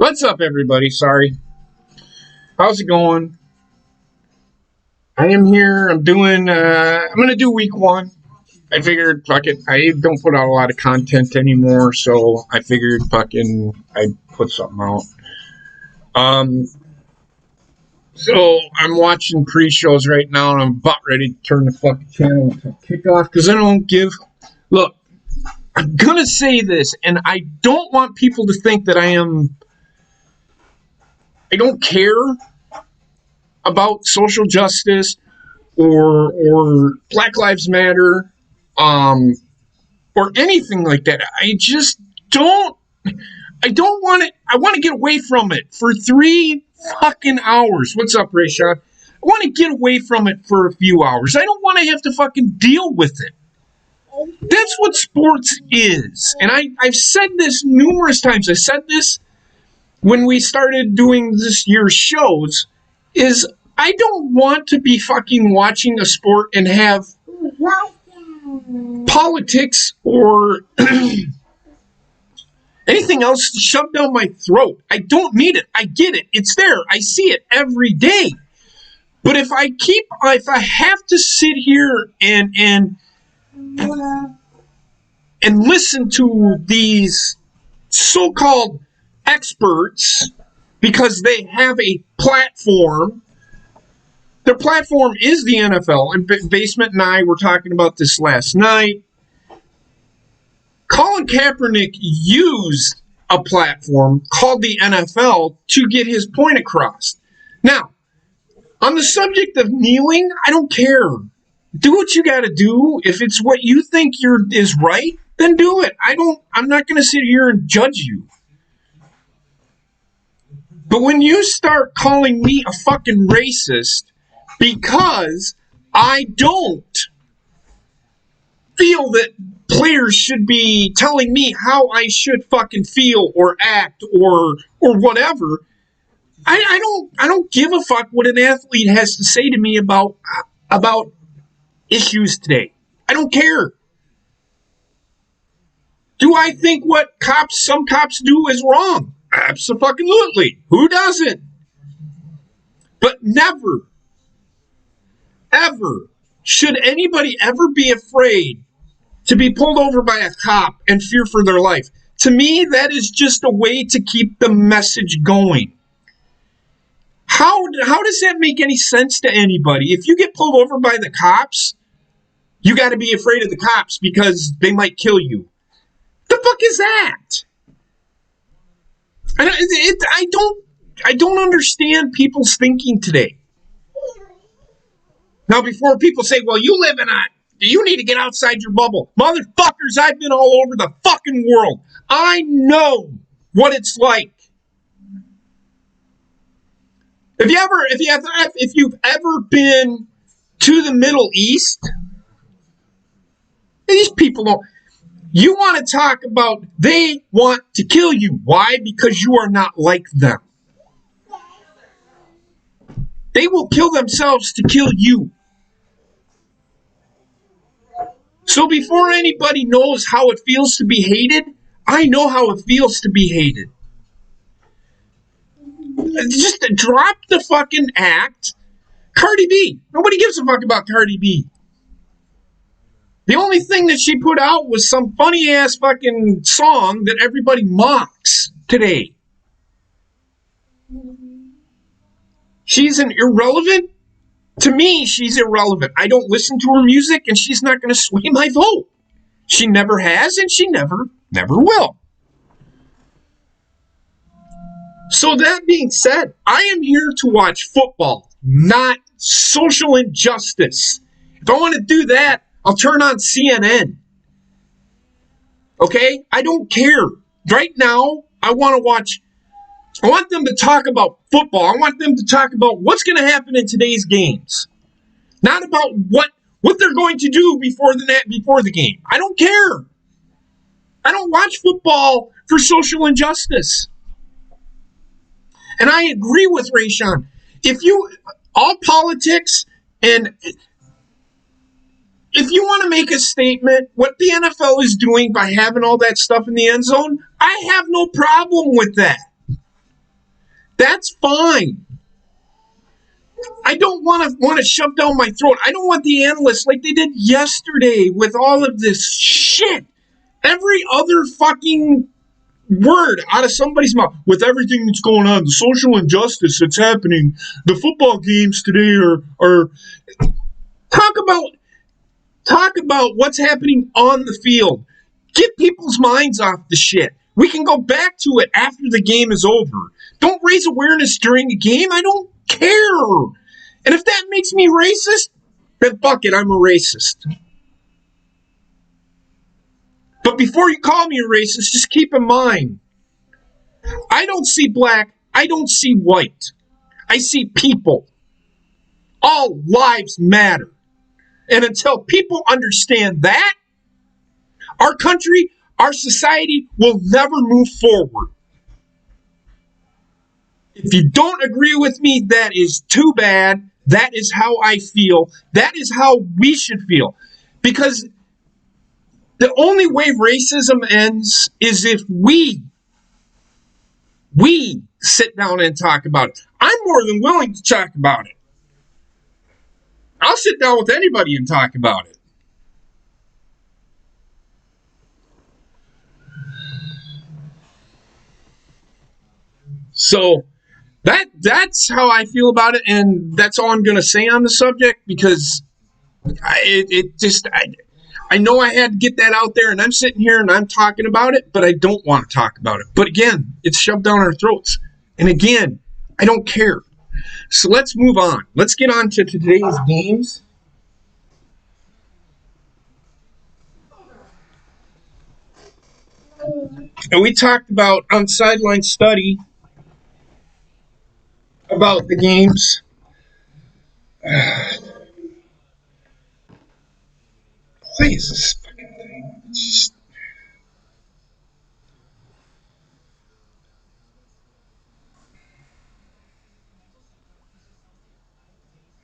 What's up, everybody? Sorry. How's it going? I am here. I'm going to do week one. I figured, fuck it. I don't put out a lot of content anymore, so I figured I'd put something out. So I'm watching pre-shows right now, and I'm about ready to turn the fucking channel to kickoff, because I don't give... Look, I'm going to say this, and I don't want people to think that I don't care about social justice or Black Lives Matter, or anything like that. I just don't. I don't want it. I want to get away from it for 3 fucking hours. What's up, Rayshon? I want to get away from it for a few hours. I don't want to have to fucking deal with it. That's what sports is. And I've said this numerous times. I said this when we started doing this year's shows, is I don't want to be fucking watching a sport and have politics or anything else shoved down my throat. I don't need it. I get it. It's there. I see it every day. But if I have to sit here and listen to these so-called experts because they have a platform. Their platform is the NFL. And Basement and I were talking about this last night. Colin Kaepernick used a platform called the NFL to get his point across. Now, on the subject of kneeling, I don't care. Do what you got to do. If it's what you think is right, then do it. I'm not going to sit here and judge you. But when you start calling me a fucking racist because I don't feel that players should be telling me how I should fucking feel or act or whatever, I don't give a fuck what an athlete has to say to me about issues today. I don't care. Do I think what some cops do is wrong? Absolutely. Who doesn't? But never, ever should anybody ever be afraid to be pulled over by a cop and fear for their life. To me, that is just a way to keep the message going. How does that make any sense to anybody? If you get pulled over by the cops, you got to be afraid of the cops because they might kill you. The fuck is that? I don't understand people's thinking today. Now, before people say, well, you need to get outside your bubble. Motherfuckers, I've been all over the fucking world. I know what it's like. If you've ever been to the Middle East, these people don't. You want to talk about they want to kill you. Why? Because you are not like them. They will kill themselves to kill you. So before anybody knows how it feels to be hated, I know how it feels to be hated. Just drop the fucking act. Cardi B. Nobody gives a fuck about Cardi B. The only thing that she put out was some funny-ass fucking song that everybody mocks today. She's an irrelevant. To me, she's irrelevant. I don't listen to her music, and she's not going to sway my vote. She never has, and she never will. So that being said, I am here to watch football, not social injustice. If I want to do that, I'll turn on CNN. Okay? I don't care. Right now, I want them to talk about football. I want them to talk about what's going to happen in today's games. Not about what they're going to do before the game. I don't care. I don't watch football for social injustice. And I agree with Rayshon. All politics, and if you want to make a statement, what the NFL is doing by having all that stuff in the end zone, I have no problem with that. That's fine. I don't want to shove down my throat. I don't want the analysts like they did yesterday with all of this shit. Every other fucking word out of somebody's mouth with everything that's going on, the social injustice that's happening, the football games today are talk about what's happening on the field. Get people's minds off the shit. We can go back to it after the game is over. Don't raise awareness during a game. I don't care. And if that makes me racist, then fuck it, I'm a racist. But before you call me a racist, just keep in mind, I don't see black, I don't see white. I see people. All lives matter. And until people understand that, our country, our society will never move forward. If you don't agree with me, that is too bad. That is how I feel. That is how we should feel. Because the only way racism ends is if we sit down and talk about it. I'm more than willing to talk about it. I'll sit down with anybody and talk about it. So that's how I feel about it, and that's all I'm going to say on the subject, because I know I had to get that out there, and I'm sitting here and I'm talking about it, but I don't want to talk about it. But again, it's shoved down our throats. And again, I don't care. So let's move on. Let's get on to today's games. And we talked about on Sideline Study about the games. Why is this fucking thing? It's just...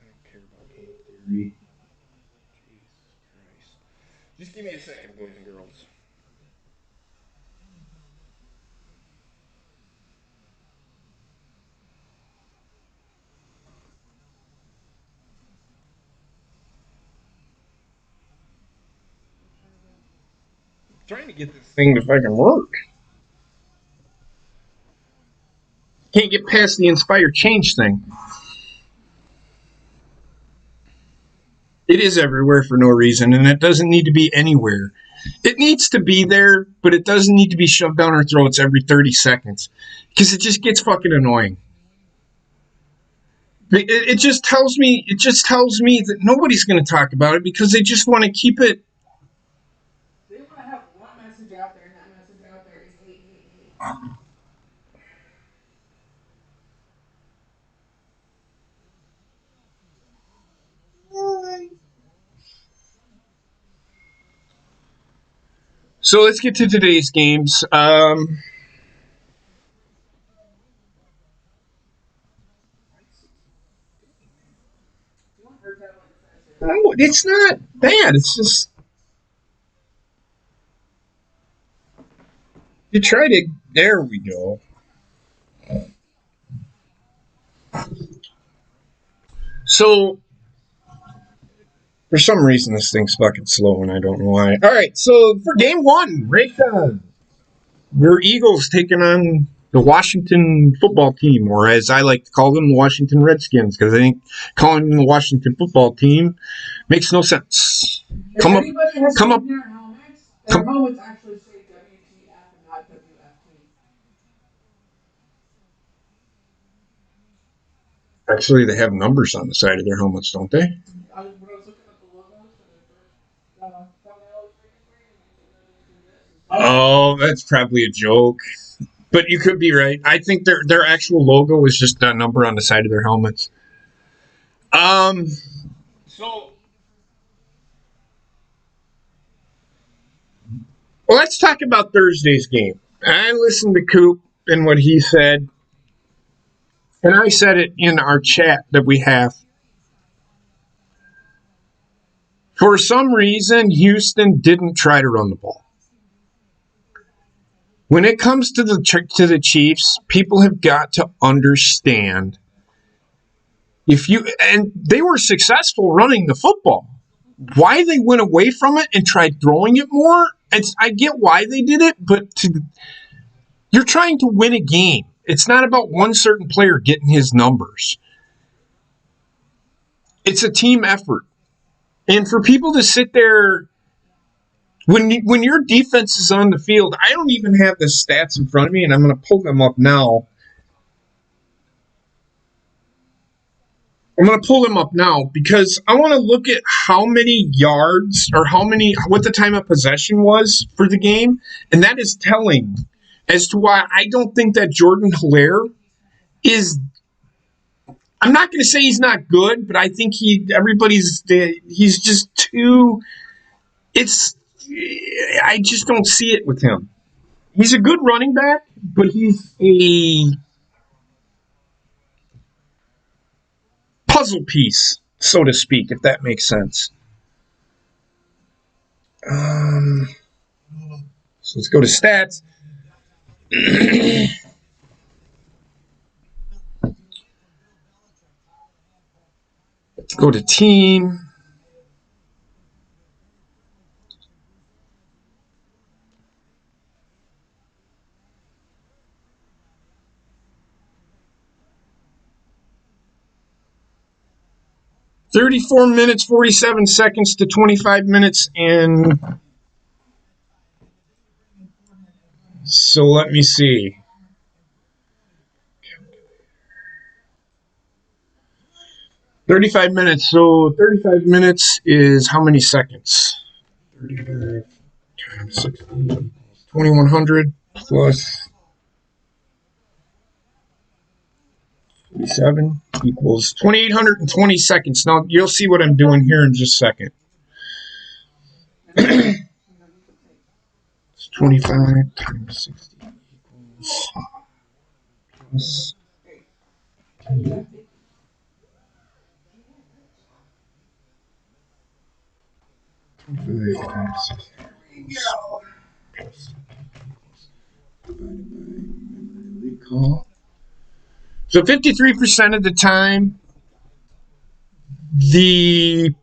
I don't care about game theory. Jesus Christ. Just give me a second, boys and girls. I'm trying to get this thing to fucking work. Can't get past the inspire change thing. It is everywhere for no reason, and it doesn't need to be anywhere. It needs to be there, but it doesn't need to be shoved down our throats every 30 seconds, because it just gets fucking annoying. It just tells me that nobody's going to talk about it because they just want to keep it. They want to have one message out there, and that message out there is hate, hate, hate. So let's get to today's games. No, it's not bad. It's just you try to. There we go. So for some reason this thing's fucking slow, and I don't know why. All right, so for game one, Raycon, your Eagles taking on the Washington football team, or as I like to call them, the Washington Redskins, because I think calling them the Washington football team makes no sense. If Come up, anybody has come up. seen their helmets actually say WTF and not WFT. Actually, they have numbers on the side of their helmets, don't they? When I was looking at the logos for the first thumbnail I was making for you, and Oh, that's probably a joke. But you could be right. I think their actual logo is just a number on the side of their helmets. So well, let's talk about Thursday's game. I listened to Coop and what he said, and I said it in our chat that we have. For some reason, Houston didn't try to run the ball. When it comes to the Chiefs, people have got to understand and they were successful running the football. Why they went away from it and tried throwing it more, I get why they did it, but you're trying to win a game. It's not about one certain player getting his numbers. It's a team effort. And for people to sit there, when your defense is on the field, I don't even have the stats in front of me, and I'm going to pull them up now. I'm going to pull them up now because I want to look at how many yards or what the time of possession was for the game. And that is telling as to why I don't think that Jordan Hilaire is, I'm not going to say he's not good, but I think he's just too, I just don't see it with him. He's a good running back, but he's a puzzle piece, so to speak, if that makes sense. So let's go to stats. Let's go to team. $34 minutes, 47 seconds to 25 minutes, and so let me see. 35 minutes. So 35 minutes is how many seconds? 35 times 60, 2100 plus 47 equals 2820 seconds. Now you'll see what I'm doing here in just a second. It's 25 times 60 equals plus 10. 25 times 60 plus divided by memory recall. So 53% of the time, the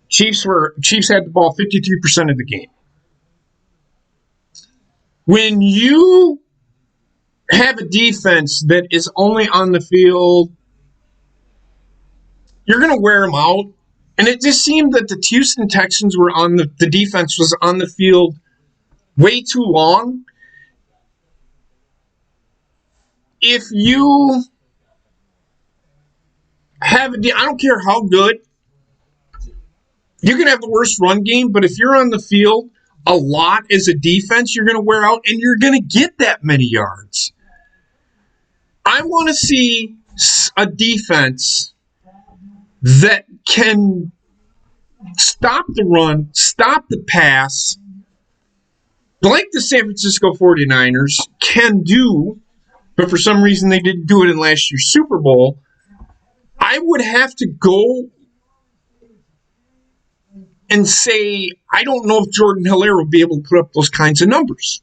Chiefs had the ball 53% of the game. When you have a defense that is only on the field, you're going to wear them out. And it just seemed that the Houston Texans were the defense was on the field way too long. If you have I don't care how good, you can have the worst run game, but if you're on the field a lot as a defense, you're going to wear out and you're going to get that many yards. I want to see a defense that can stop the run, stop the pass, like the San Francisco 49ers can do, but for some reason they didn't do it in last year's Super Bowl. I would have to go and say, I don't know if Jordan Hilaire will be able to put up those kinds of numbers.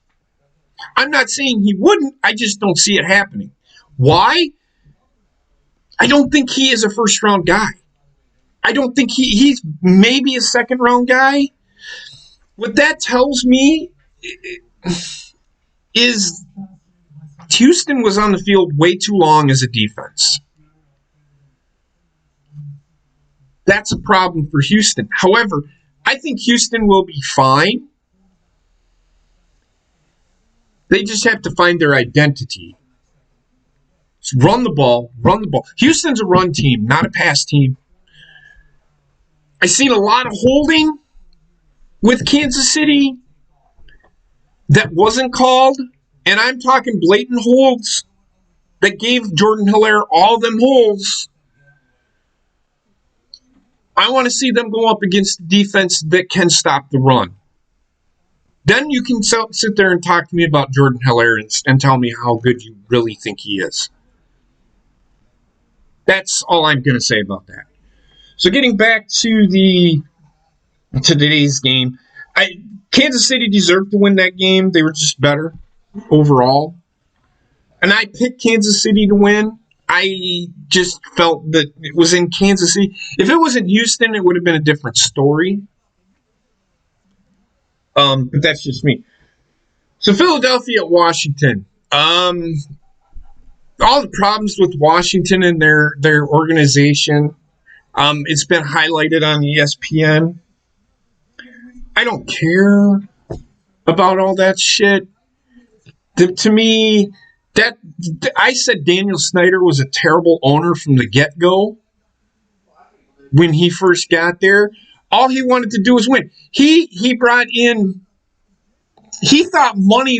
I'm not saying he wouldn't. I just don't see it happening. Why? I don't think he is a first-round guy. I don't think he's maybe a second-round guy. What that tells me is Houston was on the field way too long as a defense. That's a problem for Houston. However, I think Houston will be fine. They just have to find their identity. Just run the ball, run the ball. Houston's a run team, not a pass team. I've seen a lot of holding with Kansas City that wasn't called, and I'm talking blatant holds that gave Jordan Hilaire all them holds. I want to see them go up against a defense that can stop the run. Then you can sit there and talk to me about Jordan Hilaire and tell me how good you really think he is. That's all I'm going to say about that. So getting back to today's game, Kansas City deserved to win that game. They were just better overall. And I picked Kansas City to win. I just felt that it was in Kansas City. If it was in Houston, it would have been a different story. But that's just me. So Philadelphia at Washington. All the problems with Washington and their organization. It's been highlighted on ESPN. I don't care about all that shit. To me, that I said Daniel Snyder was a terrible owner from the get-go when he first got there. All he wanted to do was win. He brought in. He thought money,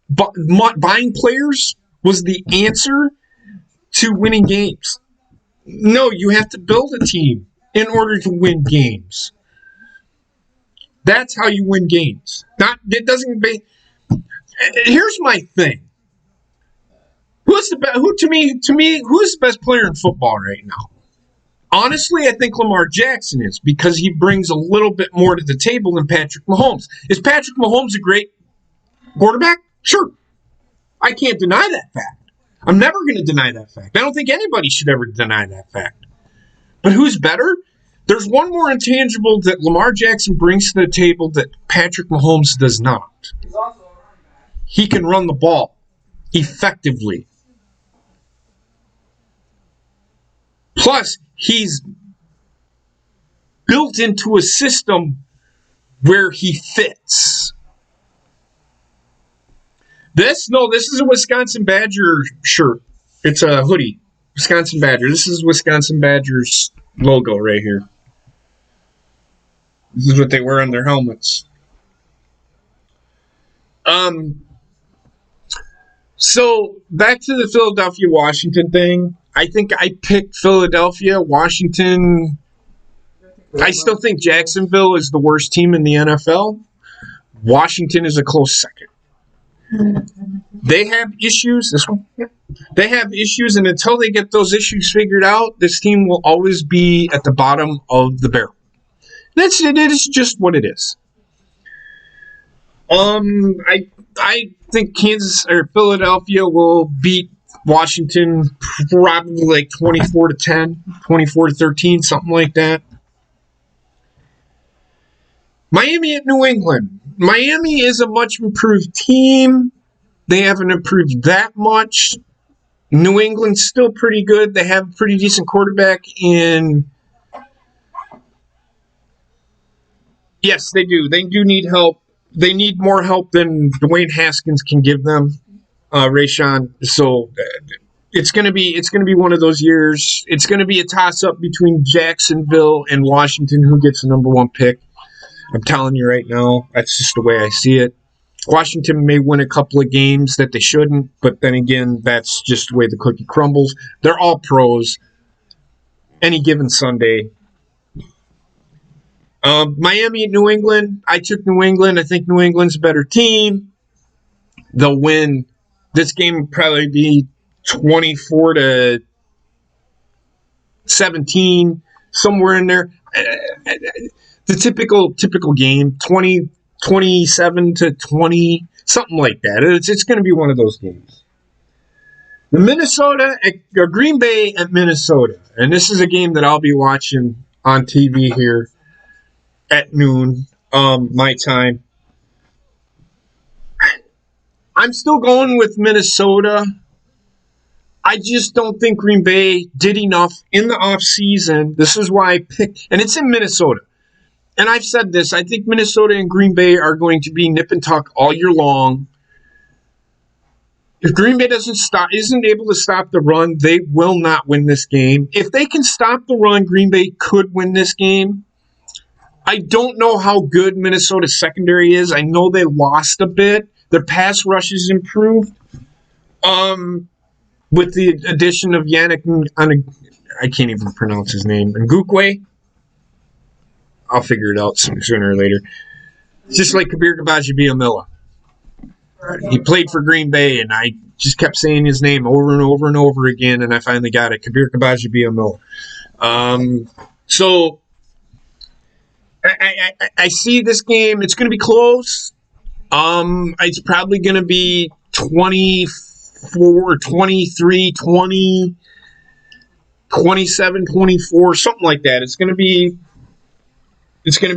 buying players was the answer to winning games. No, you have to build a team in order to win games. That's how you win games. It doesn't be. Here's my thing. Who's the best? Who's the best player in football right now? Honestly, I think Lamar Jackson is, because he brings a little bit more to the table than Patrick Mahomes. Is Patrick Mahomes a great quarterback? Sure. I can't deny that fact. I'm never going to deny that fact. I don't think anybody should ever deny that fact. But who's better? There's one more intangible that Lamar Jackson brings to the table that Patrick Mahomes does not. He's also a running back. He can run the ball effectively. Plus, he's built into a system where he fits. This is a Wisconsin Badger shirt. It's a hoodie. Wisconsin Badger. This is Wisconsin Badgers logo right here. This is what they wear on their helmets. So back to the Philadelphia-Washington thing. I think I picked Philadelphia. Washington, I still think Jacksonville is the worst team in the NFL. Washington is a close second. They have issues. This one? Yep. They have issues, and until they get those issues figured out, this team will always be at the bottom of the barrel. It is just what it is. I think Kansas or Philadelphia will beat Washington probably like 24-10, 24-13, something like that. Miami at New England. Miami is a much improved team. They haven't improved that much. New England's still pretty good. They have a pretty decent quarterback in. Yes, they do. They do need help. They need more help than Dwayne Haskins can give them, Rayshawn. So it's going to be one of those years. It's going to be a toss-up between Jacksonville and Washington, who gets the number one pick. I'm telling you right now, that's just the way I see it. Washington may win a couple of games that they shouldn't, but then again, that's just the way the cookie crumbles. They're all pros. Any given Sunday. Miami at New England. I took New England. I think New England's a better team. They'll win. This game will probably be 24-17, somewhere in there. The typical game, 27-20, something like that. It's going to be one of those games. The Green Bay at Minnesota, and this is a game that I'll be watching on TV here at noon, my time. I'm still going with Minnesota. I just don't think Green Bay did enough in the offseason. This is why I picked, and it's in Minnesota. And I've said this, I think Minnesota and Green Bay are going to be nip and tuck all year long. If Green Bay isn't able to stop the run, they will not win this game. If they can stop the run, Green Bay could win this game. I don't know how good Minnesota's secondary is. I know they lost a bit. Their pass rush has improved. With the addition of Yannick, I can't even pronounce his name, Ngukwe. I'll figure it out sooner or later. It's just like Kabir Gbaji-Biamila. He played for Green Bay, and I just kept saying his name over and over and over again, and I finally got it. Kabir Gbaji-Biamila. So I see this game. It's going to be close. It's probably going to be 24, 23, 20, 27, 24, something like that. It's going to be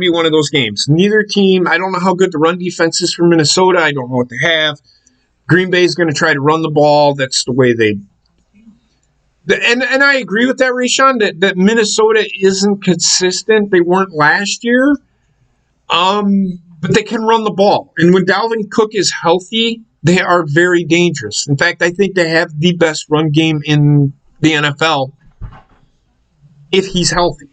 one of those games. Neither team, I don't know how good the run defense is for Minnesota. I don't know what they have. Green Bay is going to try to run the ball. That's the way they. And I agree with that, Rashawn, that Minnesota isn't consistent. They weren't last year. But they can run the ball. And when Dalvin Cook is healthy, they are very dangerous. In fact, I think they have the best run game in the NFL if he's healthy.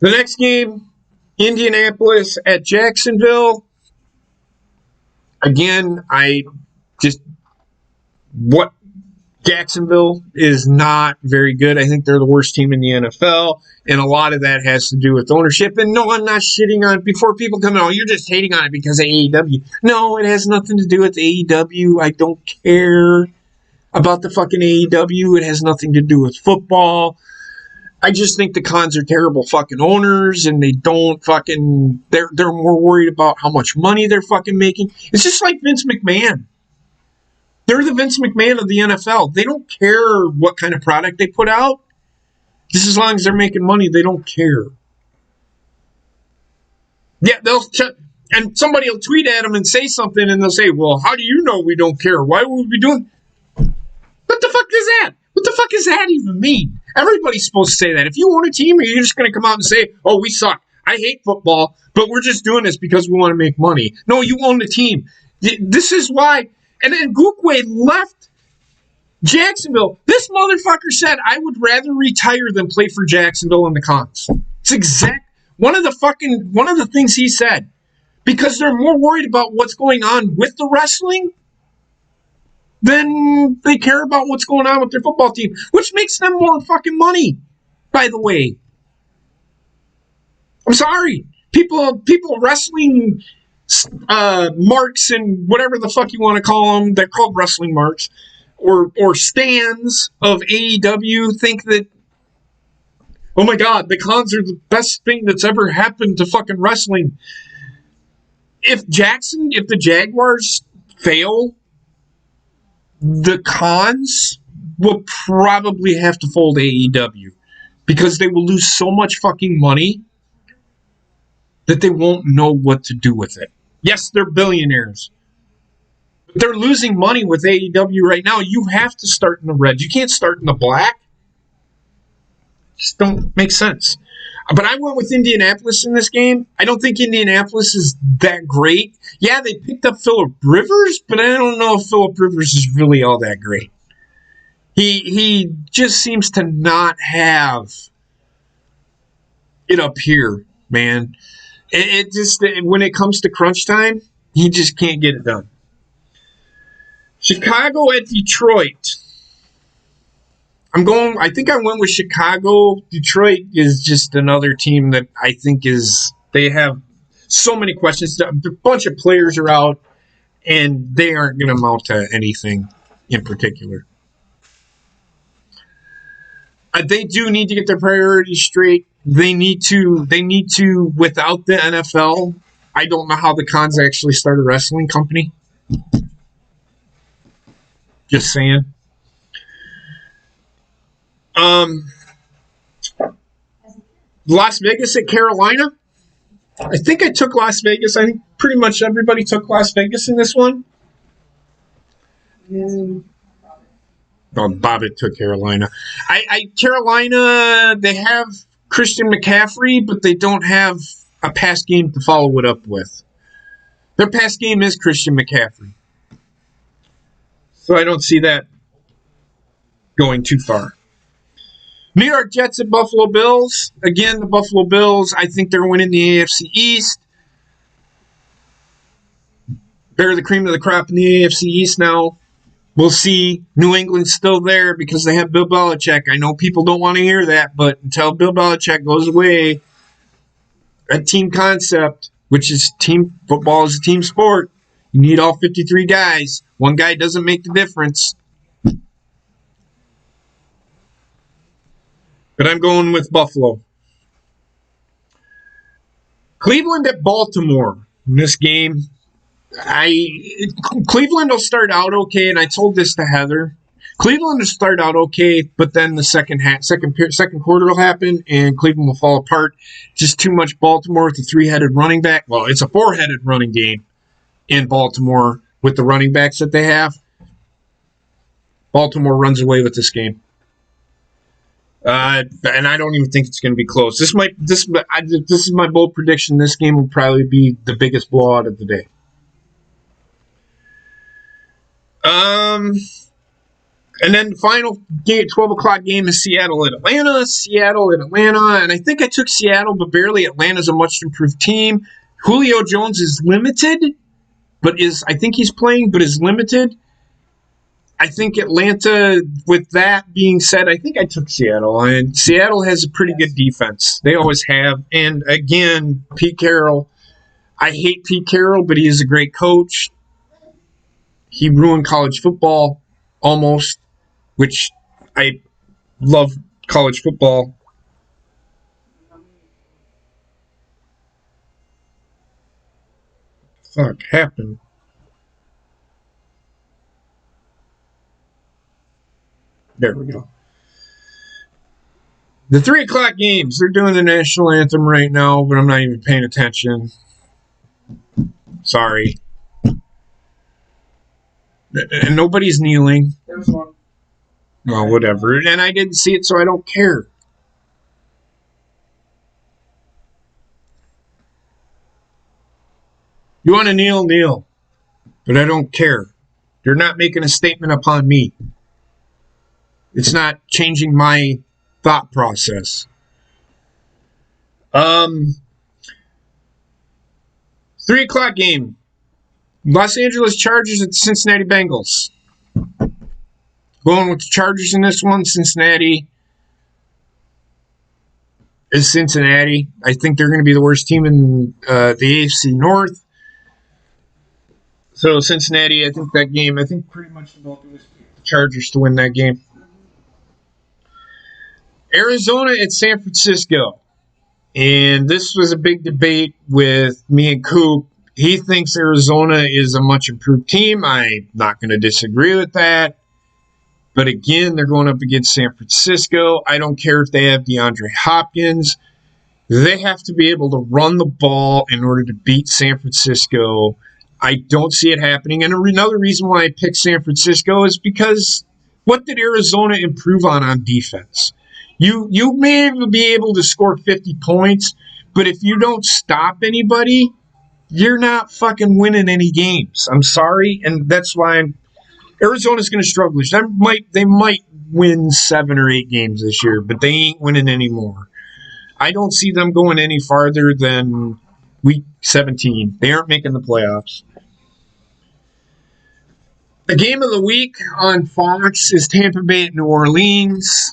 The next game, Indianapolis at Jacksonville. Again, Jacksonville is not very good. I think they're the worst team in the NFL, and a lot of that has to do with ownership. And no, I'm not shitting on it. Before people come out, you're just hating on it because of AEW. No, it has nothing to do with AEW. I don't care about the fucking AEW. It has nothing to do with football. I just think the Cons are terrible fucking owners, and they don't fucking. They're more worried about how much money they're fucking making. It's just like Vince McMahon. They're the Vince McMahon of the NFL. They don't care what kind of product they put out. Just as long as they're making money, they don't care. Yeah, and somebody will tweet at them and say something, and they'll say, well, how do you know we don't care? Why would we be doing? What the fuck is that? What the fuck does that even mean? Everybody's supposed to say that. If you own a team, are you just going to come out and say, oh, we suck. I hate football, but we're just doing this because we want to make money. No, you own the team. This is why. And then Gukwe left Jacksonville. This motherfucker said, I would rather retire than play for Jacksonville in the Cons. It's one of the things he said. Because they're more worried about what's going on with the wrestling than they care about what's going on with their football team, which makes them more fucking money, by the way. I'm sorry. People wrestling marks and whatever the fuck you want to call them, they're called wrestling marks, or stands of AEW think that, oh my god, the Cons are the best thing that's ever happened to fucking wrestling. If the Jaguars fail, the Cons will probably have to fold AEW because they will lose so much fucking money that they won't know what to do with it. Yes, they're billionaires. But they're losing money with AEW right now. You have to start in the red. You can't start in the black. Just don't make sense. But I went with Indianapolis in this game. I don't think Indianapolis is that great. Yeah, they picked up Phillip Rivers, but I don't know if Phillip Rivers is really all that great. He just seems to not have it up here, man. It just, when it comes to crunch time, he just can't get it done. Chicago at Detroit. I think I went with Chicago. Detroit is just another team that I think they have so many questions. A bunch of players are out, and they aren't going to amount to anything in particular. They do need to get their priorities straight. They need to, without the NFL, I don't know how the Cons actually start a wrestling company. Just saying. Las Vegas at Carolina. I think I took Las Vegas. I think pretty much everybody took Las Vegas in this one. Bobbitt took Carolina. Carolina, they have Christian McCaffrey, but they don't have a pass game to follow it up with. Their pass game is Christian McCaffrey. So I don't see that going too far. New York Jets at Buffalo Bills. Again, the Buffalo Bills, I think they're winning the AFC East. They're the cream of the crop in the AFC East now. We'll see. New England's still there because they have Bill Belichick. I know people don't want to hear that, but until Bill Belichick goes away, that team concept, which is football is a team sport. You need all 53 guys. One guy doesn't make the difference. but I'm going with Buffalo. Cleveland at Baltimore in this game. Cleveland will start out okay, and I told this to Heather. Cleveland will start out okay, but then the second quarter will happen, and Cleveland will fall apart. Just too much Baltimore with the three-headed running back. Well, it's a four-headed running game in Baltimore with the running backs that they have. Baltimore runs away with this game. And I don't even think it's going to be close. This is my bold prediction. This game will probably be the biggest blowout of the day. And then the final game, 12 o'clock game is Seattle at Atlanta. And I think I took Seattle, but barely. Atlanta's a much improved team. Julio Jones is limited, I think he's playing, but is limited. I think Atlanta, with that being said, I think I took Seattle. And Seattle has a pretty good defense. They always have. And again, Pete Carroll. I hate Pete Carroll, but he is a great coach. He ruined college football almost, which I love college football. Fuck happened? There we go. The 3 o'clock games, they're doing the national anthem right now, but I'm not even paying attention. Sorry. And nobody's kneeling. There's one. Well, whatever. And I didn't see it, so I don't care. You want to kneel, kneel. But I don't care. You're not making a statement upon me. It's not changing my thought process. 3 o'clock game. Los Angeles Chargers at the Cincinnati Bengals. Going with the Chargers in this one. Cincinnati is Cincinnati. I think they're going to be the worst team in the AFC North. So Cincinnati, I think pretty much the bulk of this the Chargers to win that game. Arizona at San Francisco. And this was a big debate with me and Coop. He thinks Arizona is a much improved team. I'm not going to disagree with that. But again, they're going up against San Francisco. I don't care if they have DeAndre Hopkins. They have to be able to run the ball in order to beat San Francisco. I don't see it happening. And another reason why I picked San Francisco is because what did Arizona improve on defense? You may be able to score 50 points, but if you don't stop anybody, you're not fucking winning any games. I'm sorry, and that's why Arizona's going to struggle. They might win 7 or 8 games this year, but they ain't winning anymore. I don't see them going any farther than week 17. They aren't making the playoffs. The game of the week on Fox is Tampa Bay at New Orleans.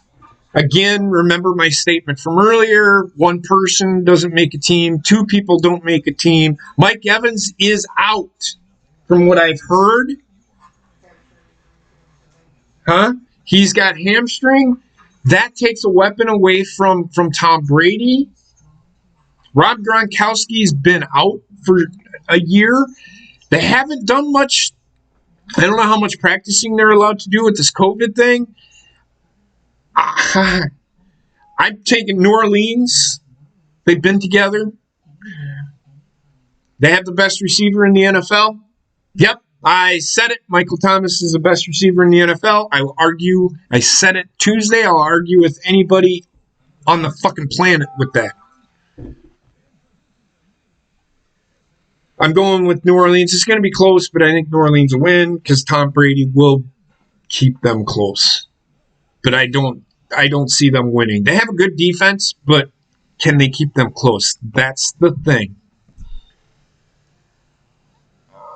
Again, remember my statement from earlier. 1 person doesn't make a team. 2 people don't make a team. Mike Evans is out, from what I've heard. He's got hamstring. That takes a weapon away from Tom Brady. Rob Gronkowski's been out for a year. They haven't done much. I don't know how much practicing they're allowed to do with this COVID thing. I'm taking New Orleans. They've been together. They have the best receiver in the NFL. Yep, I said it. Michael Thomas is the best receiver in the NFL. I will argue. I said it Tuesday. I'll argue with anybody on the fucking planet with that. I'm going with New Orleans. It's going to be close, but I think New Orleans will win because Tom Brady will keep them close. But I don't see them winning. They have a good defense, but can they keep them close? That's the thing.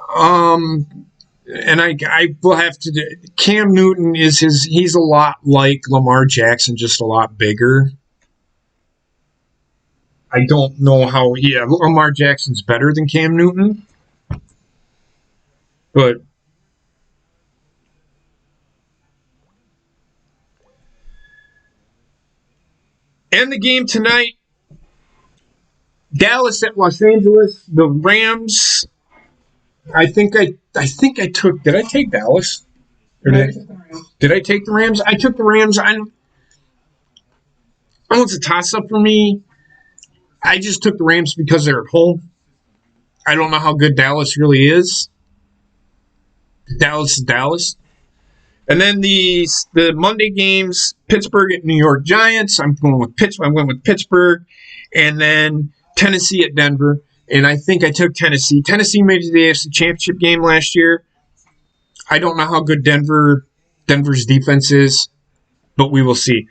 And I will have to do, Cam Newton he's a lot like Lamar Jackson, just a lot bigger. I don't know how Lamar Jackson's better than Cam Newton. But And the game tonight, Dallas at Los Angeles. The Rams. I think I took. Did I take Dallas? Or did I take the Rams? I took the Rams. I know it's a toss-up for me. I just took the Rams because they're at home. I don't know how good Dallas really is. Dallas is Dallas. And then the Monday games, Pittsburgh at New York Giants. I went with Pittsburgh. And then Tennessee at Denver. And I think I took Tennessee. Tennessee made it to the AFC Championship game last year. I don't know how good Denver's defense is, but we will see.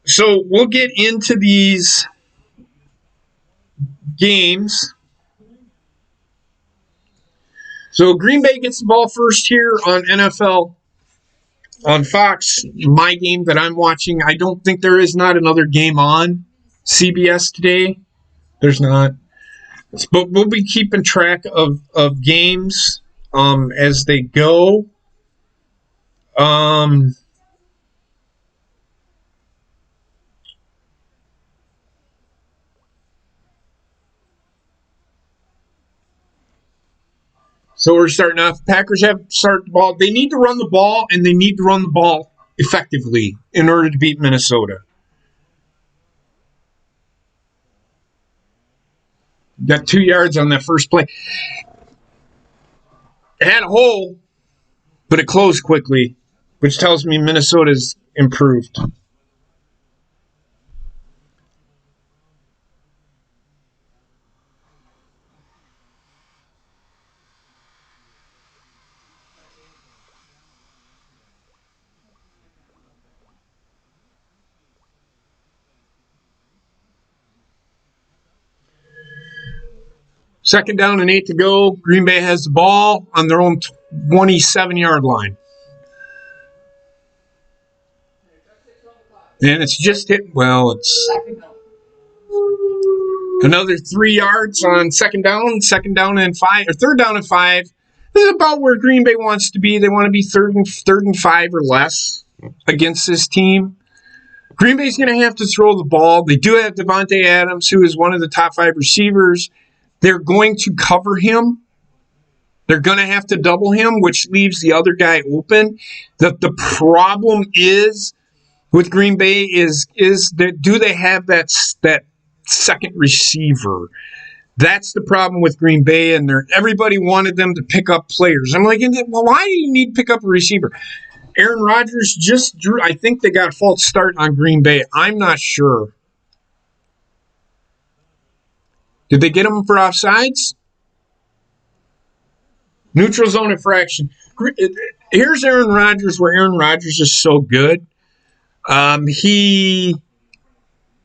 So we'll get into these games. So Green Bay gets the ball first here on NFL on Fox, my game that I'm watching. I don't think there is not another game on CBS today. There's not. But we'll be keeping track of games as they go. So we're starting off. Packers have to start the ball. They need to run the ball, and they need to run the ball effectively in order to beat Minnesota. Got 2 yards on that first play. It had a hole, but it closed quickly, which tells me Minnesota's improved. Second down and 8 to go. Green Bay has the ball on their own 27-yard line. And it's just hit. Well, it's another 3 yards on second down and 5, or third down and 5. This is about where Green Bay wants to be. They want to be third and 5 or less against this team. Green Bay's going to have to throw the ball. They do have Devontae Adams, who is one of the top 5 receivers. They're going to cover him. They're going to have to double him, which leaves the other guy open. The problem is with Green Bay is that do they have that second receiver? That's the problem with Green Bay, and everybody wanted them to pick up players. I'm like, well, why do you need to pick up a receiver? Aaron Rodgers just drew. I think they got a false start on Green Bay. I'm not sure. Did they get him for offsides? Neutral zone infraction. Here's Aaron Rodgers, where Aaron Rodgers is so good. He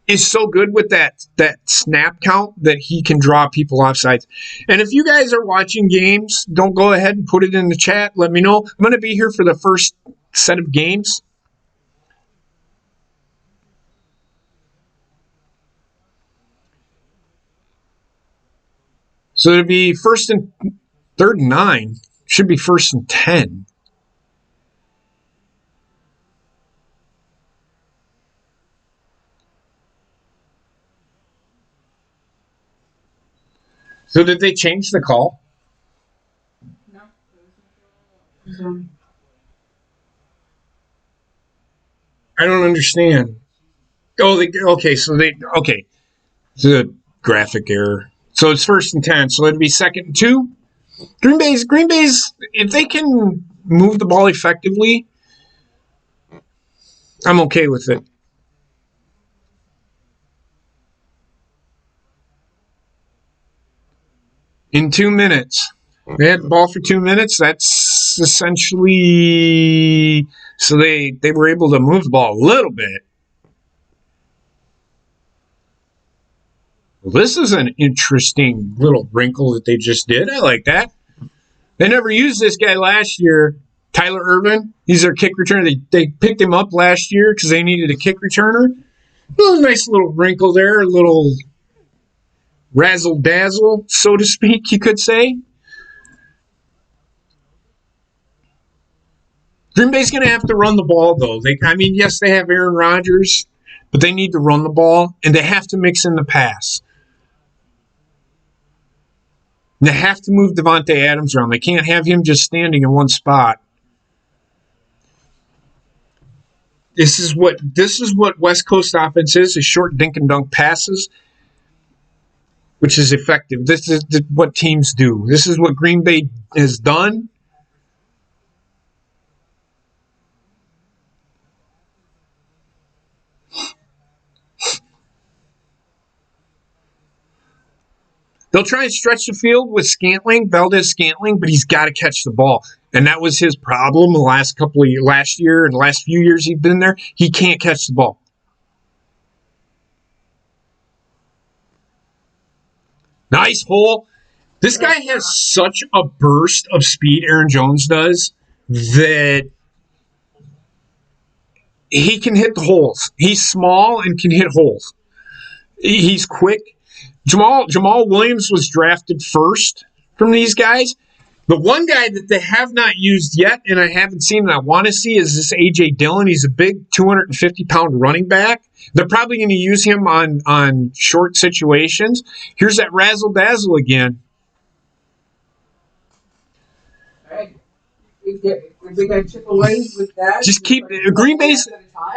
is so good with that snap count that he can draw people offsides. And if you guys are watching games, don't go ahead and put it in the chat. Let me know. I'm going to be here for the first set of games. So it'll be third and 9. Should be first and 10. So did they change the call? No. I don't understand. Okay. So it's a graphic error. So it's first and 10. So it'd be second and 2. Green Bay's, if they can move the ball effectively, I'm okay with it. In 2 minutes. They had the ball for 2 minutes. That's essentially, so they were able to move the ball a little bit. Well, this is an interesting little wrinkle that they just did. I like that. They never used this guy last year, Tyler Irvin. He's their kick returner. They picked him up last year because they needed a kick returner. A nice little wrinkle there, a little razzle-dazzle, so to speak, you could say. Green Bay's going to have to run the ball, though. Yes, they have Aaron Rodgers, but they need to run the ball, and they have to mix in the pass. And they have to move Devontae Adams around. They can't have him just standing in one spot. This is what West Coast offense is short dink and dunk passes, which is effective. This is what teams do. This is what Green Bay has done. They'll try and stretch the field with Valdez-Scantling, but he's got to catch the ball. And that was his problem last year and the last few years he's been there. He can't catch the ball. Nice hole. This guy has such a burst of speed, Aaron Jones does, that he can hit the holes. He's small and can hit holes. He's quick. Jamal Williams was drafted first from these guys. The one guy that they have not used yet, and I haven't seen and I want to see, is this A.J. Dillon. He's a big 250-pound running back. They're probably going to use him on short situations. Here's that razzle-dazzle again. If we got chip away with that, just keep Green Bay's,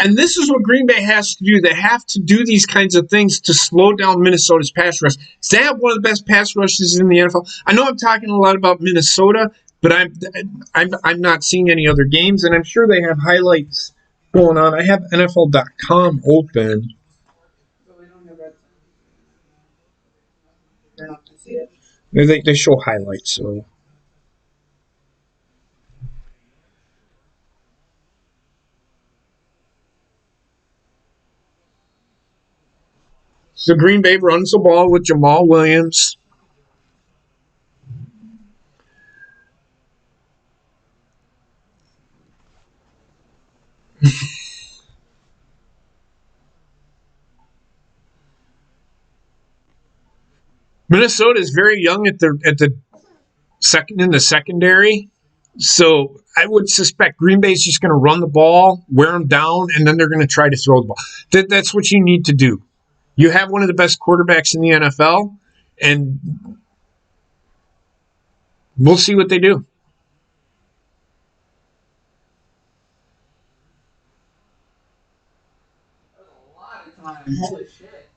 and this is what Green Bay has to do. They have to do these kinds of things to slow down Minnesota's pass rush. They have one of the best pass rushes in the NFL. I know I'm talking a lot about Minnesota, but I'm not seeing any other games, and I'm sure they have highlights going on. I have NFL.com open. They show highlights, so. So Green Bay runs the ball with Jamal Williams. Minnesota is very young at the second in the secondary, so I would suspect Green Bay is just going to run the ball, wear them down, and then they're going to try to throw the ball. That's what you need to do. You have one of the best quarterbacks in the NFL, and we'll see what they do. A lot of time. Holy shit.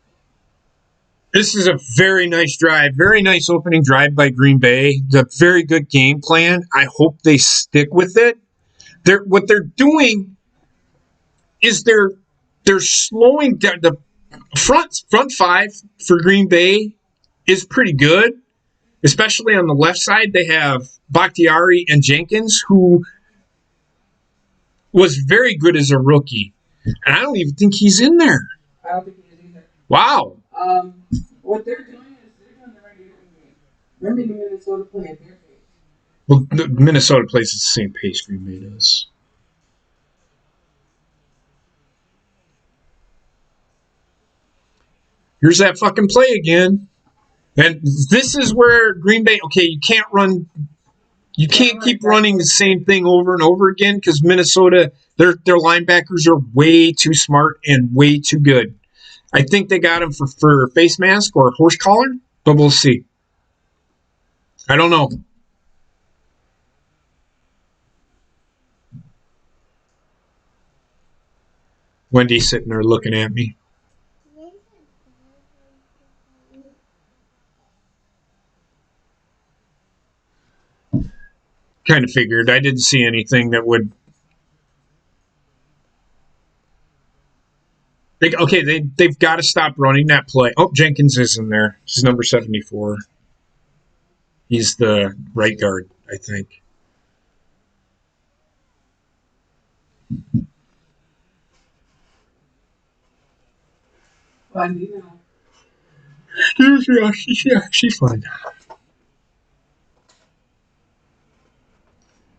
This is a very nice drive, very nice opening drive by Green Bay. It's a very good game plan. I hope they stick with it. What they're doing is they're slowing down. The front five for Green Bay is pretty good, especially on the left side. They have Bakhtiari and Jenkins, who was very good as a rookie. And I don't even think he's in there. I don't think he is either. Wow. What they're doing is they're doing the regular game. Remember the Minnesota play at their pace. Well, Minnesota plays at the same pace Green Bay does. Here's that fucking play again. And this is where Green Bay, okay, you can't keep running the same thing over and over again because Minnesota, their linebackers are way too smart and way too good. I think they got him for face mask or horse collar, but we'll see. I don't know. Wendy's sitting there looking at me. Kind of figured. I didn't see anything that would. They've got to stop running that play. Oh, Jenkins is in there. He's number 74. He's the right guard, I think. Fine, you know. Yeah, she's fine.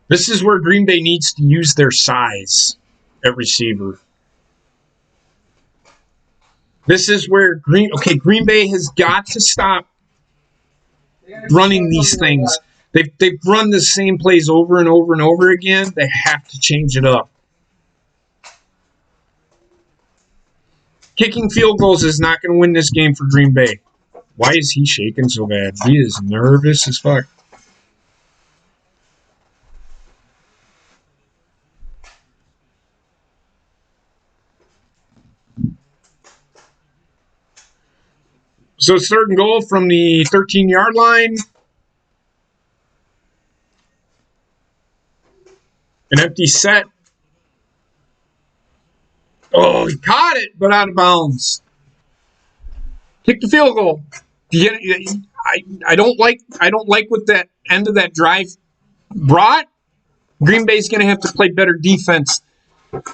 This is where Green Bay needs to use their size at receiver. This is where Green Bay has got to stop running these things. They've run the same plays over and over and over again. They have to change it up. Kicking field goals is not going to win this game for Green Bay. Why is he shaking so bad? He is nervous as fuck. So it's 3rd and goal from the 13-yard line. An empty set. Oh, he caught it, but out of bounds. Kick the field goal. I don't like what that end of that drive brought. Green Bay's going to have to play better defense.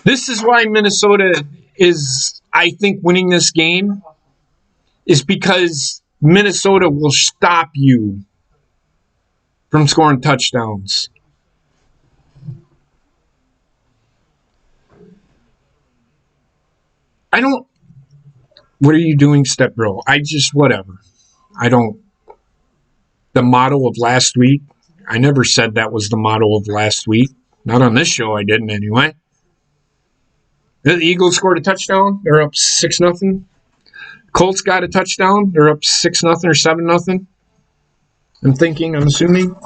This is why Minnesota is, I think, winning this game, is because Minnesota will stop you from scoring touchdowns. What are you doing, Step Bro? Whatever. The motto of last week, I never said that was the motto of last week. Not on this show, I didn't anyway. The Eagles scored a touchdown. They're up 6-0. Colts got a touchdown. They're up 6-0 or 7-0. I'm assuming.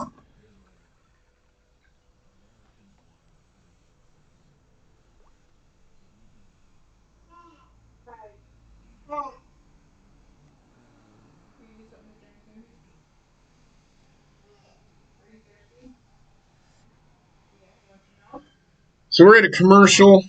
So we're at a commercial.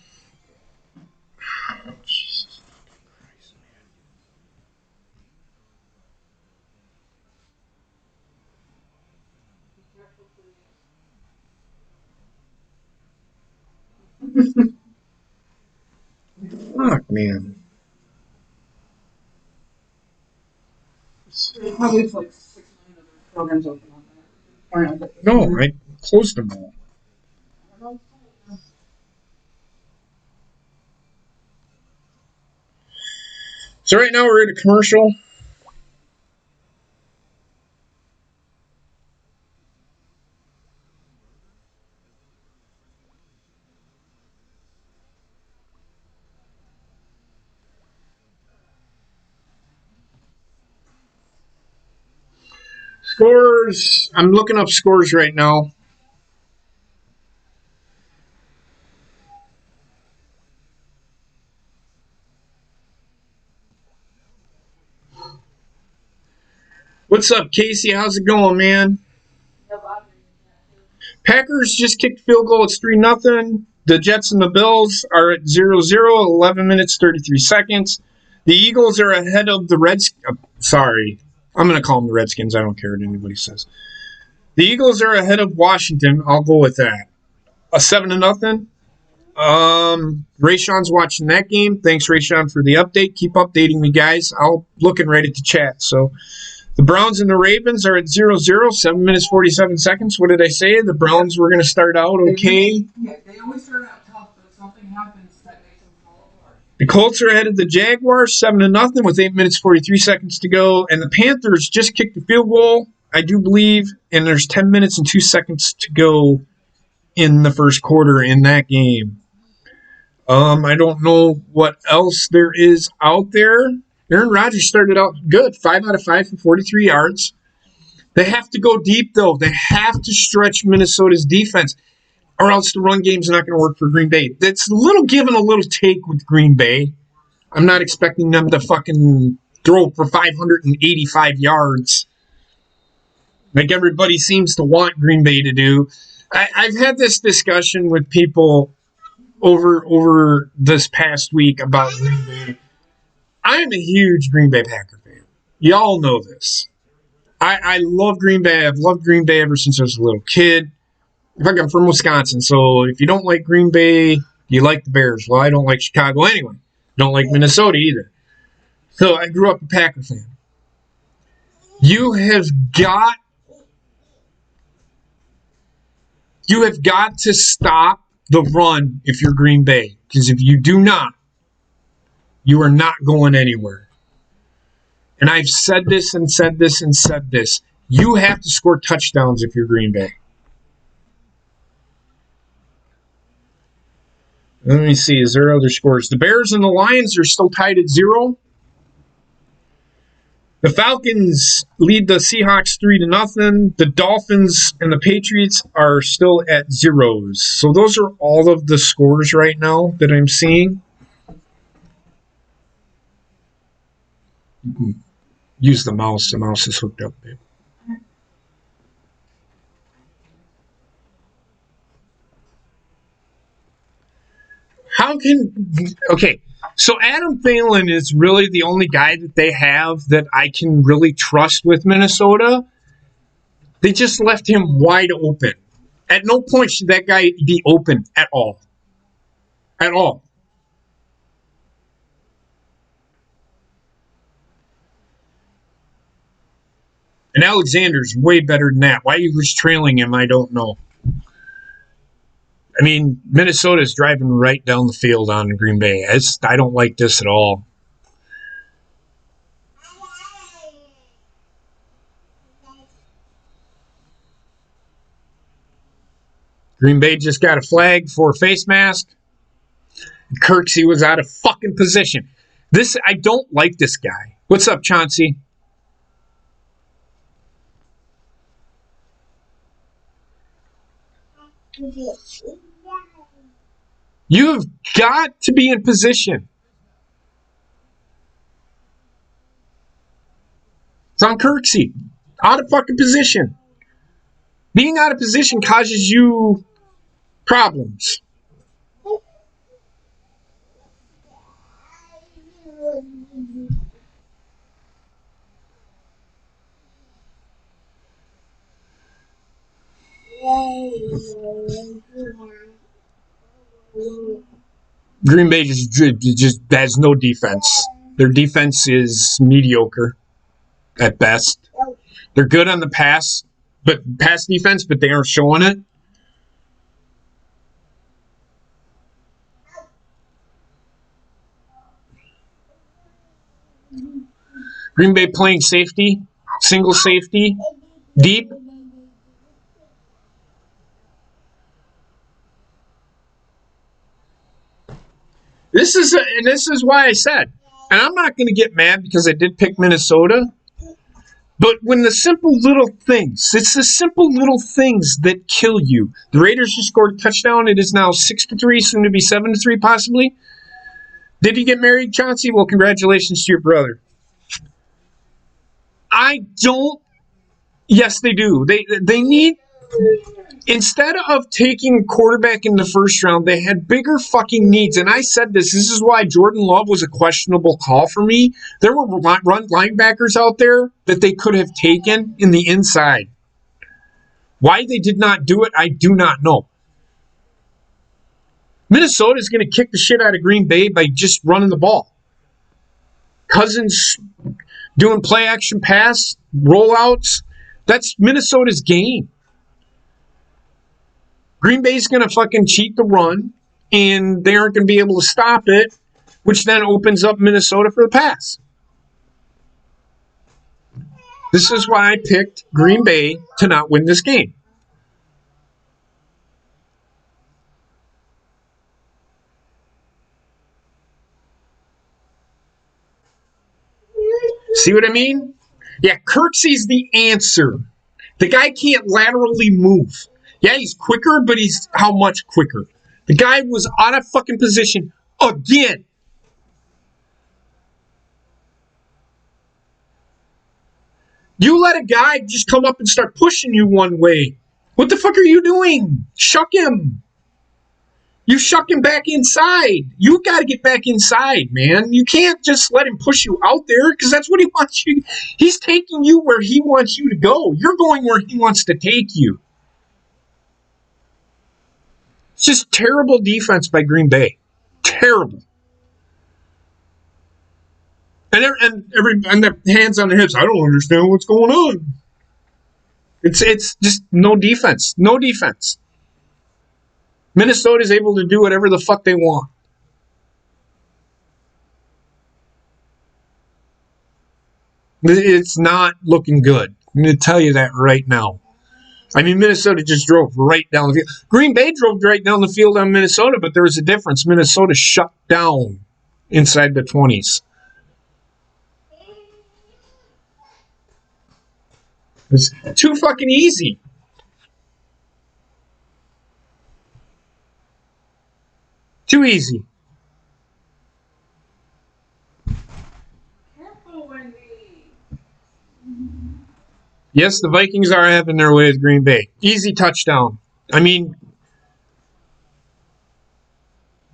Fuck, man. Probably it's like 6 million other programs open on that. No, I closed them all. So right now we're at a commercial. Scores. I'm looking up scores right now. What's up, Casey? How's it going, man? Packers just kicked field goal. It's 3-0. The Jets and the Bills are at 0-0, 11 minutes, 33 seconds. The Eagles are ahead of the Redskins. Sorry. I'm going to call them the Redskins. I don't care what anybody says. The Eagles are ahead of Washington. I'll go with that. A 7-0. Rayshon's watching that game. Thanks, Rayshawn, for the update. Keep updating me, guys. I'll looking right at the chat. So the Browns and the Ravens are at 0-0, 7 minutes, 47 seconds. What did I say? The Browns were going to start out okay. Yeah, they always start out tough, but something happens that makes them fall apart. The Colts are ahead of the Jaguars, 7-0, with 8 minutes, 43 seconds to go. And the Panthers just kicked the field goal, I do believe, and there's 10 minutes and 2 seconds to go in the first quarter in that game. I don't know what else there is out there. Aaron Rodgers started out good, 5 out of 5 for 43 yards. They have to go deep, though. They have to stretch Minnesota's defense, or else the run game's not going to work for Green Bay. That's a little give and a little take with Green Bay. I'm not expecting them to fucking throw for 585 yards like everybody seems to want Green Bay to do. I've had this discussion with people over this past week about Green Bay. I'm a huge Green Bay Packer fan. Y'all know this. I love Green Bay. I've loved Green Bay ever since I was a little kid. In fact, I'm from Wisconsin, so if you don't like Green Bay, you like the Bears. Well, I don't like Chicago anyway. Don't like Minnesota either. So I grew up a Packer fan. You have got to stop the run if you're Green Bay. Because if you do not, you are not going anywhere. And I've said this and said this and said this. You have to score touchdowns if you're Green Bay. Let me see. Is there other scores? The Bears and the Lions are still tied at 0. The Falcons lead the Seahawks 3-0. The Dolphins and the Patriots are still at 0s. So those are all of the scores right now that I'm seeing. You can use the mouse. The mouse is hooked up, babe. Okay, so Adam Thielen is really the only guy that they have that I can really trust with Minnesota. They just left him wide open. At no point should that guy be open at all. At all. And Alexander's way better than that. Why he was trailing him, I don't know. I mean, Minnesota's driving right down the field on Green Bay. I don't like this at all. Green Bay just got a flag for a face mask. Kirksey was out of fucking position. I don't like this guy. What's up, Chauncey? You have got to be in position. It's on Kirksey. Out of fucking position. Being out of position causes you problems. Green Bay just has no defense. Their defense is mediocre at best. They're good on the pass defense, but they aren't showing it. Green Bay playing safety, single safety, deep. This is why I said, and I'm not going to get mad because I did pick Minnesota, but when the simple little things, it's the simple little things that kill you. The Raiders just scored a touchdown. It is now 6-3, soon to be 7-3 possibly. Did you get married, Chauncey? Well, congratulations to your brother. I don't. Yes, they do. They need. Instead of taking a quarterback in the first round, they had bigger fucking needs. And I said this. This is why Jordan Love was a questionable call for me. There were run linebackers out there that they could have taken in the inside. Why they did not do it, I do not know. Minnesota is going to kick the shit out of Green Bay by just running the ball. Cousins doing play action pass, rollouts. That's Minnesota's game. Green Bay's going to fucking cheat the run, and they aren't going to be able to stop it, which then opens up Minnesota for the pass. This is why I picked Green Bay to not win this game. See what I mean? Yeah, Kirksey's the answer. The guy can't laterally move. Yeah, he's quicker, but he's how much quicker? The guy was out of fucking position again. You let a guy just come up and start pushing you one way. What the fuck are you doing? Shuck him. You shuck him back inside. You got to get back inside, man. You can't just let him push you out there because that's what he wants you. He's taking you where he wants you to go. You're going where he wants to take you. It's just terrible defense by Green Bay. Terrible. And their hands on their hips. I don't understand what's going on. It's just no defense. No defense. Minnesota is able to do whatever the fuck they want. It's not looking good. I'm going to tell you that right now. I mean, Minnesota just drove right down the field. Green Bay drove right down the field on Minnesota, but there was a difference. Minnesota shut down inside the 20s. It's too fucking easy. Too easy. Careful, Wendy. Yes, the Vikings are having their way with Green Bay. Easy touchdown. I mean,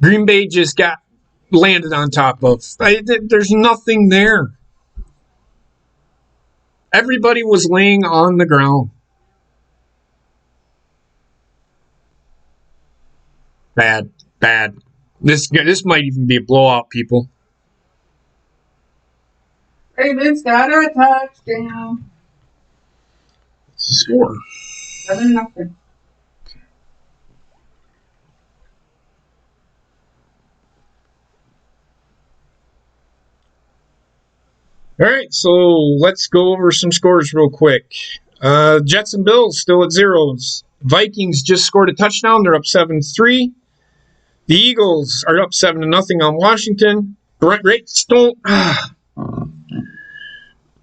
Green Bay just got landed on top of. There's nothing there. Everybody was laying on the ground. Bad, bad. This might even be a blowout, people. Ravens got a touchdown. What's the score? 7-0. All right, so let's go over some scores real quick. Jets and Bills still at zeros. Vikings just scored a touchdown. They're up 7-3. The Eagles are up 7-0 on Washington.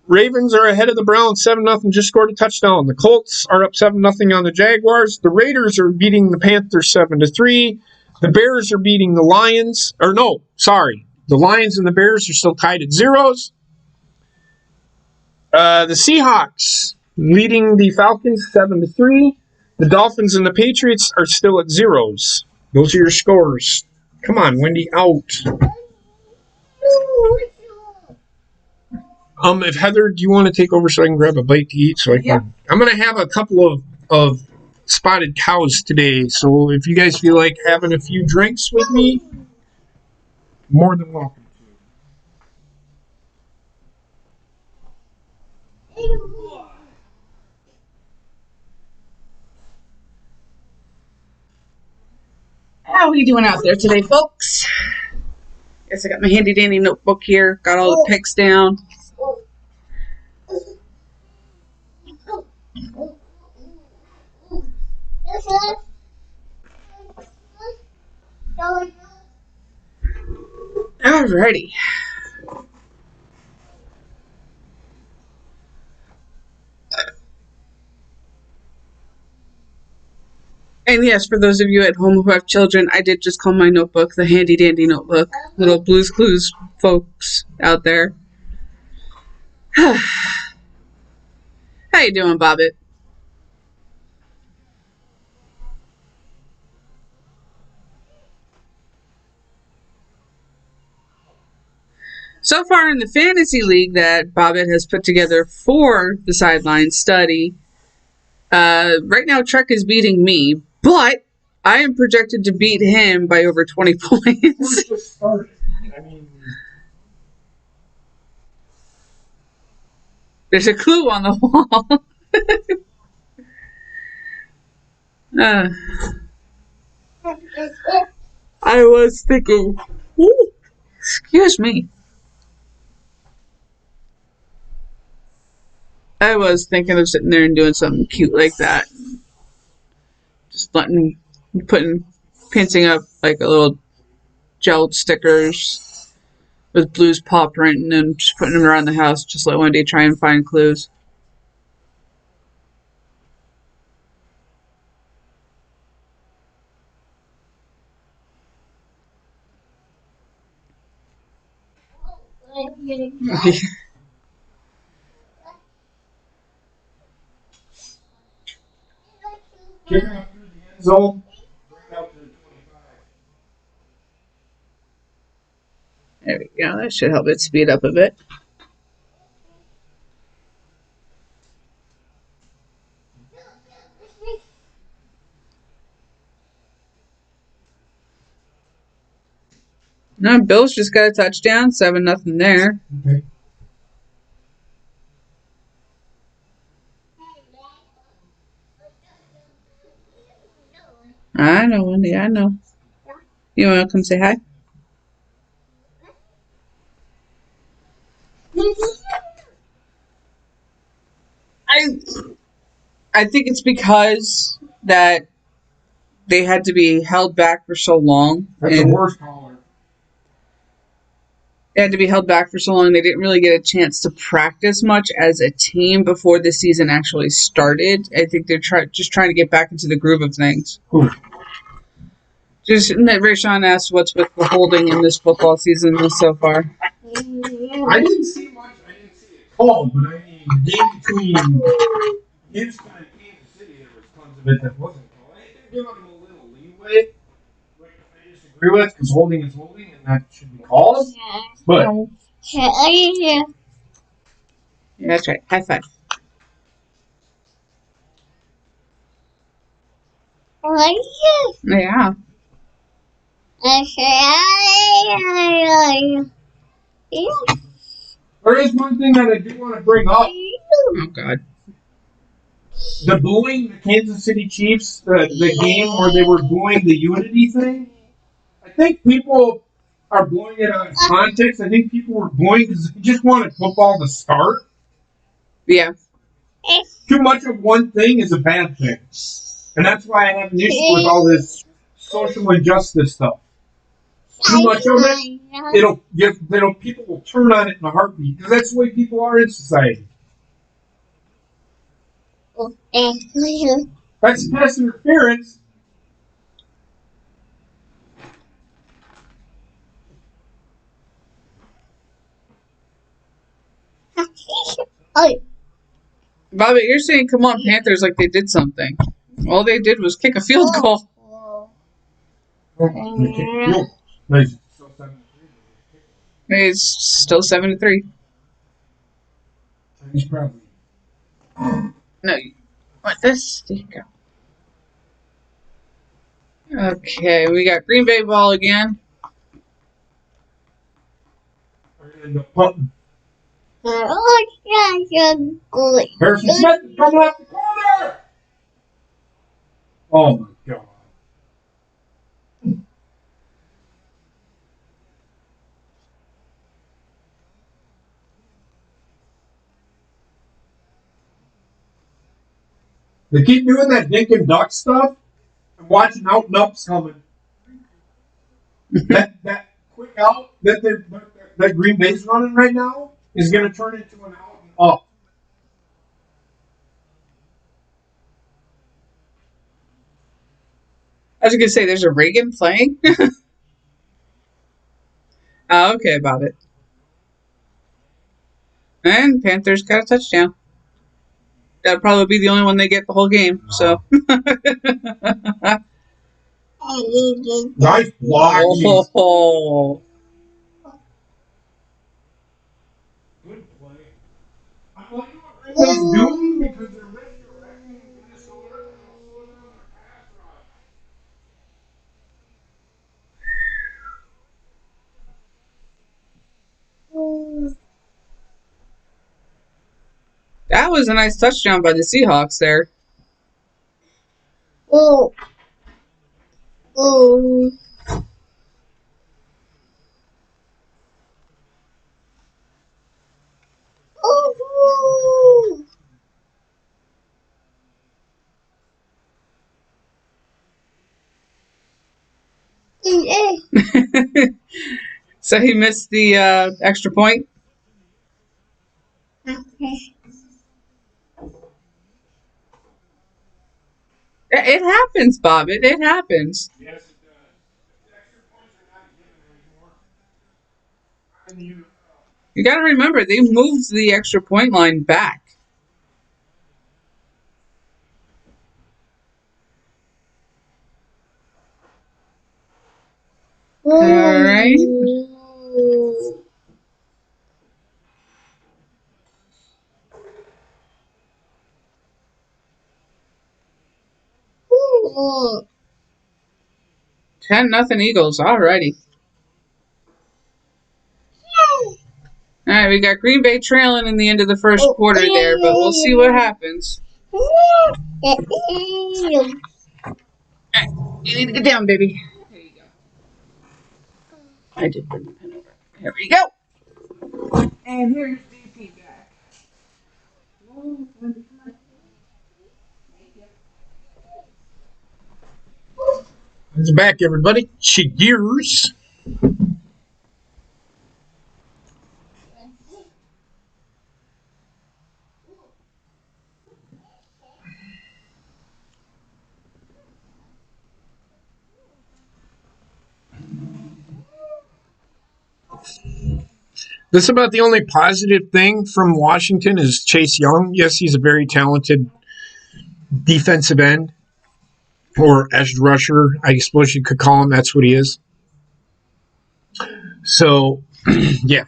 Ravens are ahead of the Browns 7-0, just scored a touchdown. The Colts are up 7-0 on the Jaguars. The Raiders are beating the Panthers 7-3. The Bears are beating the Lions. The Lions and the Bears are still tied at zeros. The Seahawks leading the Falcons 7-3. The Dolphins and the Patriots are still at zeros. Those are your scores. Come on, Wendy, out. If Heather, do you want to take over so I can grab a bite to eat? So I can. Yeah. I'm gonna have a couple of spotted cows today. So if you guys feel like having a few drinks with me, more than welcome. How are we doing out there today, folks? Guess I got my handy dandy notebook here. Got all the picks down. Alrighty. And yes, for those of you at home who have children, I did just call my notebook the handy dandy notebook. Little Blues Clues folks out there. How you doing, Bobbit? So far in the fantasy league that Bobbit has put together for the Sideline study, right now Trek is beating me, but I am projected to beat him by over 20 points. There's a clue on the wall. I was thinking, ooh, excuse me. I was thinking of sitting there and doing something cute like that. Just painting up like a little gelled stickers with Blue's paw print and then just putting them around the house. Just let Wendy try and find clues. Kicking up through the end zone. Bring out to the 25. There we go. That should help it speed up a bit. No, Bill's just got a touchdown. 7-0 there. Okay. I know, Wendy. I know. You want to come say hi? I think it's because that they had to be held back for so long. That's a horse collar. They had to be held back for so long. They didn't really get a chance to practice much as a team before the season actually started. I think they're just trying to get back into the groove of things. Ooh. Rayshawn asked what's with the holding in this football season so far. I didn't see much. I didn't see it called, but I mean, the game between Houston and Kansas City, there was tons of it that wasn't called. I think they're giving them a little leeway, which I disagree with, because holding is holding, and that should be called. But yeah, that's right. High five. Yeah. there is one thing that I do want to bring up. Oh, God. The booing, the Kansas City Chiefs, the game where they were booing the unity thing. I think people are blowing it out of context. I think people were booing because they just wanted football to start. Yeah. Too much of one thing is a bad thing. And that's why I have an issue with all this social injustice stuff. Too much of it, people will turn on it in a heartbeat because that's the way people are in society. That's pass interference. Bobby, you're saying come on Panthers like they did something. All they did was kick a field goal. Nice. It's still 7-3. He's probably. No, what this? There you go. Okay, we got Green Bay ball again. And the punt. Harrison Smith coming off the corner. Oh my God. They keep doing that dink and duck stuff. I'm watching out and up's coming. that quick out that Green Bay's running right now is going to turn into an out and up. I was going to say, there's a Reagan playing. Oh, okay, Bobby. And Panthers got a touchdown. That'll probably be the only one they get the whole game. So. Nice blocking. Oh. Good play. I like what Green Bay's doing because they're misdirecting Minnesota and slowing down their pass rush. That was a nice touchdown by the Seahawks there. So he missed the extra point? It happens, Bob. It happens. Yes, it does. The extra points are not given anymore. You got to remember, they moved the extra point line back. All right. Ooh. 10-0 Eagles. Alrighty. All right, we got Green Bay trailing in the end of the first quarter there, but we'll see what happens. All right, you need to get down, baby. There you go. I did bring the pen over. Here we go. And here's DP back. It's back, everybody. Cheers. This is about the only positive thing from Washington is Chase Young. Yes, he's a very talented defensive end or edge rusher. I suppose you could call him. That's what he is. So, yeah.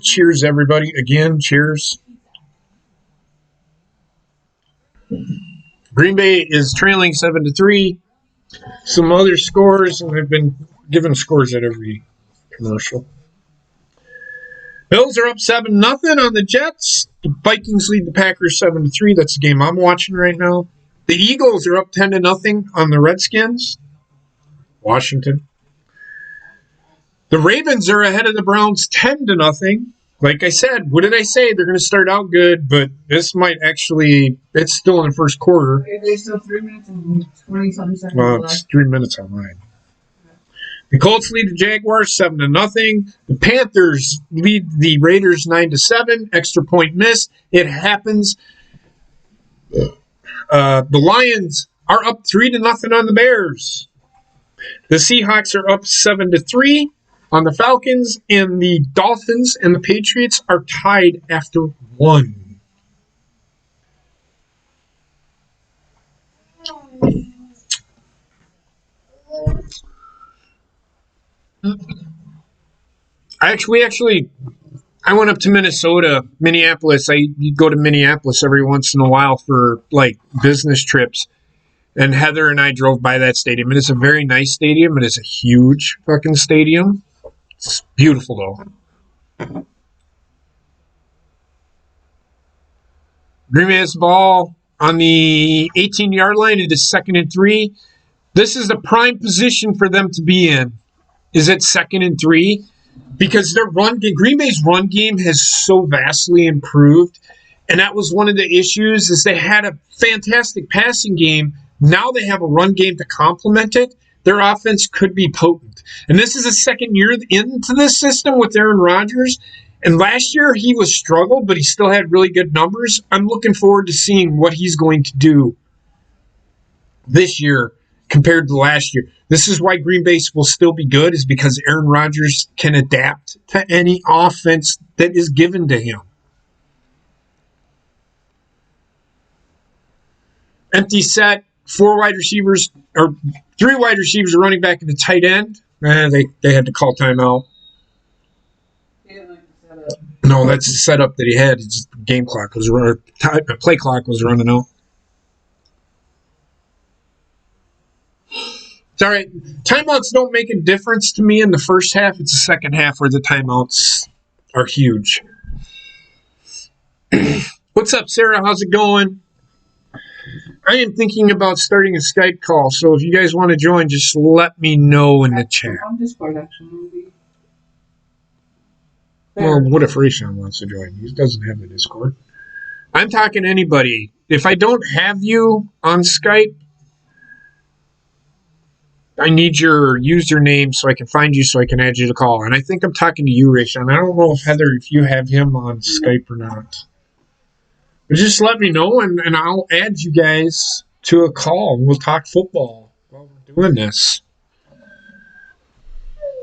Cheers, everybody. Again, cheers. Green Bay is trailing 7-3. Some other scores, and I've been given scores at every commercial. Bills are up 7-0 on the Jets. The Vikings lead the Packers 7-3. That's the game I'm watching right now. The Eagles are up 10-0 on the Redskins. Washington. The Ravens are ahead of the Browns 10-0. Like I said, what did I say? They're going to start out good, but this might actually, it's still in the first quarter. There's still 3 minutes and 20-something seconds Well, left. it's 3 minutes on mine. The Colts lead the Jaguars 7-0. The Panthers lead the Raiders 9-7. Extra point missed. It happens. The Lions are up 3-0 on the Bears. The Seahawks are up 7-3 on the Falcons, and the Dolphins and the Patriots are tied after 1. I went up to Minneapolis. I go to Minneapolis every once in a while for like business trips. And Heather and I drove by that stadium. And it's a very nice stadium. And it's a huge fucking stadium. It's beautiful, though. Green Bay has the ball on the 18-yard line. It is 2nd and 3. This is the prime position for them to be in. Is it 2nd and 3? Because their run game, Green Bay's run game has so vastly improved. And that was one of the issues is they had a fantastic passing game. Now they have a run game to complement it. Their offense could be potent. And this is the second year into this system with Aaron Rodgers. And last year he was struggled, but he still had really good numbers. I'm looking forward to seeing what he's going to do this year compared to last year. This is why Green Bay will still be good, is because Aaron Rodgers can adapt to any offense that is given to him. Empty set, 3 wide receivers are running back in the tight end. They had to call timeout. No, that's the setup that he had. It's just the game clock was running, play clock was running out. It's all right. Timeouts don't make a difference to me in the first half. It's the second half where the timeouts are huge. What's up, Sarah? How's it going? I am thinking about starting a Skype call, so if you guys want to join, just let me know in the chat. On Discord, actually. Well, what if Rayshon wants to join? He doesn't have the Discord. I'm talking to anybody. If I don't have you on Skype, I need your username so I can find you so I can add you to call. And I think I'm talking to you, Rayshon. I don't know if Heather, if you have him on Skype or not. But just let me know, and I'll add you guys to a call. We'll talk football while we're doing this.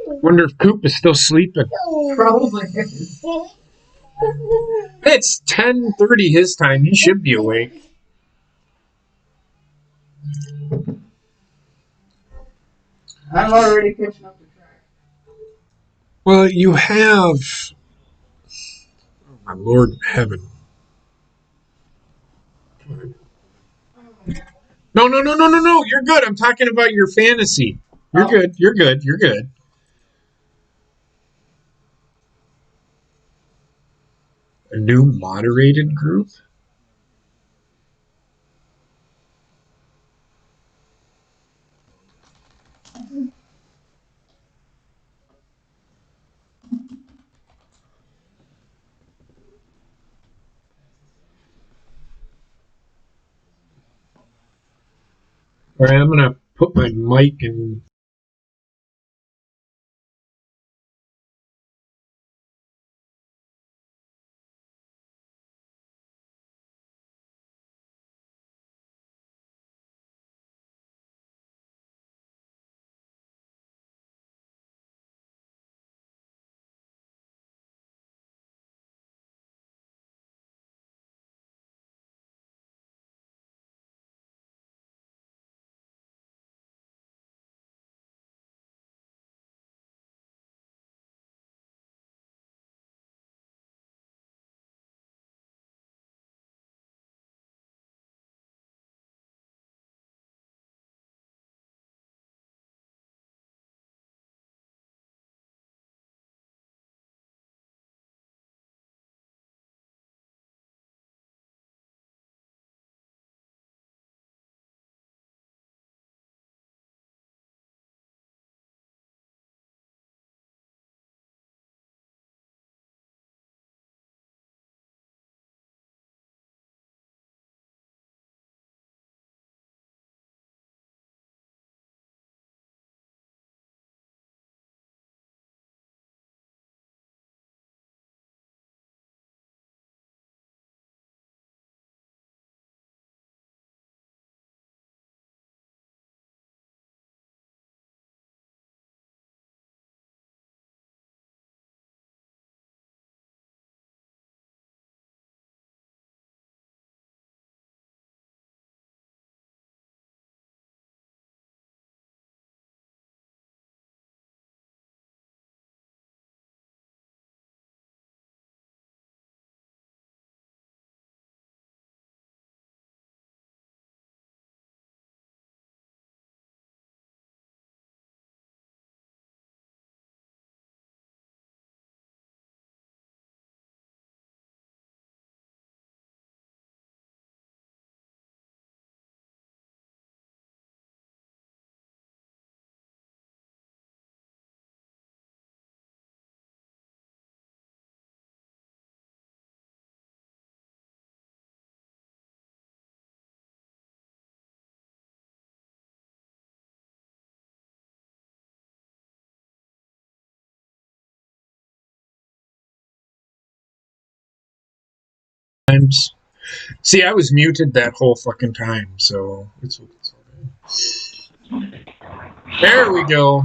Wonder if Coop is still sleeping. Probably. It's 10:30 his time. He should be awake. I'm already catching up the track. Well, you have... Oh, my Lord in heaven. No. You're good. I'm talking about your fantasy. You're good. You're good. A new moderated group? All right, I'm going to put my mic in. Times. See, I was muted that whole fucking time, so it's okay. There we go.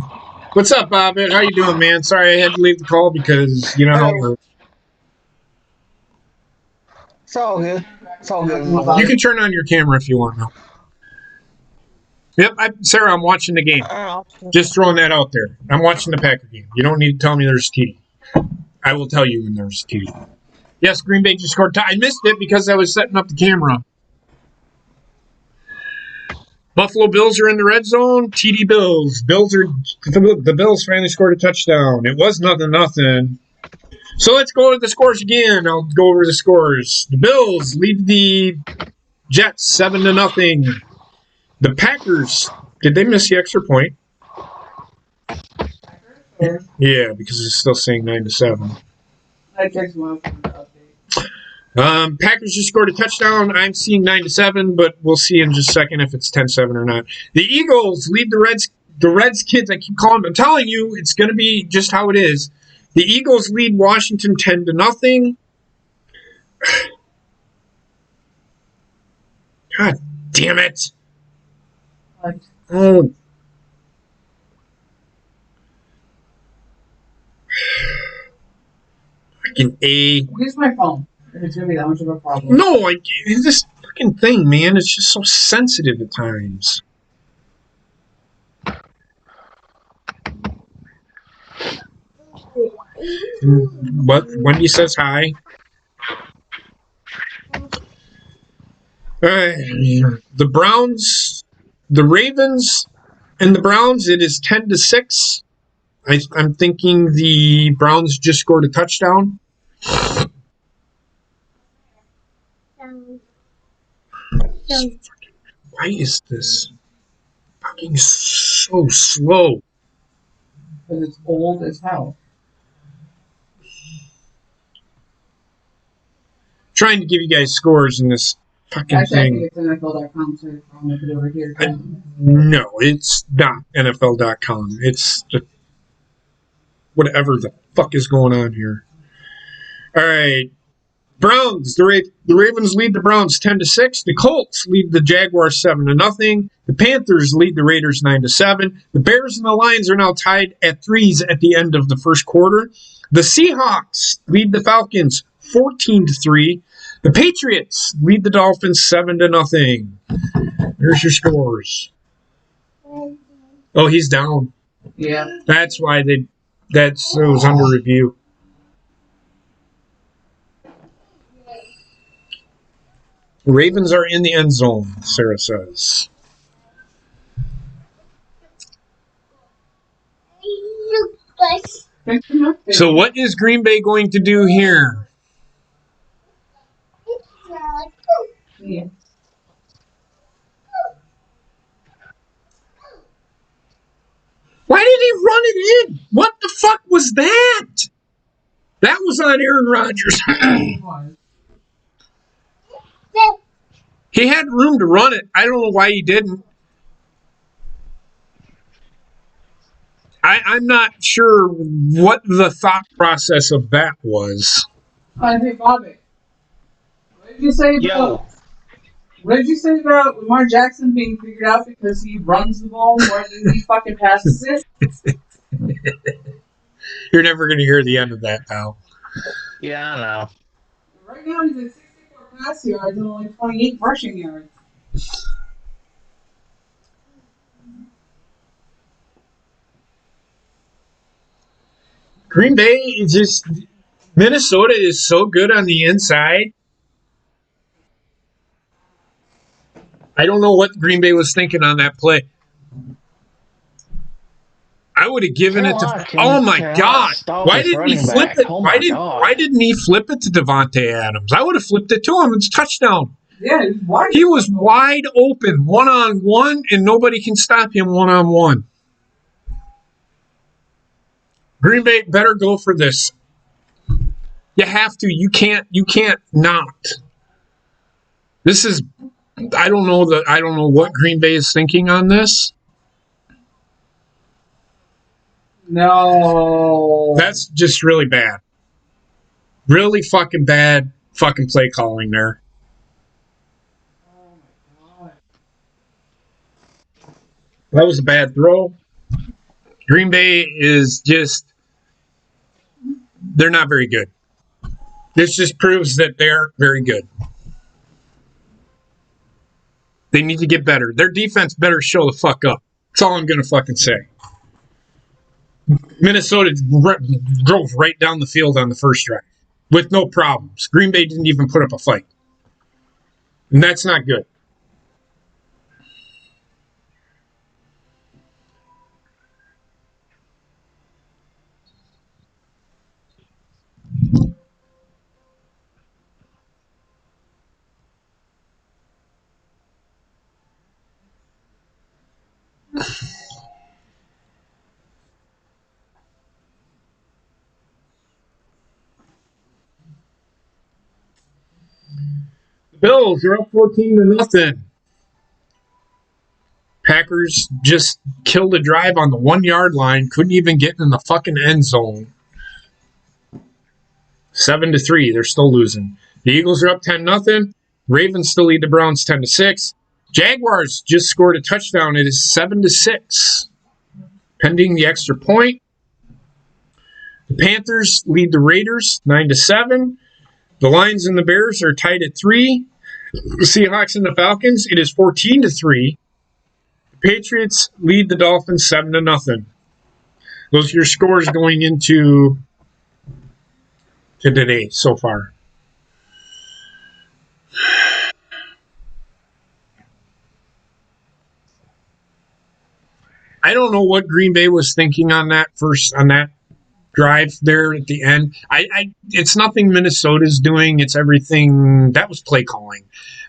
What's up, Bobbit? How you doing, man? Sorry I had to leave the call because you know how it Hey, works. it's all good. It's all good. You can turn on your camera if you want now. Yep, Sarah, I'm watching the game. Just throwing that out there. I'm watching the Packer game. You don't need to tell me there's TD. I will tell you when there's TD. Yes, Green Bay just scored. I missed it because I was setting up the camera. Buffalo Bills are in the red zone. TD Bills. The Bills finally scored a touchdown. It was 0-0. So let's go to the scores again. I'll go over the scores. The Bills lead the Jets 7-0. The Packers, did they miss the extra point? Yeah, because it's still saying 9-7. I checked them out for the update. Packers just scored a touchdown. I'm seeing 9-7, but we'll see in just a second if it's 10-7 or not. The Eagles lead the Reds kids. I keep calling them. I'm telling you, it's going to be just how it is. The Eagles lead Washington 10-0. God damn it. What? Oh. Fucking A. Here's my phone. If it's gonna be that much of a problem. No, this fucking thing, man, it's just so sensitive at times. What? Wendy says hi. The Browns, the Ravens, and the Browns. It is 10-6. I'm thinking the Browns just scored a touchdown. Why is this fucking so slow? Because it's old as hell. Trying to give you guys scores in this fucking Actually, I think thing. it's NFL.com, so I'll look it over here. No, it's not NFL.com. It's whatever the fuck is going on here. All right. Browns. The Ravens lead the Browns 10-6. The Colts lead the Jaguars 7-0. The Panthers lead the Raiders 9-7. The Bears and the Lions are now tied at 3s at the end of the first quarter. The Seahawks lead the Falcons 14-3. The Patriots lead the Dolphins 7-0. There's your scores. Oh, he's down. Yeah. That's why it was under review. Ravens are in the end zone, Sarah says. So what is Green Bay going to do here? Yeah. Why did he run it in? What the fuck was that? That was on Aaron Rodgers. He had room to run it. I don't know why he didn't. I'm not sure what the thought process of that was. Hey, Bobby. What did you say about? What did you say about Lamar Jackson being figured out because he runs the ball more than he fucking passes it? You're never going to hear the end of that, pal. Yeah, I know. Right now he's at 64 pass yards and only 28 rushing yards. Green Bay is just... Minnesota is so good on the inside. I don't know what Green Bay was thinking on that play. I would have given it to... Oh, my God. Why didn't he flip it? Why didn't he flip it to Davante Adams? I would have flipped it to him. It's a touchdown. Yeah, he was wide open, one-on-one, and nobody can stop him one-on-one. Green Bay better go for this. You have to. You can't not. This is... I don't know what Green Bay is thinking on this. No. That's just really bad. Really fucking bad fucking play calling there. That was a bad throw. Green Bay is just... They're not very good. This just proves that they're very good. They need to get better. Their defense better show the fuck up. That's all I'm going to fucking say. Minnesota drove right down the field on the first drive with no problems. Green Bay didn't even put up a fight. And that's not good. Bills are up 14-0. Packers just killed a drive on the 1 yard line. Couldn't even get in the fucking end zone. 7-3. They're still losing. The Eagles are up 10-0. Ravens still lead the Browns 10-6. Jaguars just scored a touchdown. It is 7-6. Pending the extra point. The Panthers lead the Raiders 9-7. The Lions and the Bears are tied at 3. The Seahawks and the Falcons, it is 14-3. The Patriots lead the Dolphins 7-0. Those are your scores going into today so far. I don't know what Green Bay was thinking on that drive there at the end. It's nothing Minnesota's doing. It's everything that was play calling.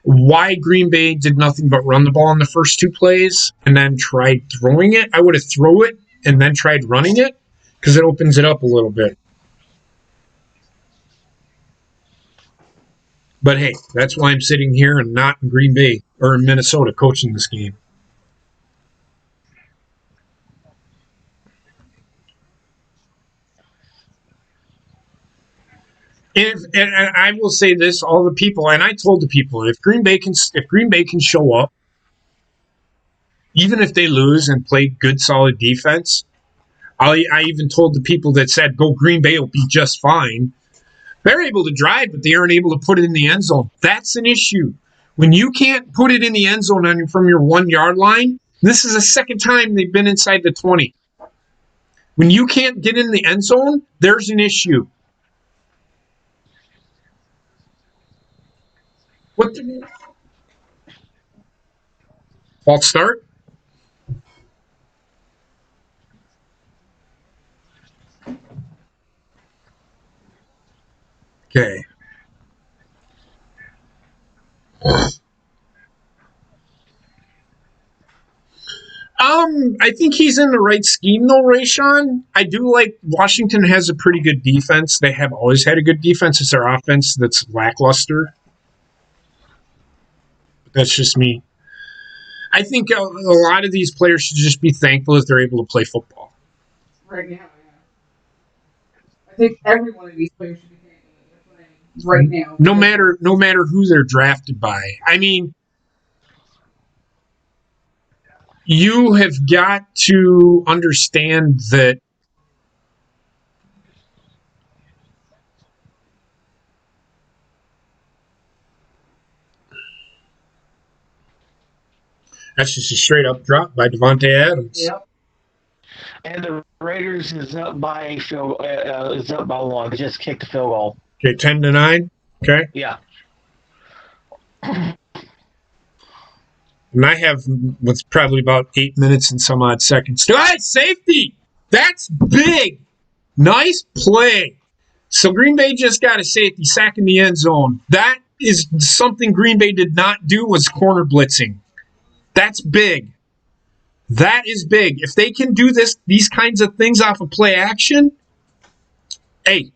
Why Green Bay did nothing but run the ball in the first 2 plays and then tried throwing it. I would have thrown it and then tried running it because it opens it up a little bit. But hey, that's why I'm sitting here and not in Green Bay or in Minnesota coaching this game. And I will say this: all the people, and I told the people, if Green Bay can show up, even if they lose and play good, solid defense, I even told the people that said go Green Bay will be just fine. They're able to drive, but they aren't able to put it in the end zone. That's an issue. When you can't put it in the end zone from your 1 yard line, this is the second time they've been inside the 20. When you can't get in the end zone, there's an issue. What the false start? Okay. I think he's in the right scheme though, Rayshawn. I do like Washington has a pretty good defense. They have always had a good defense. It's their offense that's lackluster. That's just me. I think a lot of these players should just be thankful that they're able to play football. Right now, yeah. I think every one of these players should be thankful that they're playing right now. No matter who they're drafted by. I mean, you have got to understand that that's just a straight up drop by Devontae Adams. Yep. And the Raiders is up by one. They just kicked a field goal. Okay, 10-9. Okay. Yeah. And I have what's probably about 8 minutes and some odd seconds. Hey, safety! That's big. Nice play. So Green Bay just got a safety sack in the end zone. That is something Green Bay did not do was corner blitzing. That's big. That is big. If they can do these kinds of things off of play action, hey.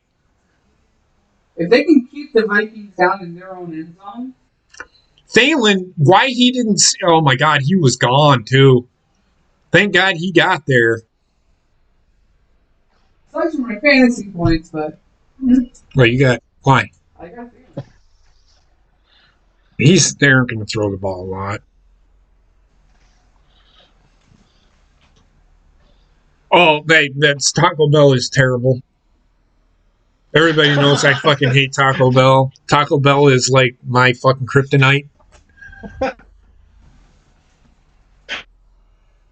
If they can keep the Vikings down in their own end zone. Thielen, why he didn't... Oh, my God, he was gone, too. Thank God he got there. Sucks for my fantasy points, but... Well, you got... Why? I got Thielen. They're going to throw the ball a lot. Oh, that's Taco Bell is terrible. Everybody knows I fucking hate Taco Bell. Taco Bell is like my fucking kryptonite.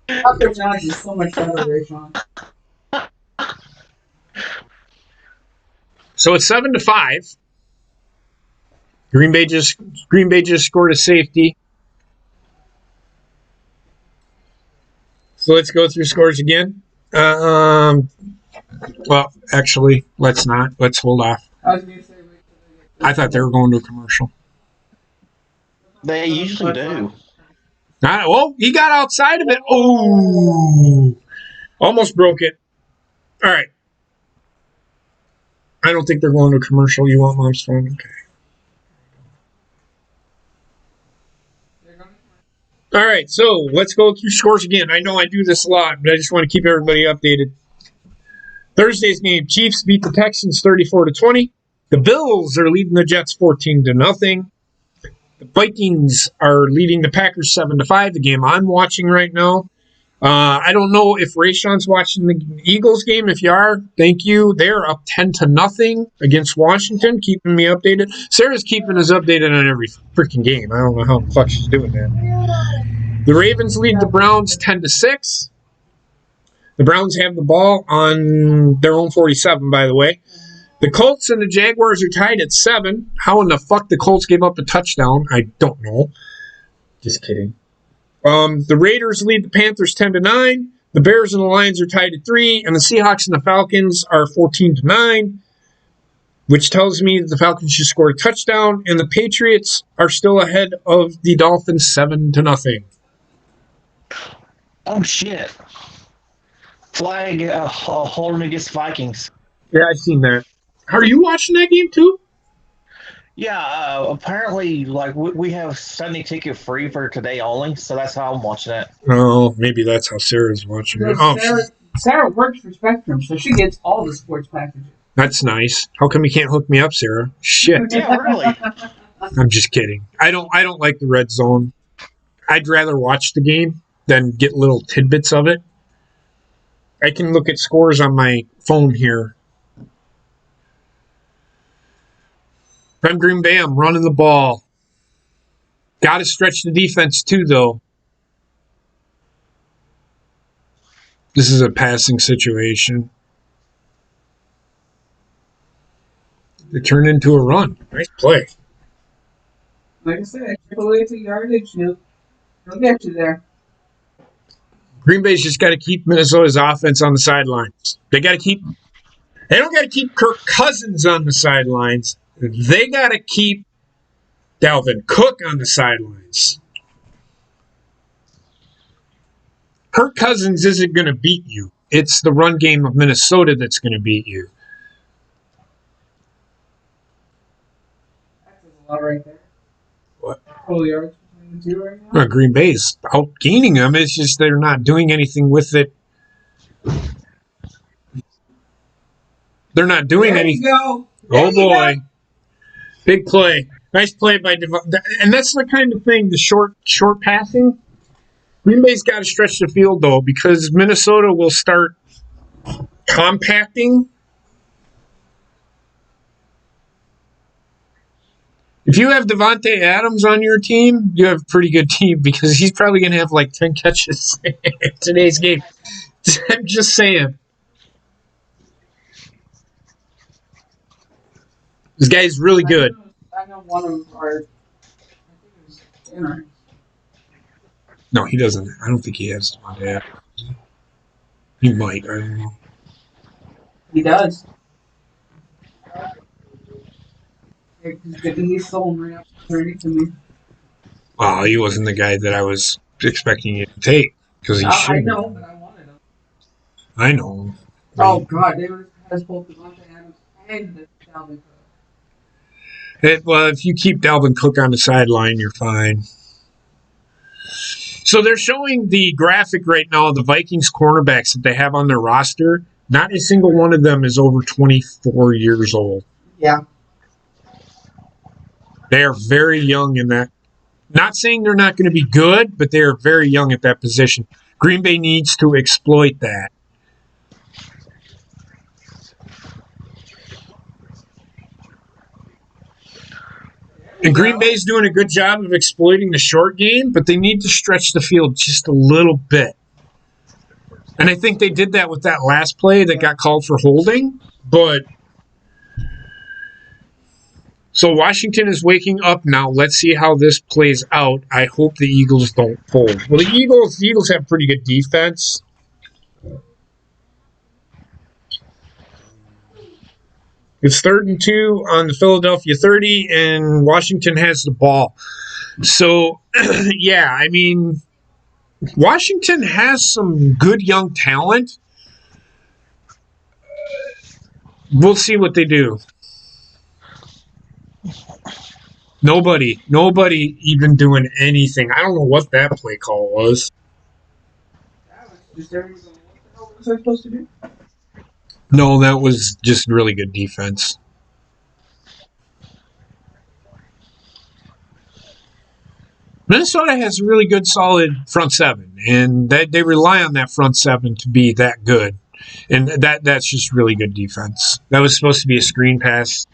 Taco John's is so much better, Rayshawn. So it's 7-5. Green Bay just scored a safety. So let's go through scores again. Well, actually, let's not. Let's hold off. I thought they were going to a commercial. They usually do. He got outside of it. Oh, almost broke it. All right. I don't think they're going to a commercial. You want Mom's phone? Okay. All right, so let's go through scores again. I know I do this a lot, but I just want to keep everybody updated. Thursday's game, Chiefs beat the Texans 34-20. The Bills are leading the Jets 14-0. The Vikings are leading the Packers 7-5. The game I'm watching right now. I don't know if Rayshawn's watching the Eagles game. If you are, thank you. They're up 10-0 against Washington, keeping me updated. Sarah's keeping us updated on every freaking game. I don't know how the fuck she's doing that. The Ravens lead the Browns 10-6. The Browns have the ball on their own 47, by the way. The Colts and the Jaguars are tied at 7. How in the fuck the Colts gave up a touchdown, I don't know. Just kidding. The Raiders lead the Panthers 10-9. The Bears and the Lions are tied at 3. And the Seahawks and the Falcons are 14-9, which tells me that the Falcons should score a touchdown. And the Patriots are still ahead of the Dolphins 7-0. Oh, shit. Flag holding against Vikings. Yeah, I've seen that. Are you watching that game too? Yeah, apparently, like we have Sunday ticket free for today only, so that's how I'm watching it. Oh, maybe that's how Sarah's watching it. Because Oh, Sarah works for Spectrum, so she gets all the sports packages. that's nice. How come you can't hook me up, Sarah? Shit. Yeah, really. I'm just kidding. I don't like the red zone. I'd rather watch the game than get little tidbits of it. I can look at scores on my phone here. If I'm Green Bay, I'm running the ball. Got to stretch the defense too, though. This is a passing situation. It turned into a run. Nice play. Like I said, triple A to yardage, he'll get you there. Green Bay's just got to keep Minnesota's offense on the sidelines. They don't got to keep Kirk Cousins on the sidelines. They got to keep Dalvin Cook on the sidelines. Kirk Cousins isn't going to beat you. It's the run game of Minnesota that's going to beat you. That's a lot right there. What? Total yards between the two right now. Well, Green Bay's outgaining them. It's just they're not doing anything with it. They're not doing anything. There you go. Oh, boy. Big play. Nice play by Devon. And that's the kind of thing, the short passing. Green Bay's got to stretch the field, though, because Minnesota will start compacting. If you have Devontae Adams on your team, you have a pretty good team because he's probably going to have like 10 catches in today's game. I'm just saying. This guy's really good. I know one of our. I think it was No, he doesn't. I don't think he has Devontae Adams. He might. I don't know. He does. He's sold right up to me. Oh, he wasn't the guy that I was expecting you to take because he should. I know, but I wanted him. I know. Oh God, they has both Devontae Adams and Dalvin Cook. Well, if you keep Dalvin Cook on the sideline, you're fine. So they're showing the graphic right now of the Vikings cornerbacks that they have on their roster. Not a single one of them is over 24 years old. Yeah. They are very young in that. Not saying they're not going to be good, but they are very young at that position. Green Bay needs to exploit that. And Green Bay's doing a good job of exploiting the short game, but they need to stretch the field just a little bit. And I think they did that with that last play that got called for holding. But so Washington is waking up now. Let's see how this plays out. I hope the Eagles don't fold. Well, the Eagles have pretty good defense. It's 3rd and 2 on the Philadelphia 30, and Washington has the ball. So, yeah, I mean, Washington has some good young talent. We'll see what they do. Nobody even doing anything. I don't know what that play call was. What was I supposed to do? No, that was just really good defense. Minnesota has a really good, solid front seven, and they rely on that front seven to be that good. And that's just really good defense. That was supposed to be a screen pass.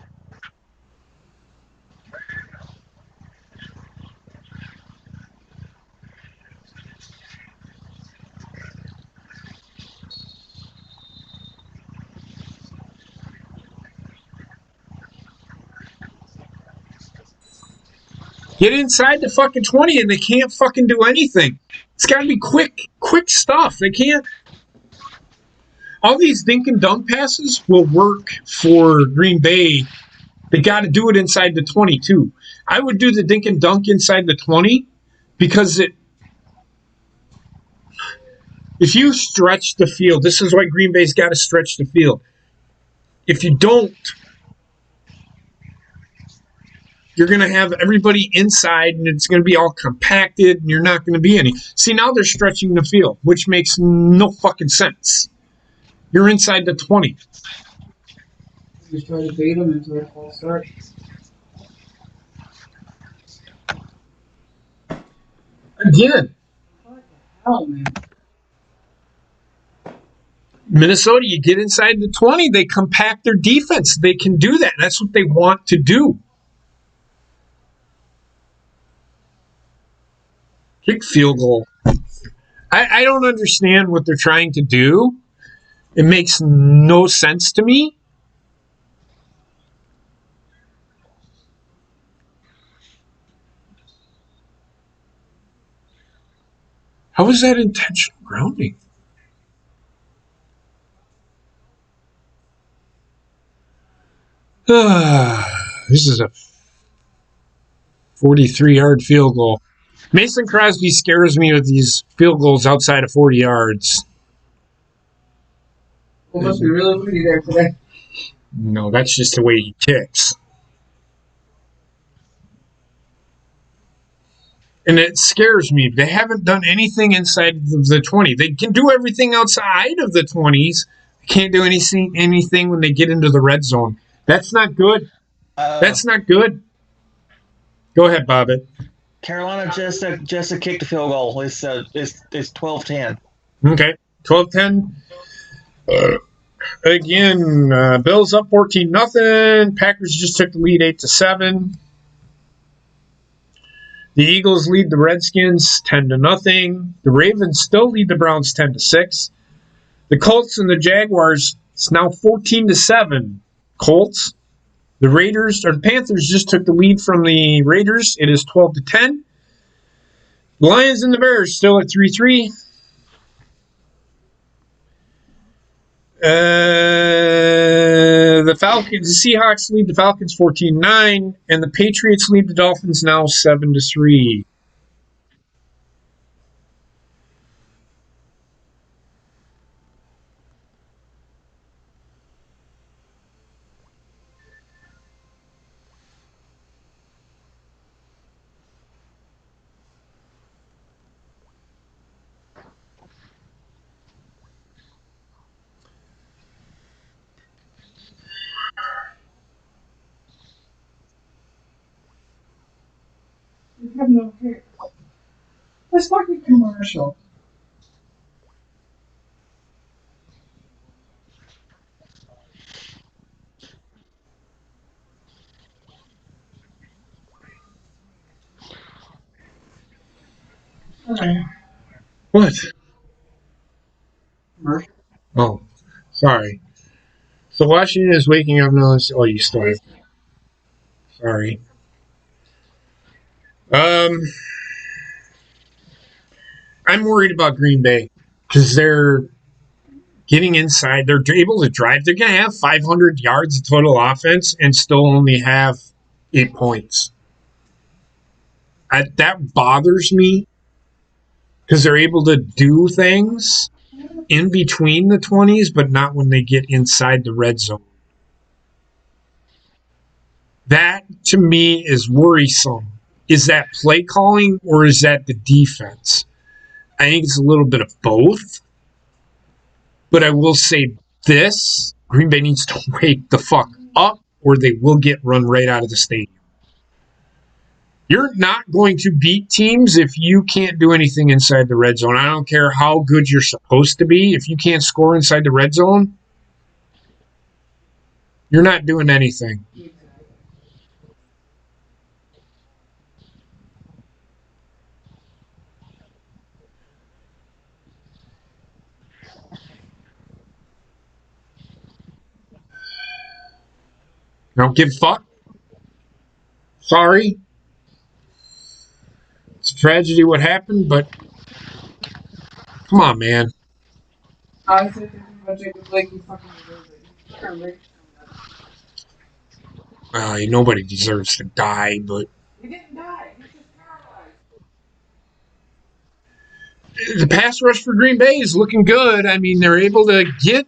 Get inside the fucking 20 and they can't fucking do anything. It's got to be quick stuff. They can't. All these dink and dunk passes will work for Green Bay. They got to do it inside the 20 too. I would do the dink and dunk inside the 20 because if you stretch the field, this is why Green Bay's got to stretch the field. If you don't, you're going to have everybody inside, and it's going to be all compacted, and you're not going to be any. See, now they're stretching the field, which makes no fucking sense. You're inside the 20. Just try to bait them into a false start. Again, What the hell, man? Minnesota, you get inside the 20, they compact their defense. They can do that. That's what they want to do. Kick field goal. I don't understand what they're trying to do. It makes no sense to me. How is that intentional grounding? This is a 43-yard field goal. Mason Crosby scares me with these field goals outside of 40 yards. Well, must be really pretty there today. No, that's just the way he kicks. And it scares me. They haven't done anything inside of the 20. They can do everything outside of the 20s. They can't do anything when they get into the red zone. That's not good. That's not good. Go ahead, Bobbitt. Carolina just kicked the field goal. It's 12-10. Okay, 12-10. Again, Bills up 14-0. Packers just took the lead 8-7. The Eagles lead the Redskins 10-0. The Ravens still lead the Browns 10-6. The Colts and the Jaguars, it's now 14-7. Colts. The Panthers just took the lead from the Raiders. It is 12-10. The Lions and the Bears still at 3-3. The Seahawks lead the Falcons 14-9, and the Patriots lead the Dolphins now 7-3. We have no hair. This fucking commercial. What? Commercial. Oh, sorry. So Washington is waking up now. Oh, you started. Sorry. I'm worried about Green Bay because they're getting inside. They're able to drive. They're going to have 500 yards of total offense and still only have 8 points. That bothers me because they're able to do things in between the 20s, but not when they get inside the red zone. That, to me, is worrisome. Is that play calling or is that the defense? I think it's a little bit of both. But I will say this, Green Bay needs to wake the fuck up or they will get run right out of the stadium. You're not going to beat teams if you can't do anything inside the red zone. I don't care how good you're supposed to be. If you can't score inside the red zone, you're not doing anything. I don't give a fuck. Sorry. It's a tragedy what happened, but come on, man. I said Jacob Blake, you fucking deserve it. Nobody deserves to die, but He didn't die. He's just paralyzed. the pass rush for Green Bay is looking good. I mean, they're able to get.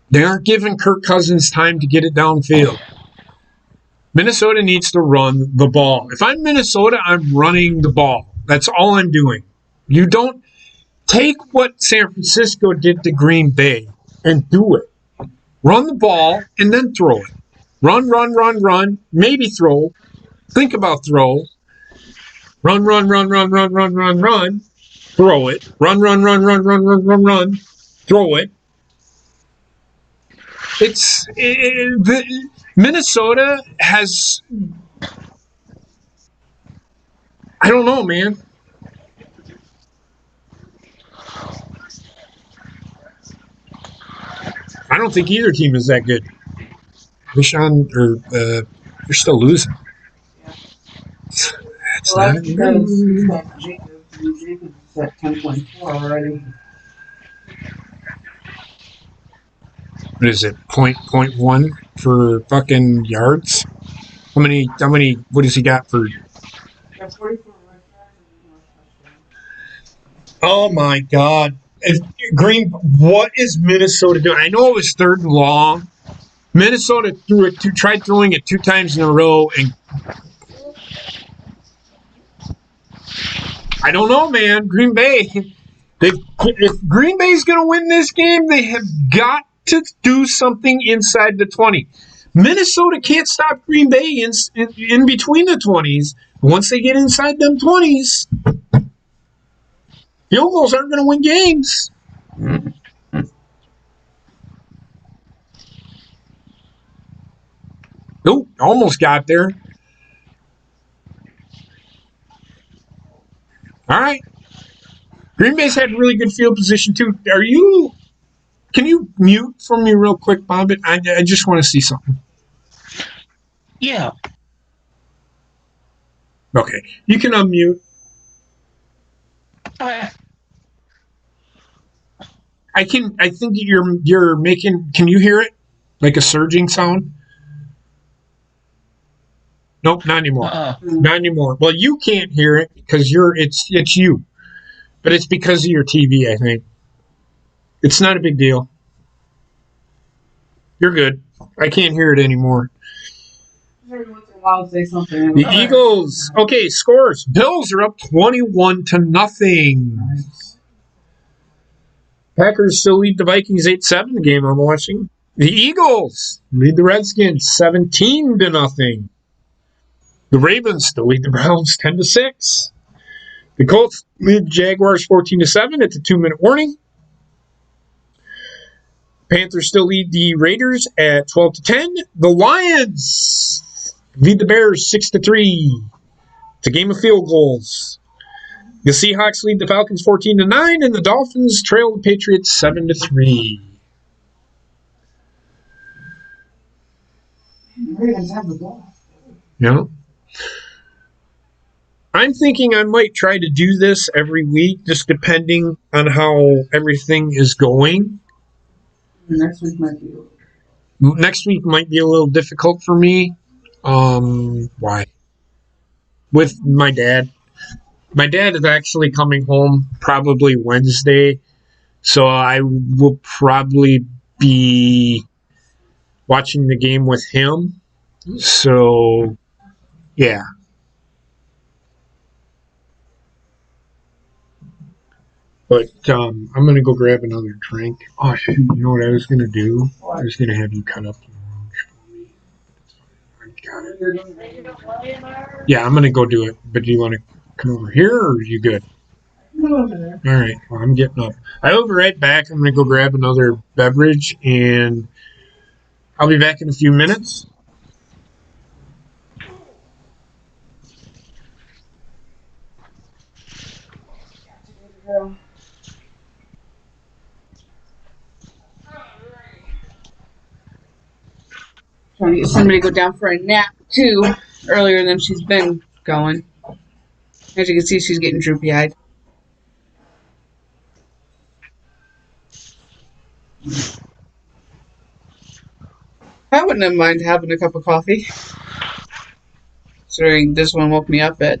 They aren't giving Kirk Cousins time to get it downfield. Minnesota needs to run the ball. If I'm Minnesota, I'm running the ball. That's all I'm doing. You don't take what San Francisco did to Green Bay and do it. Run the ball and then throw it. Run, run, run, run. Maybe throw. Think about throw. Run, run, run, run, run, run, run, run. Throw it. Run, run, run, run, run, run, run, run. Throw it. Minnesota has. I don't know, man. I don't think either team is that good. They're still losing. That's Well, not that's good. because Jacob's at 10.4 already. What is it? Point one for fucking yards? How many? What does he got for? Oh my God! What is Minnesota doing? I know it was 3rd and long. Minnesota tried throwing it 2 times in a row, and I don't know, man. Green Bay. If Green Bay's going to win this game, they have got to do something inside the 20. Minnesota can't stop Green Bay in between the 20s. Once they get inside them 20s, field goals aren't going to win games. Nope, almost got there. All right. Green Bay's had really good field position, too. Can you mute for me real quick, Bob? I just want to see something. Yeah. Okay. You can unmute. Okay. I think you're making. Can you hear it? Like a surging sound? Nope, not anymore. Not anymore. Well, you can't hear it because it's you. But it's because of your TV, I think. It's not a big deal. You're good. I can't hear it anymore. Every once in a while, say something. The Eagles. Okay, scores. Bills are up 21-0. Packers still lead the Vikings 8-7, the game I'm watching. The Eagles lead the Redskins 17-0. The Ravens still lead the Browns 10-6. The Colts lead the Jaguars 14-7 at the 2-minute warning. Panthers still lead the Raiders at 12-10. The Lions lead the Bears 6-3. It's a game of field goals. The Seahawks lead the Falcons 14-9, and the Dolphins trail the Patriots 7-3. Ravens have the ball. Yeah. I'm thinking I might try to do this every week, just depending on how everything is going. Next week might be a little difficult for me. Why? With my dad. My dad is actually coming home probably Wednesday, so I will probably be watching the game with him. So, yeah. But I'm going to go grab another drink. Oh, shoot. You know what I was going to do? I was going to have you cut up the orange for me. I got it. Yeah, I'm going to go do it. But do you want to come over here, or are you good? All right. Well, I'm getting up. I'll be right back. I'm going to go grab another beverage, and I'll be back in a few minutes. trying to get somebody to go down for a nap, too, earlier than she's been going. As you can see, she's getting droopy-eyed. I wouldn't have minded having a cup of coffee. Considering this one woke me up at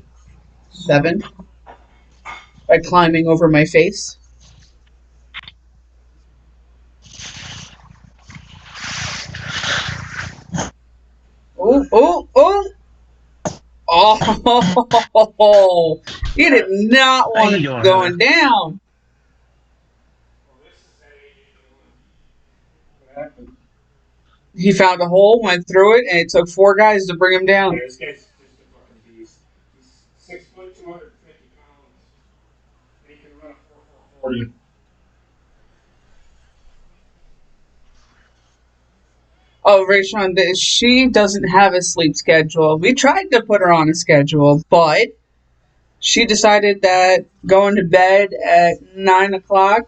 7 by climbing over my face. Oh, oh, oh! Oh, he did not How want you it doing, going Heather? down. He found a hole, went through it, and it took 4 guys to bring him down. This guy's just a fucking beast. He's 6 foot, 250 pounds. And he can run a 4.40. Oh, Rayshon, she doesn't have a sleep schedule. We tried to put her on a schedule, but she decided that going to bed at 9 o'clock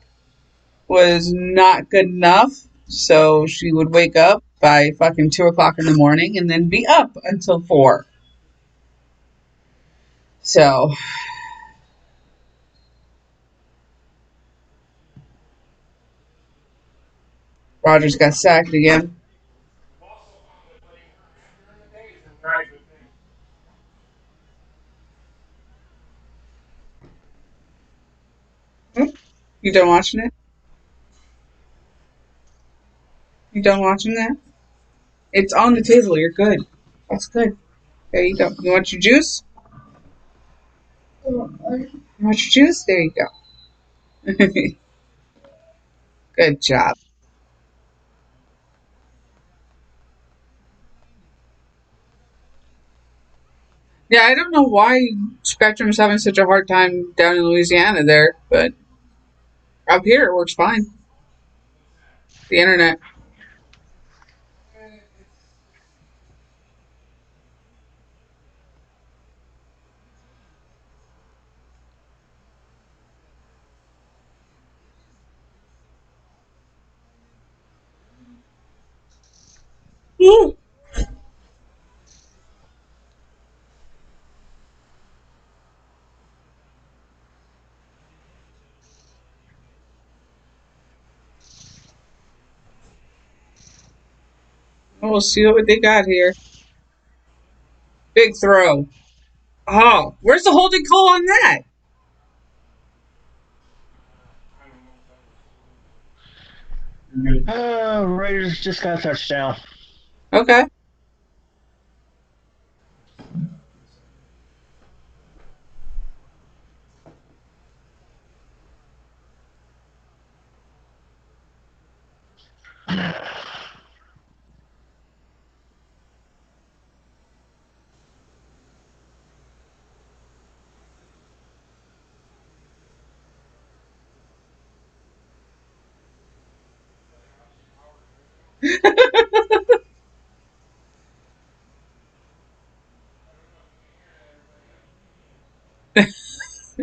was not good enough. So she would wake up by fucking 2 o'clock in the morning and then be up until 4. So Rogers got sacked again. Hmm? You done watching it? You done watching that? It's on the table. You're good. That's good. There you go. You want your juice? You want your juice? There you go. Good job. Yeah, I don't know why Spectrum's having such a hard time down in Louisiana there, but up here it works fine. The internet. Woo. We'll see what they got here. Big throw. Oh, where's the holding call on that? Raiders just got a touchdown. Okay.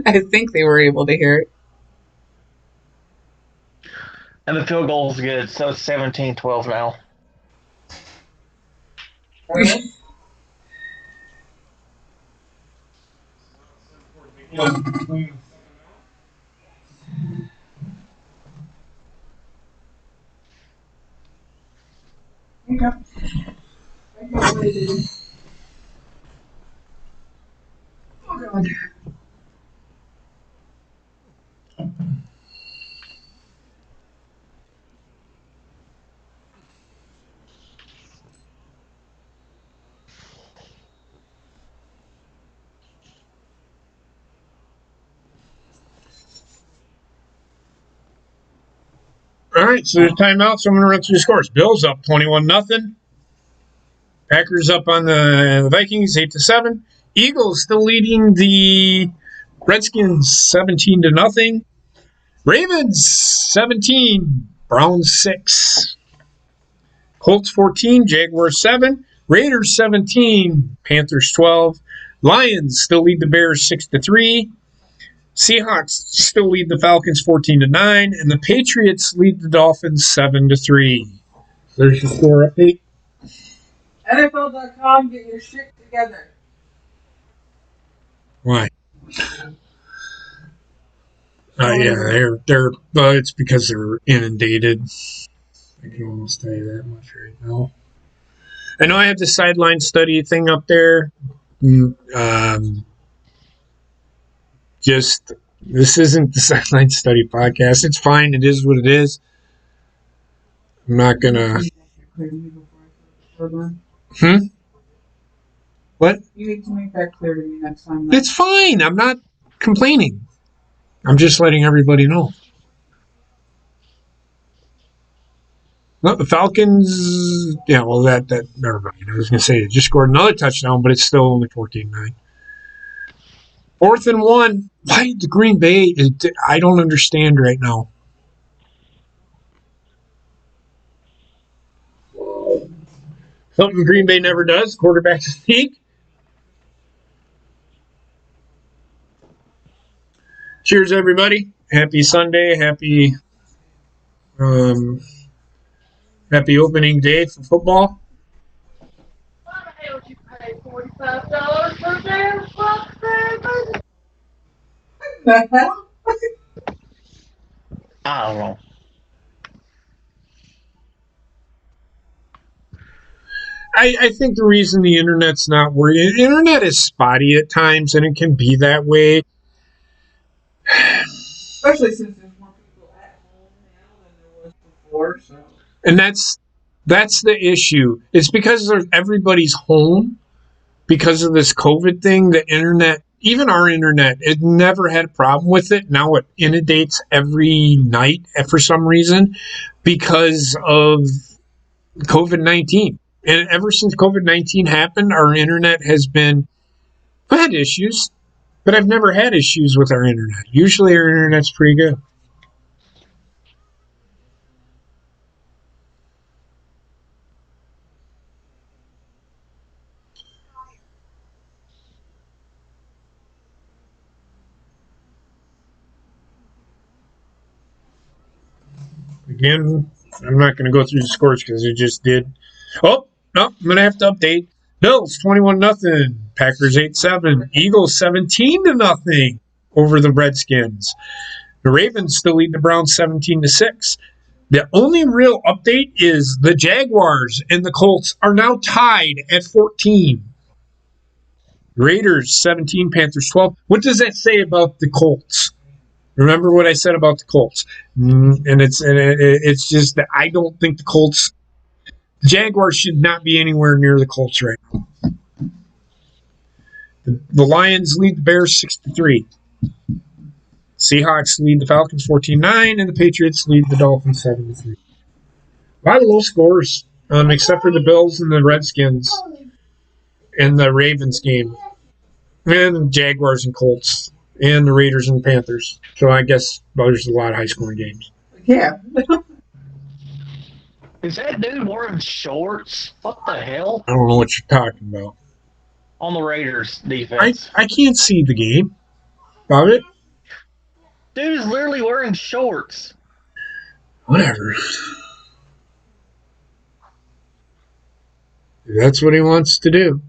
I think they were able to hear it. And the field goal is good, so it's 17-12 now. All right, so there's timeout, so I'm going to run through the scores. Bills up 21-0. Packers up on the Vikings 8-7. Eagles still leading the Redskins 17-0. Ravens 17, Browns 6. Colts 14, Jaguars 7. Raiders 17, Panthers 12. Lions still lead the Bears 6-3. Seahawks still lead the Falcons 14-9, and the Patriots lead the Dolphins 7-3. There's your score update. NFL.com, get your shit together. Why? Yeah, they're. It's because they're inundated. I can almost tell you that much right now. I know I have the sideline study thing up there. Just this isn't the sideline study podcast. It's fine. It is what it is. I'm not gonna. Hmm. What? You need to make that clear to me next time. Then. It's fine. I'm not complaining. I'm just letting everybody know. No, the Falcons, yeah, well, never mind. I was going to say it just scored another touchdown, but it's still only 14-9. 4th and 1. Why the Green Bay? I don't understand right now. Something Green Bay never does. Quarterback sneak. Cheers, everybody. Happy Sunday. Um, happy opening day for football. Why the hell would you pay $45 for a damn box burger? The hell? I don't know. I think the reason the internet's not working, the internet is spotty at times, and it can be that way. Especially since there's more people at home now than there was before. So. And that's the issue. It's because everybody's home because of this COVID thing. The internet, even our internet, it never had a problem with it. Now it inundates every night for some reason because of COVID-19. And ever since COVID-19 happened, our internet has been. I've had issues, but I've never had issues with our internet. Usually our internet's pretty good. Again, I'm not going to go through the scores because it just did. Oh, no, I'm going to have to update. Bills 21-0. Packers 8-7. Eagles 17-0 over the Redskins. The Ravens still lead the Browns 17-6. The only real update is the Jaguars and the Colts are now tied at 14. Raiders 17, Panthers 12. What does that say about the Colts? Remember what I said about the Colts, and it's just that I don't think the Colts, the Jaguars should not be anywhere near the Colts right now. The Lions lead the Bears 6-3. Seahawks lead the Falcons 14-9, and the Patriots lead the Dolphins 7-3. A lot of low scores, except for the Bills and the Redskins and the Ravens game, and the Jaguars and Colts, and the Raiders and Panthers. So I guess there's a lot of high scoring games. Yeah. Is that dude wearing shorts? What the hell? I don't know what you're talking about. On the Raiders defense. I can't see the game. About it? Dude is literally wearing shorts. Whatever. That's what he wants to do.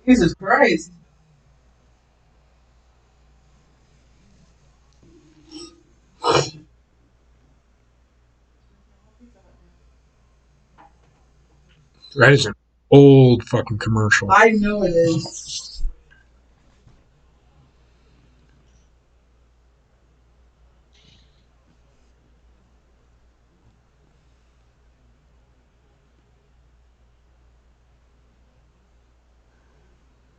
Jesus Christ. That is an old fucking commercial. I know it is.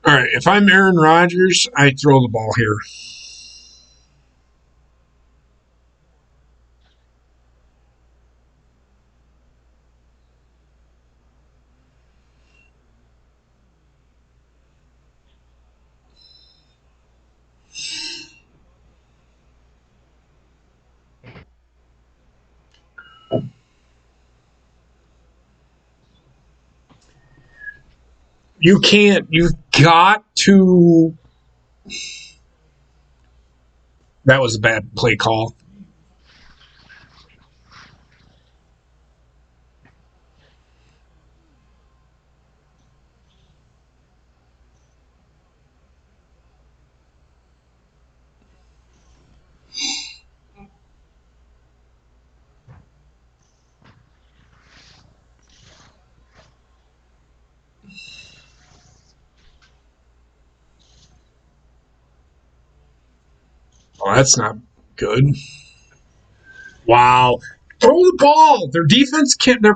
All right, if I'm Aaron Rodgers, I throw the ball here. You can't. You've got to. That was a bad play call. That's not good. Wow. Throw the ball. Their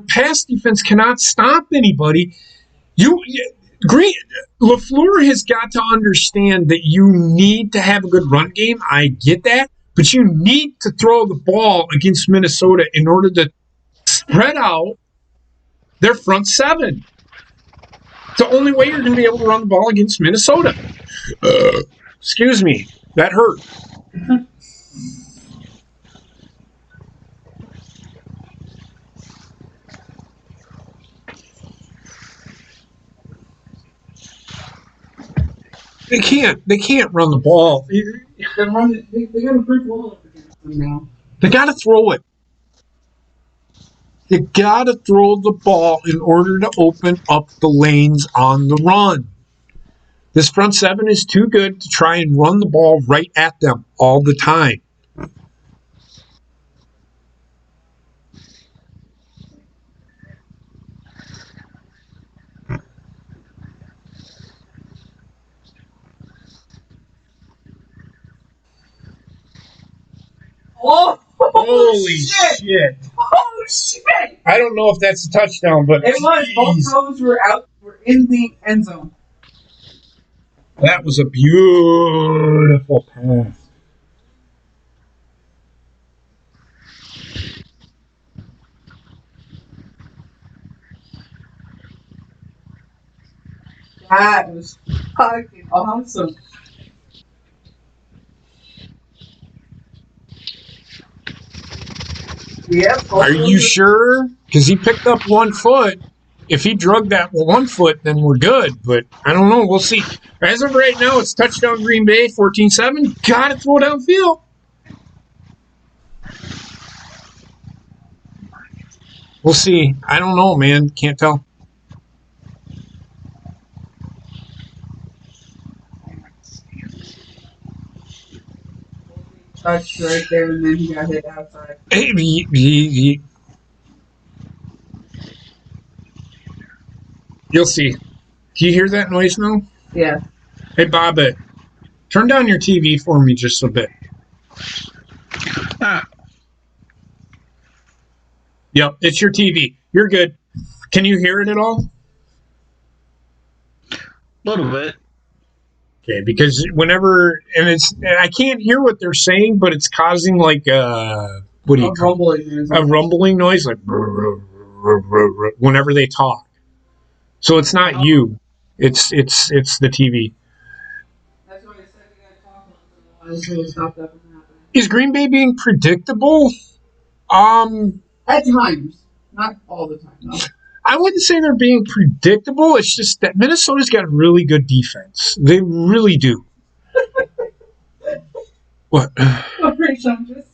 pass defense cannot stop anybody. LaFleur has got to understand that you need to have a good run game. I get that. But you need to throw the ball against Minnesota in order to spread out their front seven. It's the only way you're going to be able to run the ball against Minnesota. Excuse me. That hurt. They can't run the ball. They got a brick wall up against them now. They got to throw it. You got to throw the ball in order to open up the lanes on the run. This front seven is too good to try and run the ball right at them all the time. Oh, holy shit! Oh shit! I don't know if that's a touchdown, but it was. Both throws were in the end zone. That was a beautiful pass. That was fucking awesome. Yep. Are you sure? Because he picked up 1 foot. If he drug that 1 foot, then we're good. But I don't know. We'll see. As of right now, it's touchdown Green Bay, 14-7. Got to throw downfield. We'll see. I don't know, man. Can't tell. Touched right there, and then he got hit outside. You'll see. Do you hear that noise now? Yeah. Hey, Bob, turn down your TV for me just a bit. Yep, it's your TV. You're good. Can you hear it at all? A little bit. Okay, because I can't hear what they're saying, but it's causing like a rumbling noise, like whenever they talk. So it's not you, it's the TV. That's what I said. We gotta talk a while until we stop that from happening. Is Green Bay being predictable? At times, not all the time, though. I wouldn't say they're being predictable. It's just that Minnesota's got a really good defense. They really do. What?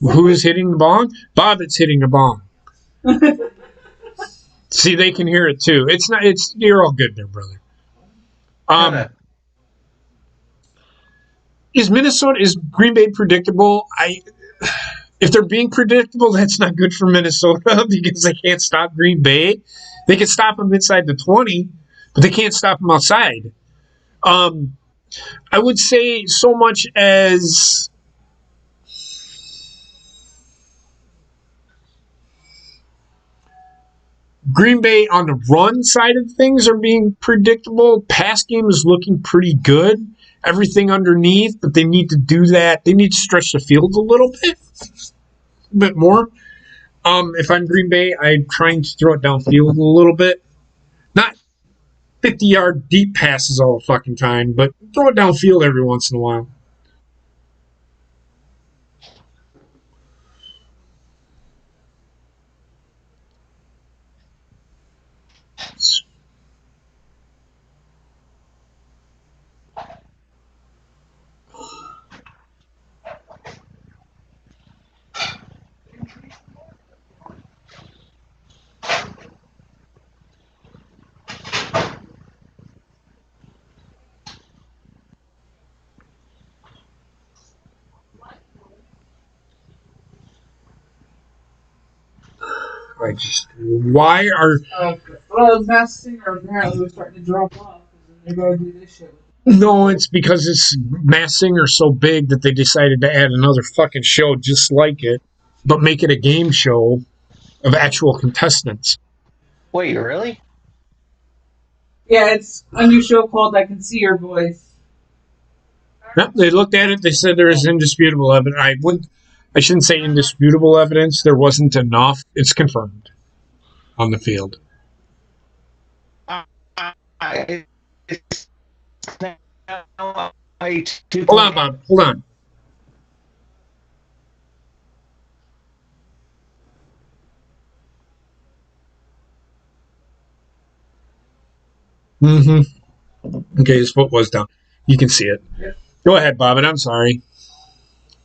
Who is hitting the bong? Bob is hitting the bong. See, they can hear it too. You're all good there, brother. Is Green Bay predictable? If they're being predictable, that's not good for Minnesota because they can't stop Green Bay. They can stop them inside the 20, but they can't stop them outside. I would say so much as Green Bay on the run side of things are being predictable. Pass game is looking pretty good. Everything underneath, but they need to do that. They need to stretch the field a little bit more. If I'm Green Bay, I'm trying to throw it downfield a little bit. Not 50-yard deep passes all the fucking time, but throw it downfield every once in a while. Why are... Well, the Masked Singer apparently was starting to drop off. They're going to do this shit with No, it's because it's Masked Singer's so big that they decided to add another fucking show just like it, but make it a game show of actual contestants. Wait, really? Yeah, it's a new show called I Can See Your Voice. Yep, they looked at it. They said there is indisputable evidence. I shouldn't say indisputable evidence. There wasn't enough. It's confirmed on the field. It's now a 2. Hold on, Bob. Hold on. Okay, his foot was down. You can see it. Go ahead, Bob, and I'm sorry.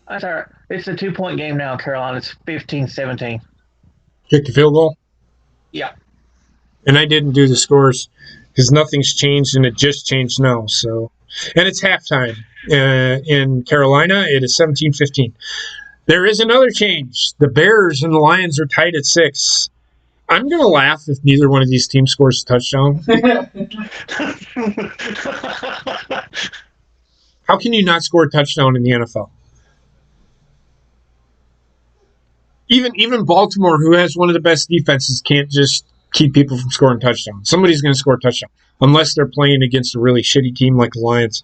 That's all right. It's a 2-point game now, Carolina. It's 15-17. Kick the field goal. Yeah. And I didn't do the scores because nothing's changed, and it just changed now. So, and it's halftime in Carolina. It is 17-15. There is another change. The Bears and the Lions are tied at 6. I'm going to laugh if neither one of these teams scores a touchdown. How can you not score a touchdown in the NFL? Even Baltimore, who has one of the best defenses, can't just keep people from scoring touchdowns. Somebody's going to score a touchdown, unless they're playing against a really shitty team like the Lions.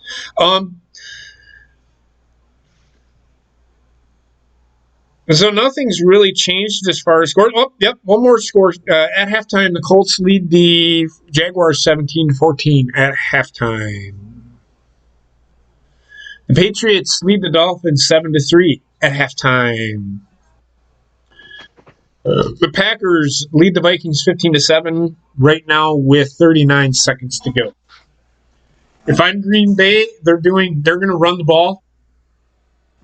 So nothing's really changed as far as scores. Oh, yep, one more score. At halftime, the Colts lead the Jaguars 17-14 at halftime. The Patriots lead the Dolphins 7-3 at halftime. The Packers lead the Vikings 15-7 right now with 39 seconds to go. If I'm Green Bay, they're going to run the ball.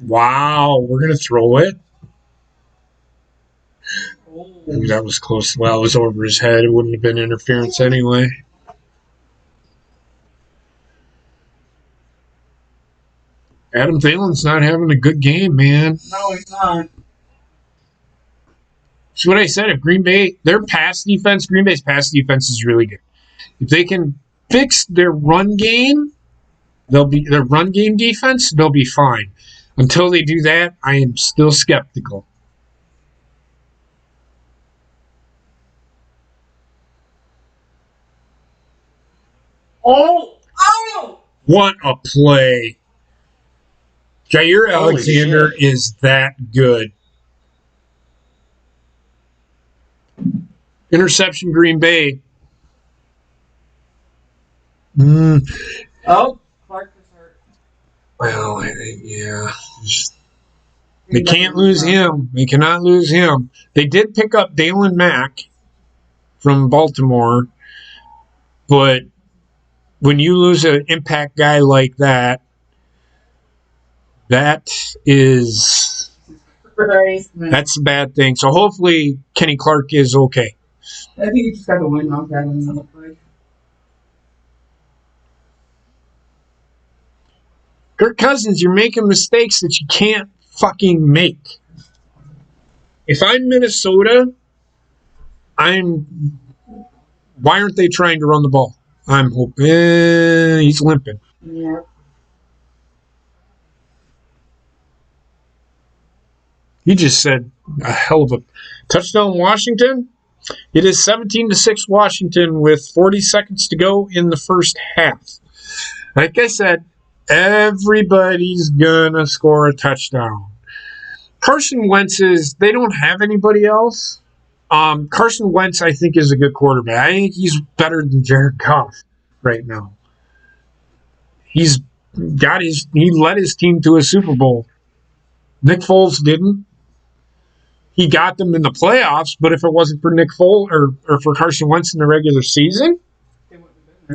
Wow, we're going to throw it. That was close. Well, it was over his head. It wouldn't have been interference anyway. Adam Thielen's not having a good game, man. No, he's not. That's what I said. If Green Bay's pass defense is really good. If they can fix their run game, their run game defense, they'll be fine. Until they do that, I am still skeptical. Oh! What a play. Jair Alexander is that good. Interception, Green Bay. Oh, Clark is hurt. Well, yeah. They can't lose him. They cannot lose him. They did pick up Dalen Mack from Baltimore, but when you lose an impact guy like that, that's a bad thing. So hopefully Kenny Clark is okay. I think he just got the wind knocked out of him. Kirk Cousins, you're making mistakes that you can't fucking make. If I'm Minnesota, why aren't they trying to run the ball? I'm hoping he's limping. Yeah. He just said a hell of a touchdown, Washington. It is 17-6 Washington with 40 seconds to go in the first half. Like I said, everybody's gonna score a touchdown. Carson Wentz they don't have anybody else. Carson Wentz, I think, is a good quarterback. I think he's better than Jared Goff right now. He led his team to a Super Bowl. Nick Foles didn't. He got them in the playoffs, but if it wasn't for Nick Foles or for Carson Wentz in the regular season,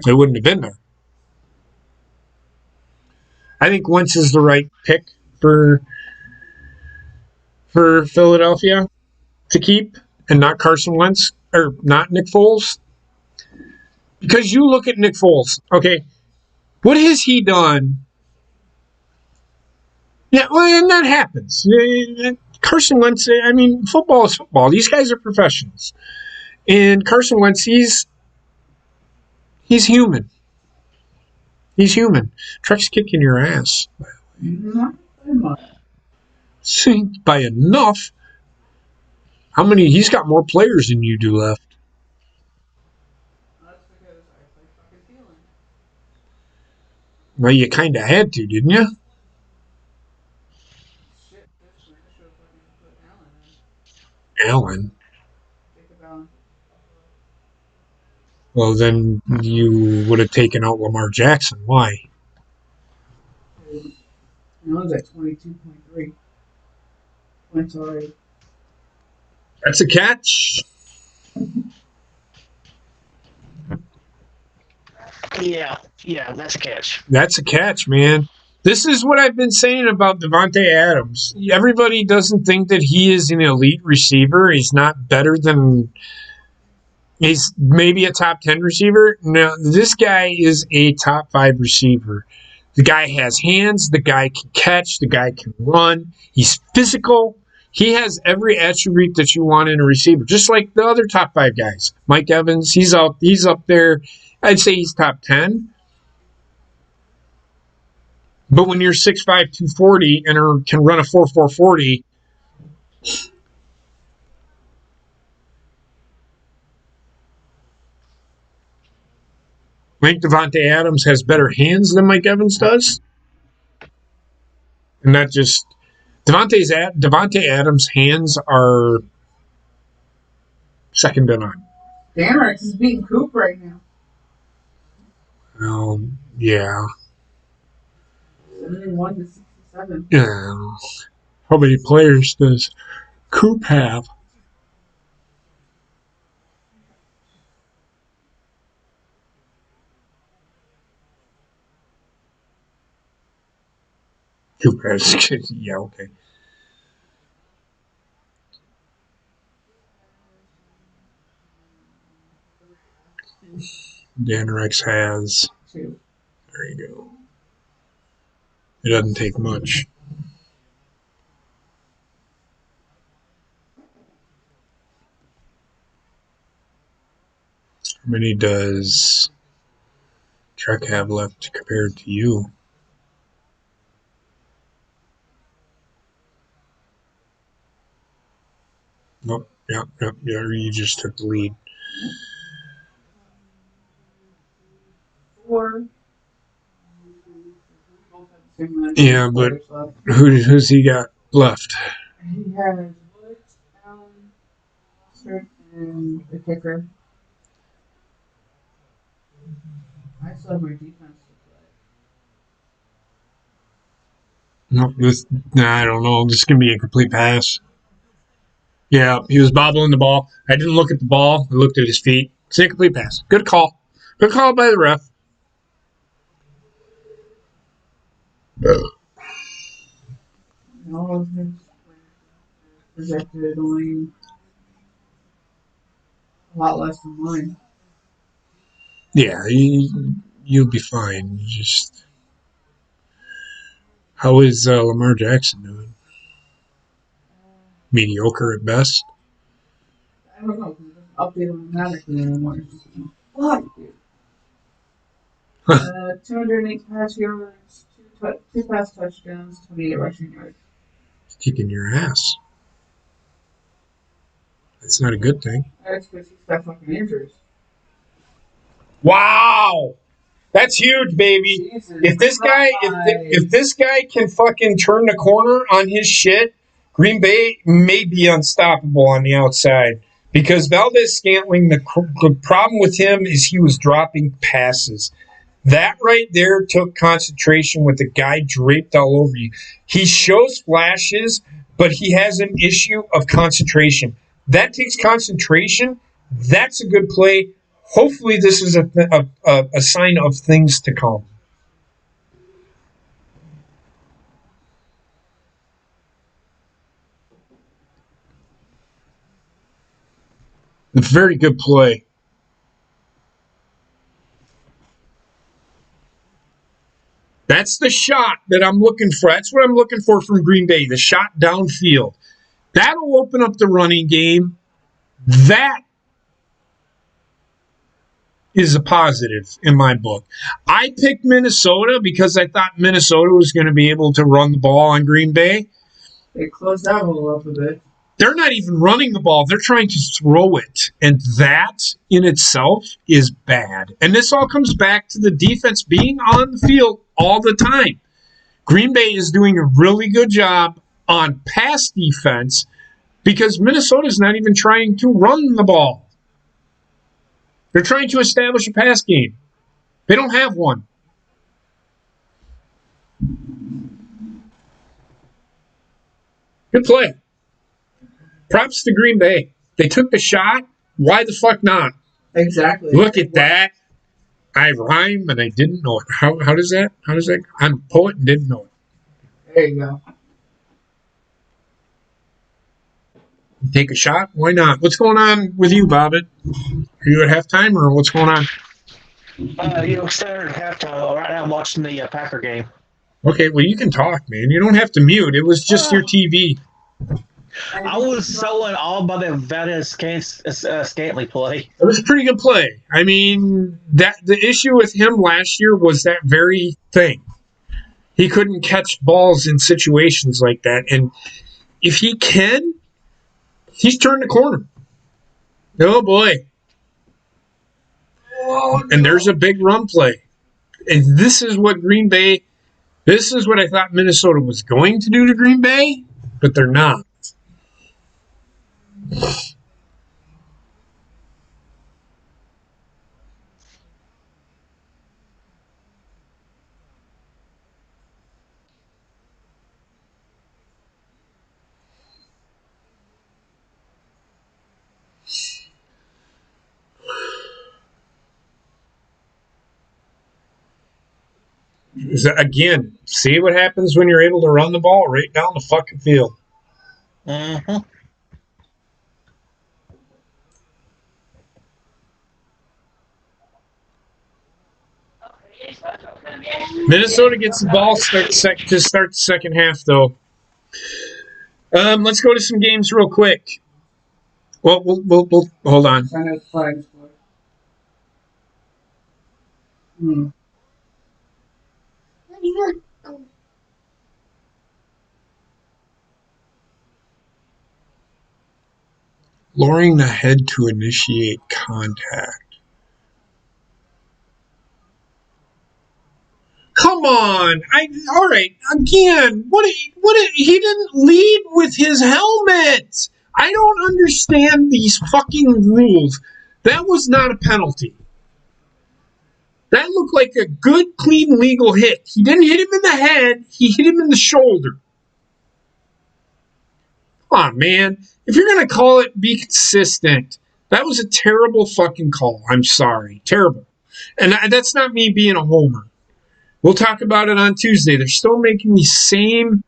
they wouldn't have been there. I think Wentz is the right pick for Philadelphia to keep, and not Carson Wentz, or not Nick Foles. Because you look at Nick Foles, okay, what has he done? Yeah, well, and that happens. Carson Wentz, I mean, football is football. These guys are professionals. And Carson Wentz, he's human. He's human. Truck's kicking your ass. Not very much. See, by enough. How many? He's got more players than you do left. That's because I play fucking feeling. Well, you kind of had to, didn't you? Shit, this one I should have fucking put Alan in. Alan. Think about Well, then you would have taken out Lamar Jackson. Why? it. Alan's at 22.3 points already. That's a catch. Yeah, that's a catch. That's a catch, man. This is what I've been saying about Devontae Adams. Everybody doesn't think that he is an elite receiver. He's not better than. He's maybe a top 10 receiver. No, this guy is a top 5 receiver. The guy has hands. The guy can catch. The guy can run. He's physical. He has every attribute that you want in a receiver, just like the other top 5 guys. Mike Evans, he's up there. I'd say he's top 10. But when you're 6'5", 240 and can run a 4.40, I think Devontae Adams has better hands than Mike Evans does. And not just Devontae Adams' hands are second to none. Danrex is beating Coop right now. Yeah. 71 to 67. Yeah. How many players does Coop have? Coop has, yeah, okay. Danrex has. 2. There you go. It doesn't take much. How many does Trek have left compared to you? Nope. Yep. You just took the lead. 4. Yeah, but who's he got left? He has Woods, Allen, Mustard, and the kicker. I still have my defense to play. Nope. I don't know. This is gonna be a complete pass. Yeah, he was bobbling the ball. I didn't look at the ball. I looked at his feet. It's a complete pass. Good call. Good call by the ref. All of his projected only a lot less than mine. Yeah, you'll be fine. Just how is Lamar Jackson doing? Mediocre at best. I don't know, because it doesn't update automatically anymore. It's just, fuck, dude. 208 pass yards, 2 pass touchdowns, 28 rushing yards. Kicking your ass. That's not a good thing. That's because he's got fucking injuries. Wow, that's huge, baby. Jesus If this guy, if this guy can fucking turn the corner on his shit, Green Bay may be unstoppable on the outside. Because Valdez-Scantling, the problem with him is he was dropping passes. That right there took concentration with the guy draped all over you. He shows flashes, but he has an issue of concentration. That takes concentration. That's a good play. Hopefully this is a sign of things to come. Very good play. That's the shot that I'm looking for. That's what I'm looking for from Green Bay, the shot downfield. That'll open up the running game. That is a positive in my book. I picked Minnesota because I thought Minnesota was going to be able to run the ball on Green Bay. They closed that hole up a bit. They're not even running the ball. They're trying to throw it. And that in itself is bad. And this all comes back to the defense being on the field all the time. Green Bay is doing a really good job on pass defense because Minnesota's not even trying to run the ball. They're trying to establish a pass game. They don't have one. Good play. Props to Green Bay. They took the shot. Why the fuck not? Exactly. Look at that. I rhyme and I didn't know it. How does that? How does that? I'm a poet and didn't know it. There you go. Take a shot? Why not? What's going on with you, Bobbit? Are you at halftime or what's going on? Started halftime. Right now I'm watching the Packer game. Okay, well, you can talk, man. You don't have to mute. It was just your TV. I was so in awe by the Valdez Scantling play. It was a pretty good play. I mean, the issue with him last year was that very thing. He couldn't catch balls in situations like that. And if he can, he's turned the corner. Oh, boy. And there's a big run play. And this is what I thought Minnesota was going to do to Green Bay, but they're not. Again, see what happens when you're able to run the ball right down the fucking field. Mm-hmm. Minnesota gets the ball to start the second half, though. Let's go to some games real quick. Well, we'll hold on. Lowering the head to initiate contact. Come on! All right. Again, he didn't lead with his helmet. I don't understand these fucking rules. That was not a penalty. That looked like a good, clean, legal hit. He didn't hit him in the head. He hit him in the shoulder. Come on, man. If you're going to call it, be consistent. That was a terrible fucking call. I'm sorry. Terrible. And that's not me being a homer. We'll talk about it on Tuesday. They're still making the same...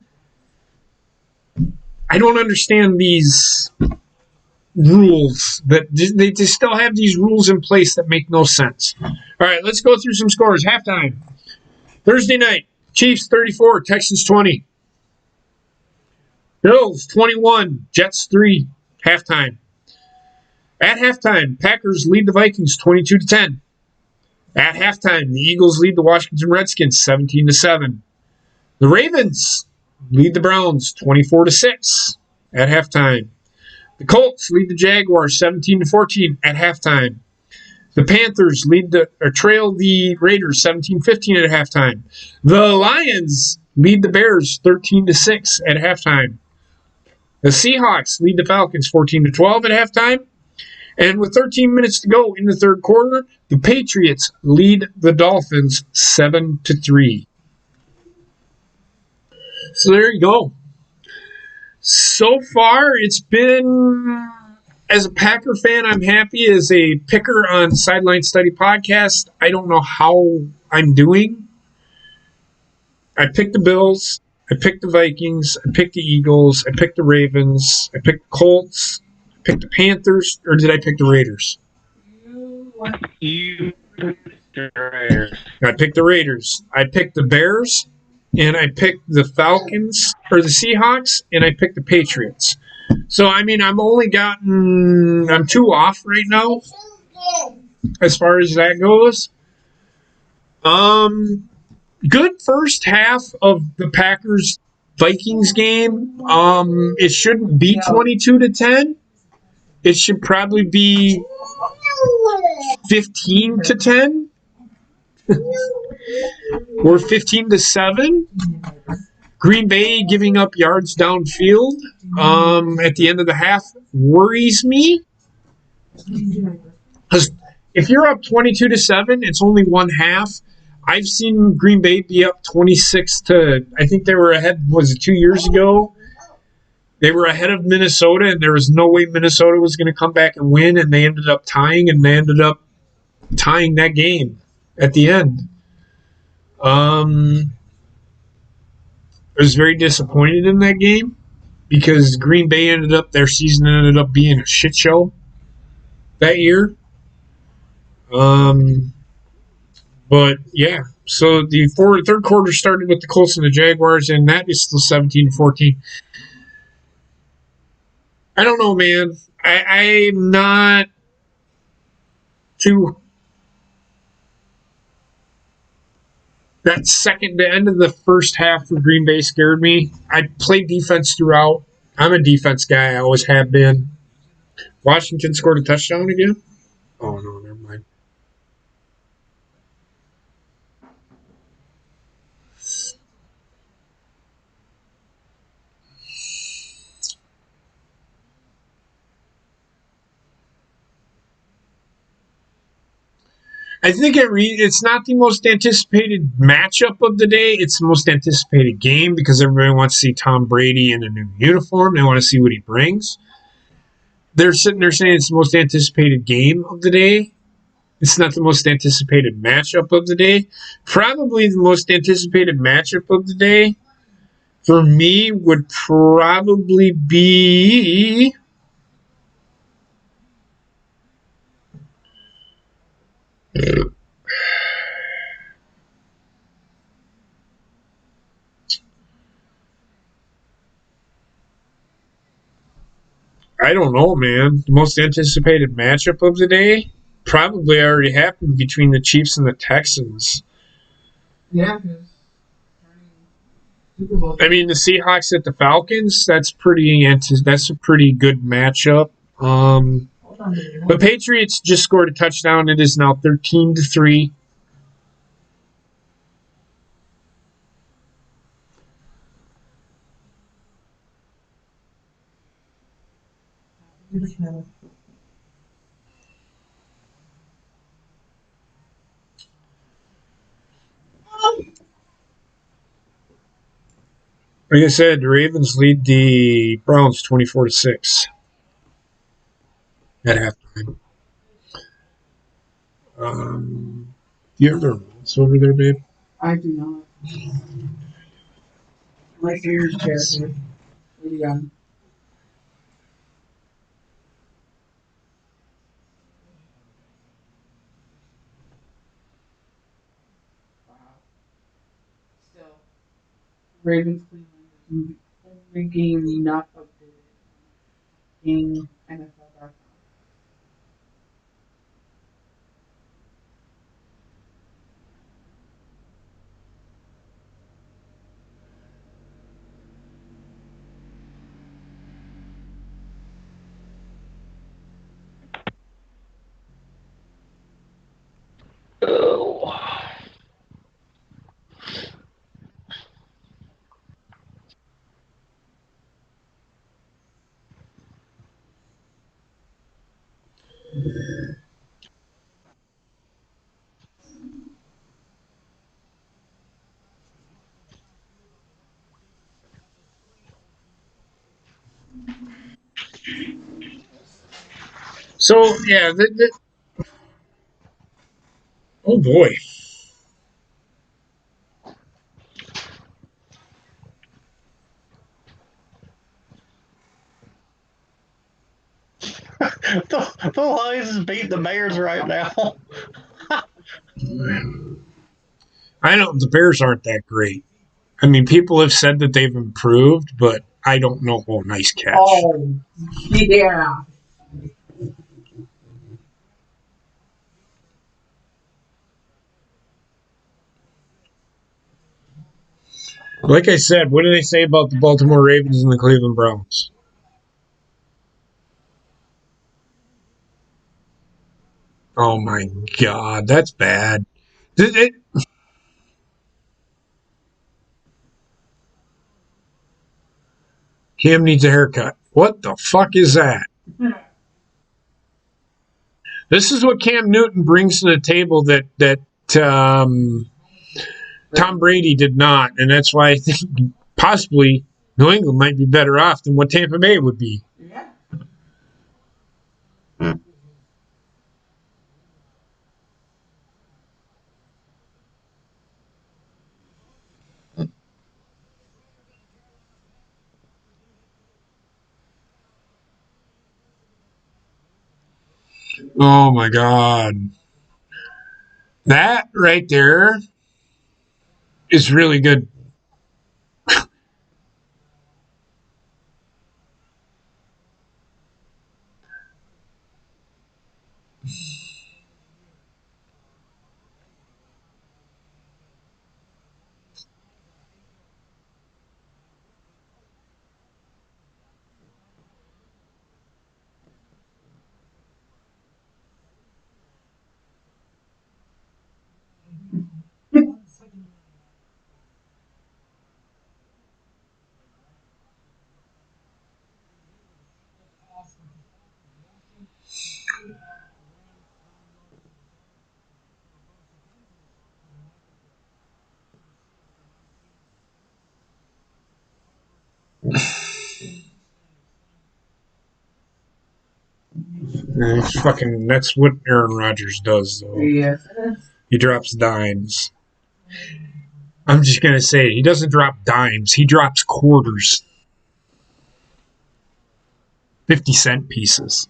I don't understand these rules. They still have these rules in place that make no sense. All right, let's go through some scores. Halftime. Thursday night, Chiefs 34, Texans 20. Bills 21, Jets 3. Halftime. At halftime, Packers lead the Vikings 22-10. At halftime, the Eagles lead the Washington Redskins 17-7. The Ravens lead the Browns 24-6 at halftime. The Colts lead the Jaguars 17-14 at halftime. The Panthers trail the Raiders 17-15 at halftime. The Lions lead the Bears 13-6 at halftime. The Seahawks lead the Falcons 14-12 at halftime. And with 13 minutes to go in the third quarter, the Patriots lead the Dolphins 7-3. So there you go. So far, it's been, as a Packer fan, I'm happy. As a picker on Sideline Study Podcast, I don't know how I'm doing. I picked the Bills. I picked the Vikings. I picked the Eagles. I picked the Ravens. I picked the Colts. I picked the Panthers. Or did I pick the Raiders? You picked the Raiders. I picked the Raiders. I picked the Bears. And I picked the Falcons, or the Seahawks, and I picked the Patriots. So, I mean, I'm 2 off right now. as far as that goes. Good first half of the Packers Vikings game. It shouldn't be 22-10. It should probably be 15-10 or 15-7. Green Bay giving up yards downfield at the end of the half worries me. Because if you're up 22-7, it's only one half. I've seen Green Bay be up 26 to, I think they were ahead, was it 2 years ago? They were ahead of Minnesota, and there was no way Minnesota was going to come back and win, and they ended up tying, and they ended up tying that game at the end. I was very disappointed in that game because Green Bay their season ended up being a shit show that year. But yeah, so the third quarter started with the Colts and the Jaguars, and that is still 17-14. I don't know, man. I'm not too. That the end of the first half for Green Bay scared me. I played defense throughout. I'm a defense guy. I always have been. Washington scored a touchdown again? Oh, no, never mind. I think it's not the most anticipated matchup of the day. It's the most anticipated game because everybody wants to see Tom Brady in a new uniform. They want to see what he brings. They're sitting there saying it's the most anticipated game of the day. It's not the most anticipated matchup of the day. Probably the most anticipated matchup of the day for me would probably be I don't know, man. The most anticipated matchup of the day probably already happened between the Chiefs and the Texans. Yeah. I mean, the Seahawks at the Falcons. That's a pretty good matchup. The Patriots just scored a touchdown. It is now 13-3. Like I said, the Ravens lead the Browns 24-6 at halftime. Do you have the remotes over there, babe? I do not. My favorite character. What do you got? Still, Ravens Cleveland is the only game not updated. Game NFL.com. Oh. So yeah, oh boy. The Lions beat the Bears right now. I know the Bears aren't that great. I mean, people have said that they've improved, but I don't know. Oh, nice catch. Oh, yeah. Like I said, what do they say about the Baltimore Ravens and the Cleveland Browns? Oh my God, that's bad. Cam needs a haircut. What the fuck is that? This is what Cam Newton brings to the table that Tom Brady did not, and that's why I think possibly New England might be better off than what Tampa Bay would be. Yeah. Oh my God. That right there is really good. Fucking, that's what Aaron Rodgers does, though. Yes. He drops dimes. I'm just gonna say he doesn't drop dimes. He drops quarters, 50-cent pieces.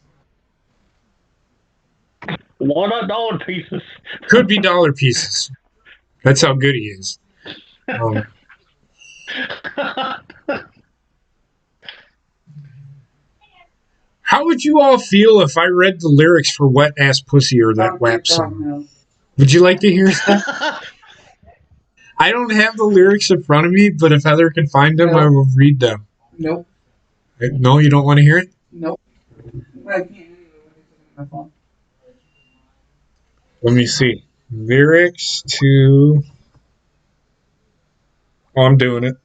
Why not dollar pieces? Could be dollar pieces. That's how good he is. How would you all feel if I read the lyrics for Wet Ass Pussy or that WAP song? Would you like to hear that? I don't have the lyrics in front of me, but if Heather can find them, I will read them. Nope. No, you don't want to hear it? Nope. I can't hear my phone. Let me see. Lyrics to. Oh, I'm doing it.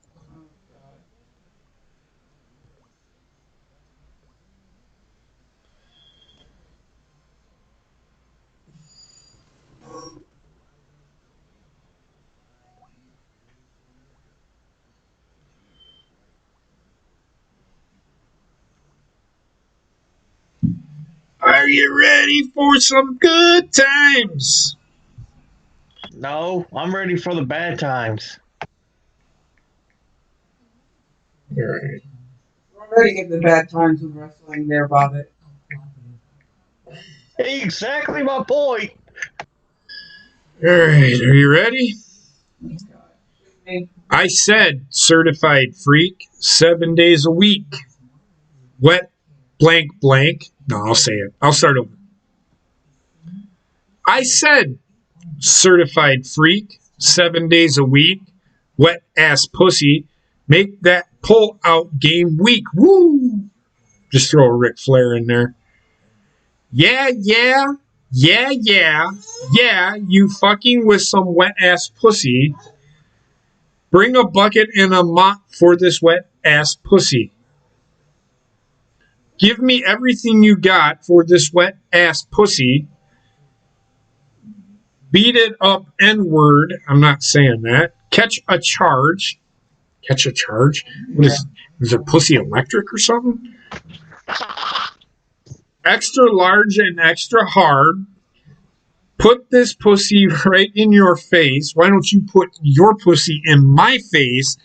Are you ready for some good times? No, I'm ready for the bad times. All right. We're ready to get the bad times with wrestling there, Bobbit. Exactly my point. All right. Are you ready? I said certified freak 7 days a week. Wet blank blank. No, I'll say it. I'll start over. I said certified freak 7 days a week. Wet ass pussy. Make that pull out game weak. Woo! Just throw a Ric Flair in there. Yeah, yeah, yeah, yeah, yeah. You fucking with some wet ass pussy. Bring a bucket and a mop for this wet ass pussy. Give me everything you got for this wet ass pussy. Beat it up N-word. I'm not saying that. Catch a charge. Catch a charge? What is it pussy electric or something? Extra large and extra hard. Put this pussy right in your face. Why don't you put your pussy in my face?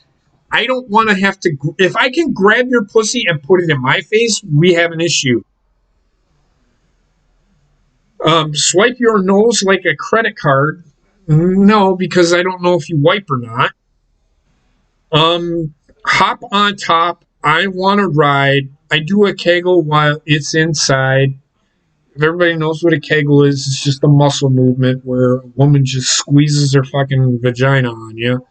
I don't want to have to. If I can grab your pussy and put it in my face, we have an issue. Swipe your nose like a credit card. No, because I don't know if you wipe or not. Hop on top. I want to ride. I do a kegel while it's inside. If everybody knows what a kegel is, it's just a muscle movement where a woman just squeezes her fucking vagina on you.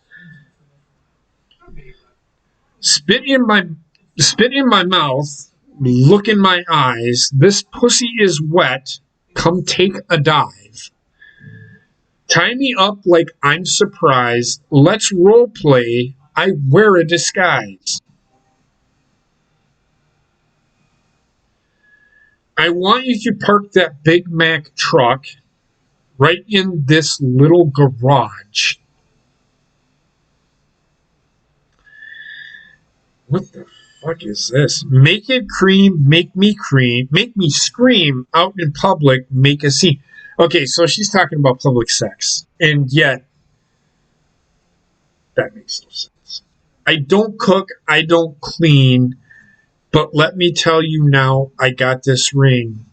Spit in my mouth, look in my eyes. This pussy is wet. Come take a dive. Tie me up like I'm surprised. Let's role play. I wear a disguise. I want you to park that Big Mac truck right in this little garage. What the fuck is this? Make it cream, make me scream out in public, make a scene. Okay, so she's talking about public sex, and yet that makes no sense. I don't cook, I don't clean, but let me tell you now, I got this ring.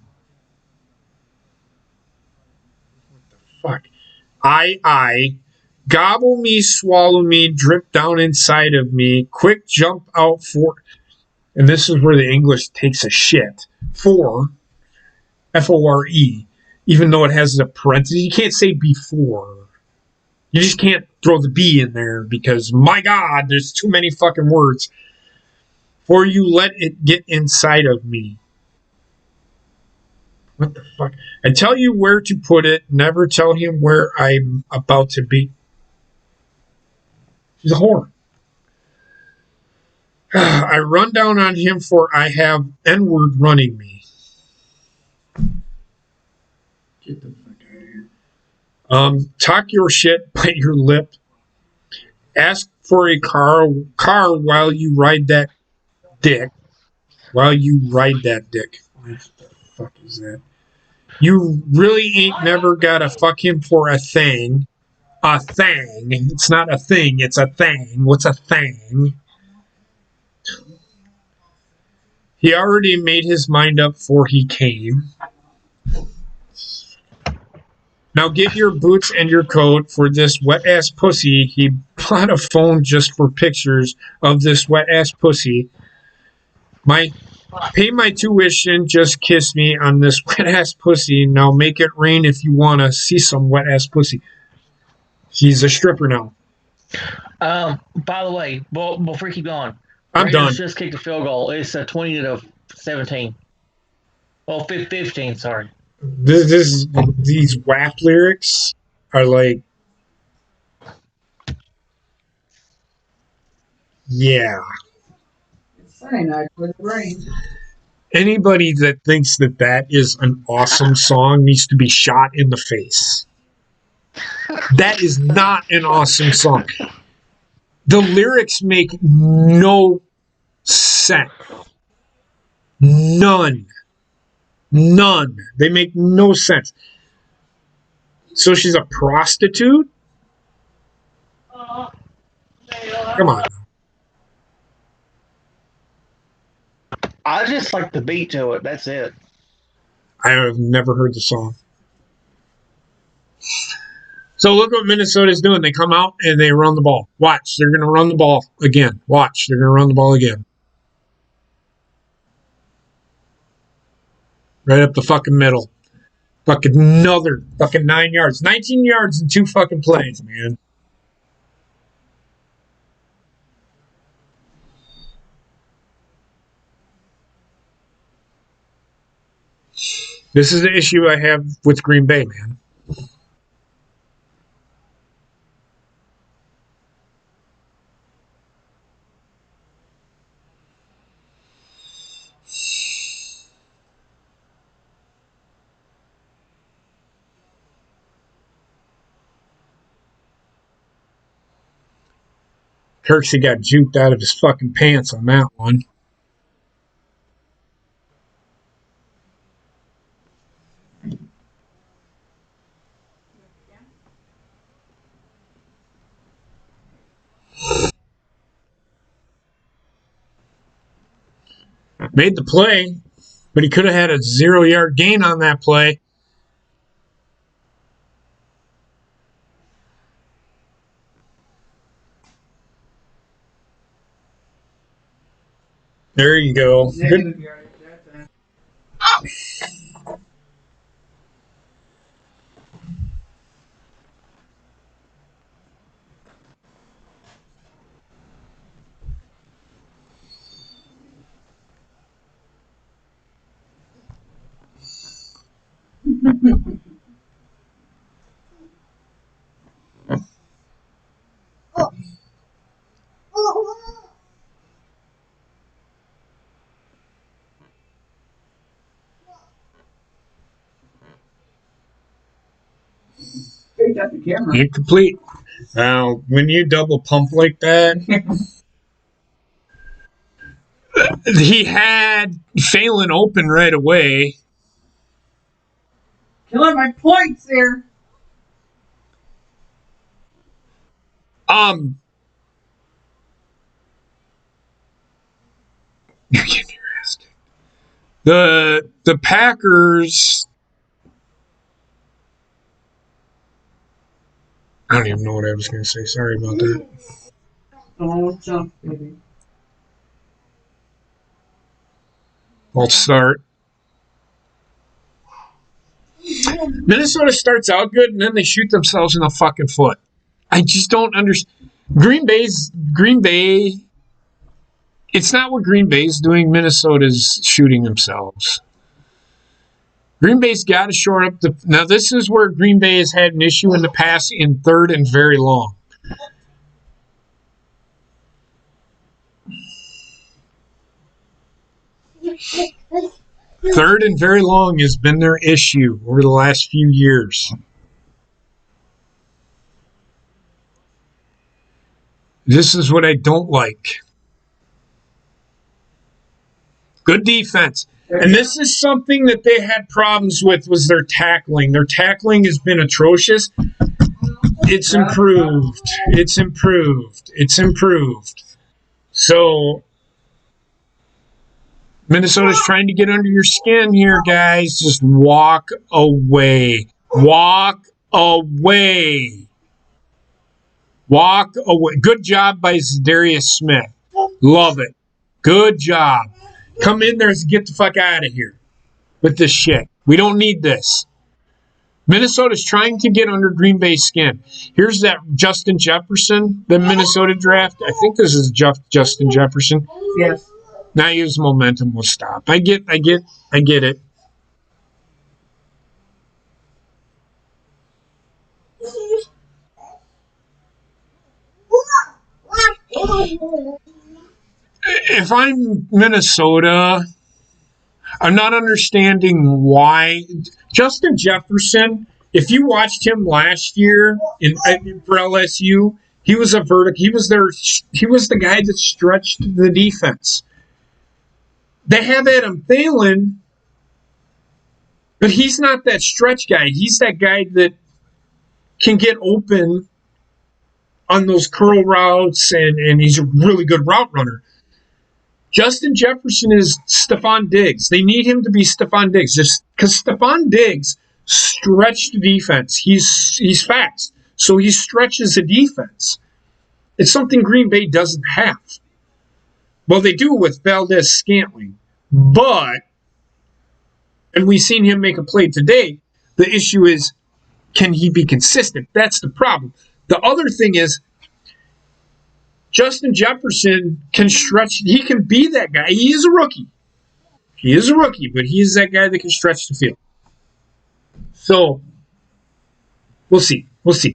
Fuck. I gobble me, swallow me, drip down inside of me, quick jump out for, and this is where the English takes a shit, for, F-O-R-E, even though it has a parenthesis. You can't say before. You just can't throw the B in there because, my God, there's too many fucking words. For you let it get inside of me. What the fuck? I tell you where to put it, never tell him where I'm about to be. She's a whore. I run down on him for I have N-word running me. Get the fuck out of here. Talk your shit, bite your lip. Ask for a car while you ride that dick. While you ride that dick. What the fuck is that? You really ain't never gotta fuck him for a thing. A thing. It's not a thing, it's a thing. What's a thing? He already made his mind up before he came. Now get your boots and your coat for this wet-ass pussy. He bought a phone just for pictures of this wet-ass pussy. Pay my tuition, just kiss me on this wet-ass pussy. Now make it rain if you want to see some wet-ass pussy. She's a stripper now. By the way, before you keep going, I'm Raiders done. just kicked a field goal. It's 20-17. Well, 15, sorry. These WAP lyrics are like, yeah. Cyanide for the brain. Anybody that thinks that that is an awesome song needs to be shot in the face. That is not an awesome song. The lyrics make no sense. None. They make no sense. So she's a prostitute? Come on. I just like the beat to it. That's it. I have never heard the song. So look what Minnesota's doing. They come out and they run the ball. Watch, they're going to run the ball again. Watch, they're going to run the ball again. Right up the fucking middle. Fucking another fucking 9 yards. 19 yards in 2 fucking plays, man. This is the issue I have with Green Bay, man. Kirksey got juked out of his fucking pants on that one. Made the play, but he could have had a 0-yard gain on that play. There you go. Good. Incomplete. Now, when you double pump like that, he had Phelan open right away. Killing my points there. You're getting your ass kicked. The Packers. I don't even know what I was going to say. Sorry about that. Oh, jump, baby. I'll start. Minnesota starts out good, and then they shoot themselves in the fucking foot. I just don't understand. Green Bay. It's not what Green Bay's doing. Minnesota's shooting themselves. Green Bay's got to shore up the. Now, this is where Green Bay has had an issue in the past in third and very long. Third and very long has been their issue over the last few years. This is what I don't like. Good defense. And this is something that they had problems with was their tackling. Their tackling has been atrocious. It's improved. It's improved. It's improved. So Minnesota's trying to get under your skin here, guys. Just walk away. Walk away. Walk away. Good job by Zadarius Smith. Love it. Good job. Come in there and get the fuck out of here with this shit. We don't need this. Minnesota's trying to get under Green Bay's skin. Here's that Justin Jefferson, the Minnesota draft. I think this is Justin Jefferson. Yes. Now his momentum will stop. I get it. If I'm Minnesota, I'm not understanding why Justin Jefferson. If you watched him last year for LSU, he was a verdict. He was the guy that stretched the defense. They have Adam Thielen, but he's not that stretch guy. He's that guy that can get open on those curl routes, and he's a really good route runner. Justin Jefferson is Stephon Diggs. They need him to be Stephon Diggs, just because Stephon Diggs stretched the defense. He's fast, so he stretches the defense. It's something Green Bay doesn't have. Well, they do with Valdez-Scantling, but, and we've seen him make a play today, the issue is, can he be consistent? That's the problem. The other thing is, Justin Jefferson can stretch. He can be that guy. He is a rookie. He is a rookie, but he is that guy that can stretch the field. So, we'll see. We'll see.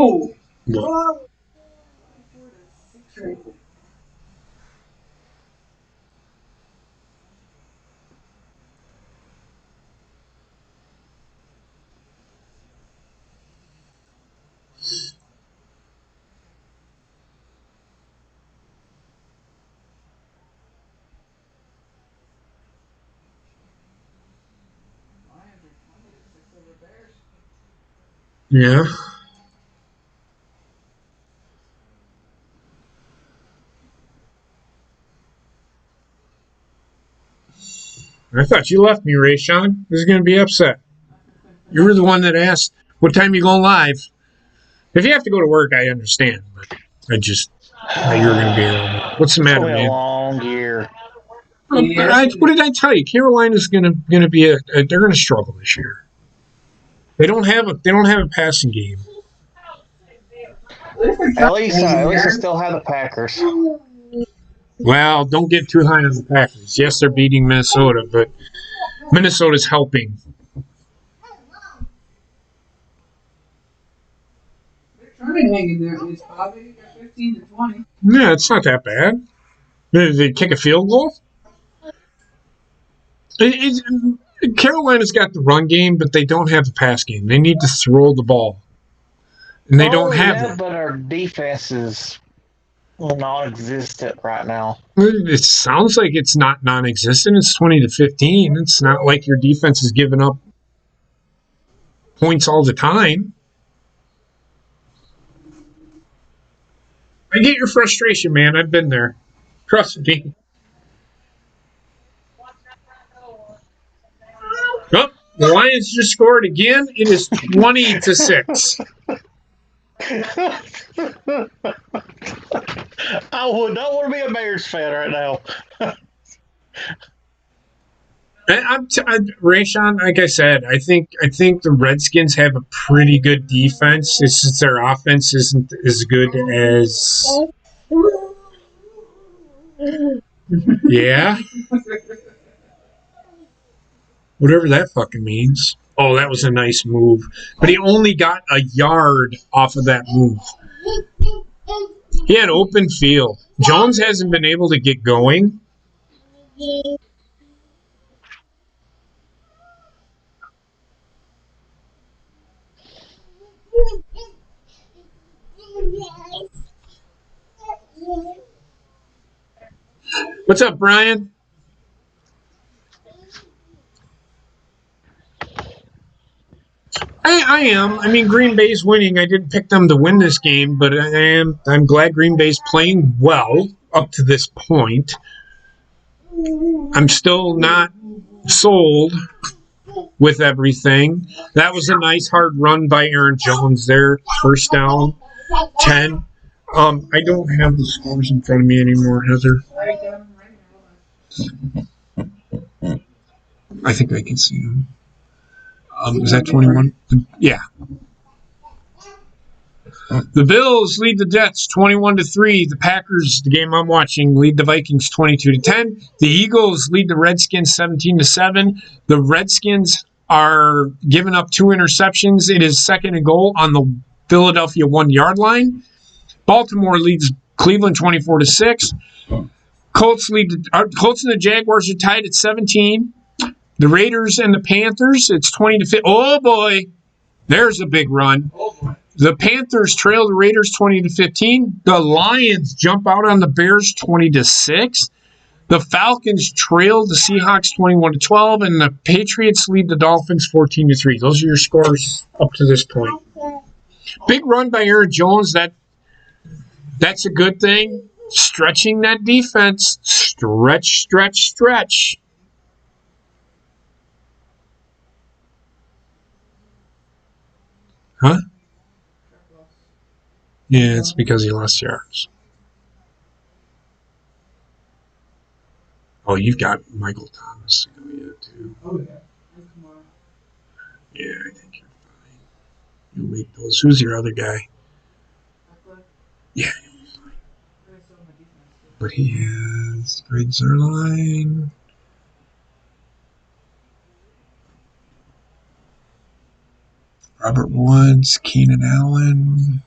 Oh. What? Yeah. I thought you left me, Rayshawn. I was going to be upset. You were the one that asked, what time you going live? If you have to go to work, I understand. But You're going to be there. What's the It's matter, gonna be a man? long year. What did I tell you? Carolina's going to be they're going to struggle this year. They don't have a passing game. At least they still have the Packers. Well, don't get too high on the Packers. Yes, they're beating Minnesota, but Minnesota's helping. They're trying to hang in there at least, Bobby. Got 15 to 20. Yeah, it's not that bad. They kick a field goal. Carolina's got the run game, but they don't have the pass game. They need to throw the ball, and they don't have that. But our defense is non-existent right now. It sounds like it's not non-existent. It's 20-15. It's not like your defense is giving up points all the time. I get your frustration, man. I've been there. Trust me. Oh, the Lions just scored again. It is 20-6. I would not want to be a Bears fan right now. Rayshawn, like I said, I think the Redskins have a pretty good defense. It's just their offense isn't as good as. Yeah. Whatever that fucking means. Oh, that was a nice move. But he only got a yard off of that move. He had open field. Jones hasn't been able to get going. What's up, Brian? I am. I mean, Green Bay's winning. I didn't pick them to win this game, but I'm glad Green Bay's playing well up to this point. I'm still not sold with everything. That was a nice hard run by Aaron Jones there. First down, 10. I don't have the scores in front of me anymore, Heather. I think I can see them. Is that 21? Yeah. The Bills lead the Jets 21-3. The Packers, the game I'm watching, lead the Vikings 22-10. The Eagles lead the Redskins 17-7. The Redskins are giving up 2 interceptions. It is second and goal on the Philadelphia 1-yard line. Baltimore leads Cleveland 24-6. Colts and the Jaguars are tied at 17. The Raiders and the Panthers, it's 20-15. Oh boy, there's a big run. The Panthers trail the Raiders 20-15. The Lions jump out on the Bears 20-6. The Falcons trail the Seahawks 21-12, and the Patriots lead the Dolphins 14-3. Those are your scores up to this point. Big run by Aaron Jones. That's a good thing. Stretching that defense. Stretch. Huh? Yeah, it's because he lost yards. Oh, you've got Michael Thomas to go yet, too. Oh, yeah. Yeah, I think you're fine. You'll make those. Who's your other guy? Yeah, you'll be fine. But he has Greg Zerline. Robert Woods, Keenan Allen,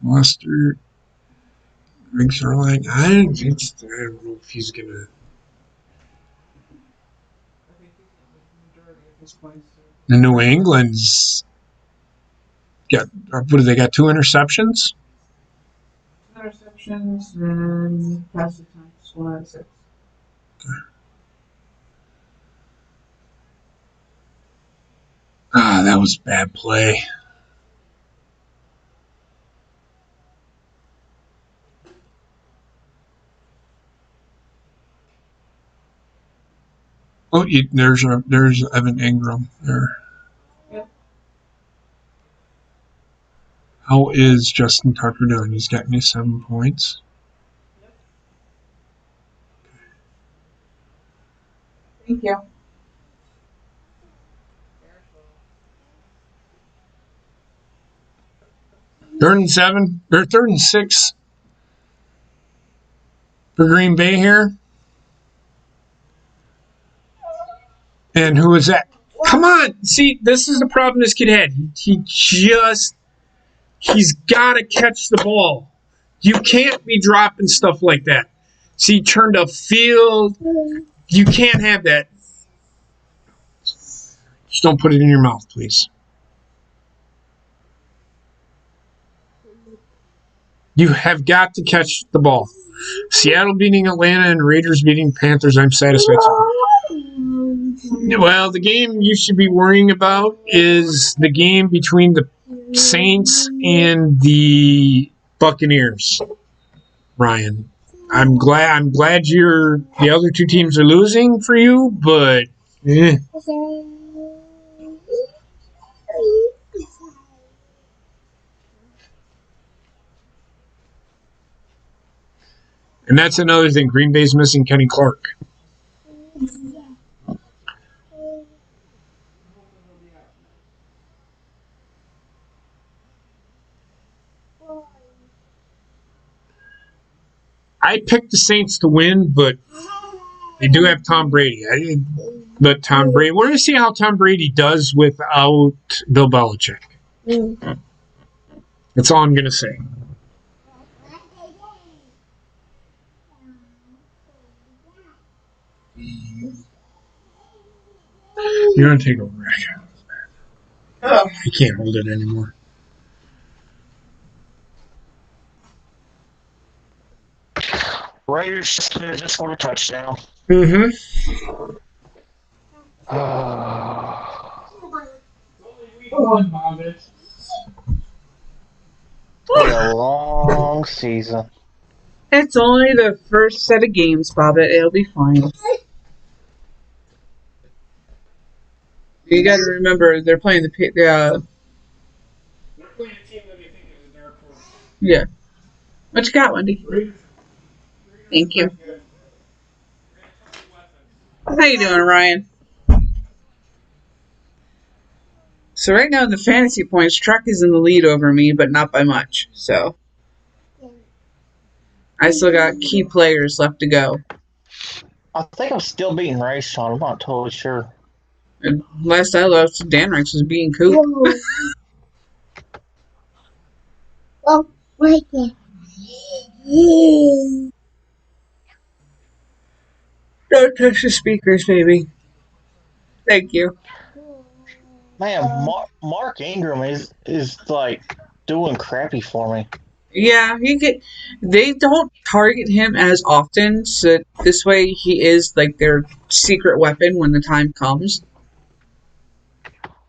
Mustard, Greg Zerline. I don't know if he's going to. The New England's got, what do they got? 2 interceptions? 2 interceptions and pass attempts, 1 out of 6. Ah, that was a bad play. Oh, there's Evan Ingram there. Yep. How is Justin Tucker doing? He's got me 7 points. Thank you. Third and 7, or 3rd and 6 for Green Bay here. And who is that? Come on. See, this is the problem this kid had. He's got to catch the ball. You can't be dropping stuff like that. See, turned up field. You can't have that. Just don't put it in your mouth, please. You have got to catch the ball. Seattle beating Atlanta and Raiders beating Panthers, I'm satisfied. Well, the game you should be worrying about is the game between the Saints and the Buccaneers, Ryan. I'm glad the other two teams are losing for you, but And that's another thing. Green Bay's missing Kenny Clark. I picked the Saints to win, but they do have Tom Brady. We're going to see how Tom Brady does without Bill Belichick. That's all I'm going to say. You're going to take over. I can't hold it anymore. Raiders just scored a touchdown. Mm-hmm. A long season. It's only the first set of games, Bobbit. It'll be fine. You got to remember, they're playing the yeah. What you got, Wendy? Thank you. How you doing, Ryan? So right now in the fantasy points, Truck is in the lead over me, but not by much. So I still got key players left to go. I think I'm still beating Rayshon. I'm not totally sure. And last I looked, Dan Rex was being Coop. Oh, right there. Don't touch the speakers, baby. Thank you. Man, Mark Ingram is like doing crappy for me. Yeah, they don't target him as often, so this way he is like their secret weapon when the time comes.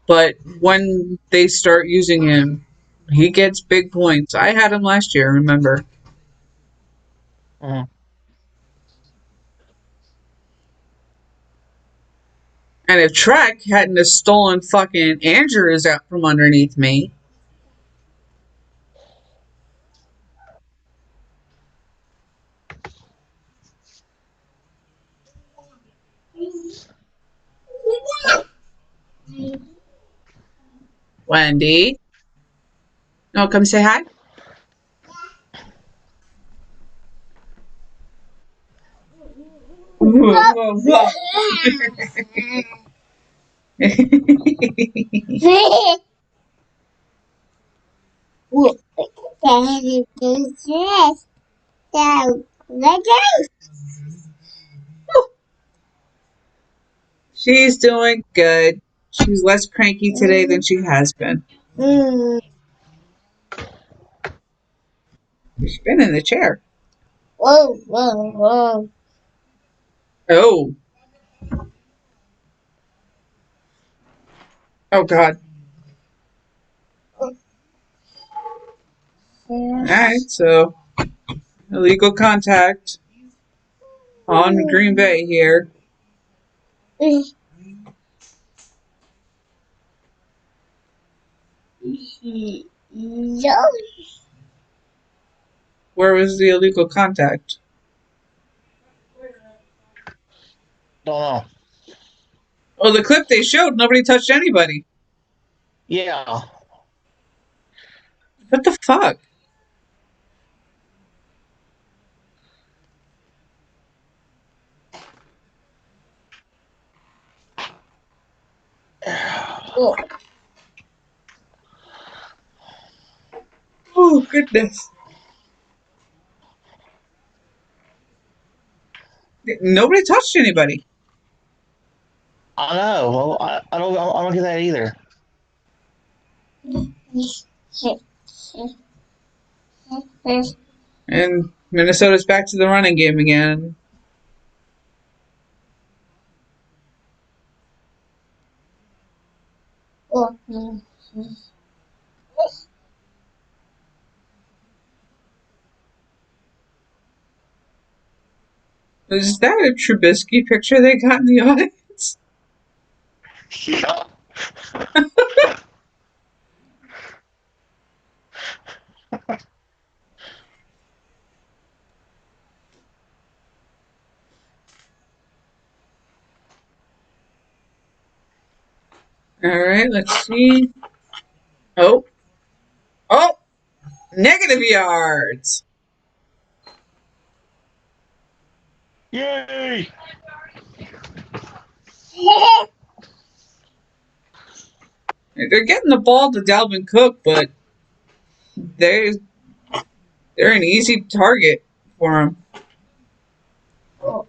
But when they start using him, he gets big points. I had him last year, remember? Mm. And if Trek hadn't have stolen fucking Andrews out from underneath me, Wendy, no, come say hi. She's doing good. She's less cranky today than she has been. She's been in the chair. Whoa, whoa, whoa. Oh. Oh, God. Alright, so illegal contact on Green Bay here. No. Where was the illegal contact? Don't know. Oh, the clip they showed, nobody touched anybody. Yeah. What the fuck? Oh. Oh, goodness. Nobody touched anybody. I know. Well, I don't get that either. And Minnesota's back to the running game again. Oh. Is that a Trubisky picture they got in the audience? Yeah. All right, let's see. Oh. Oh! Negative yards! Yay! They're getting the ball to Dalvin Cook, but they're an easy target for him. Oh.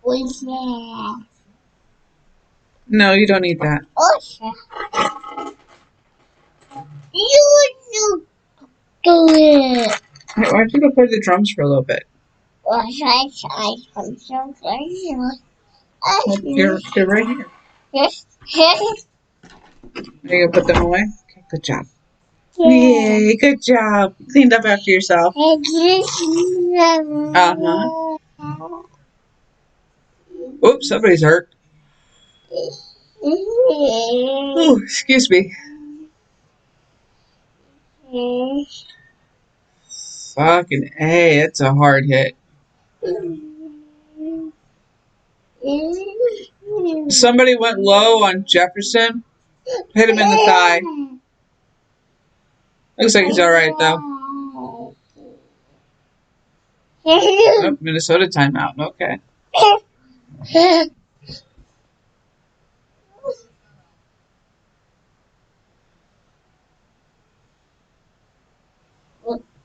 What's that? No, you don't need that. Oh. You do it. Hey, why don't you go play the drums for a little bit? I come so They're right here. Yes. Are you gonna put them away? Okay, good job. Yay, good job. Cleaned up after yourself. Uh-huh. Oops, somebody's hurt. Ooh, excuse me. Fucking A, it's a hard hit. Somebody went low on Jefferson. Hit him in the thigh. Looks like he's alright, though. Oh, Minnesota timeout. Okay.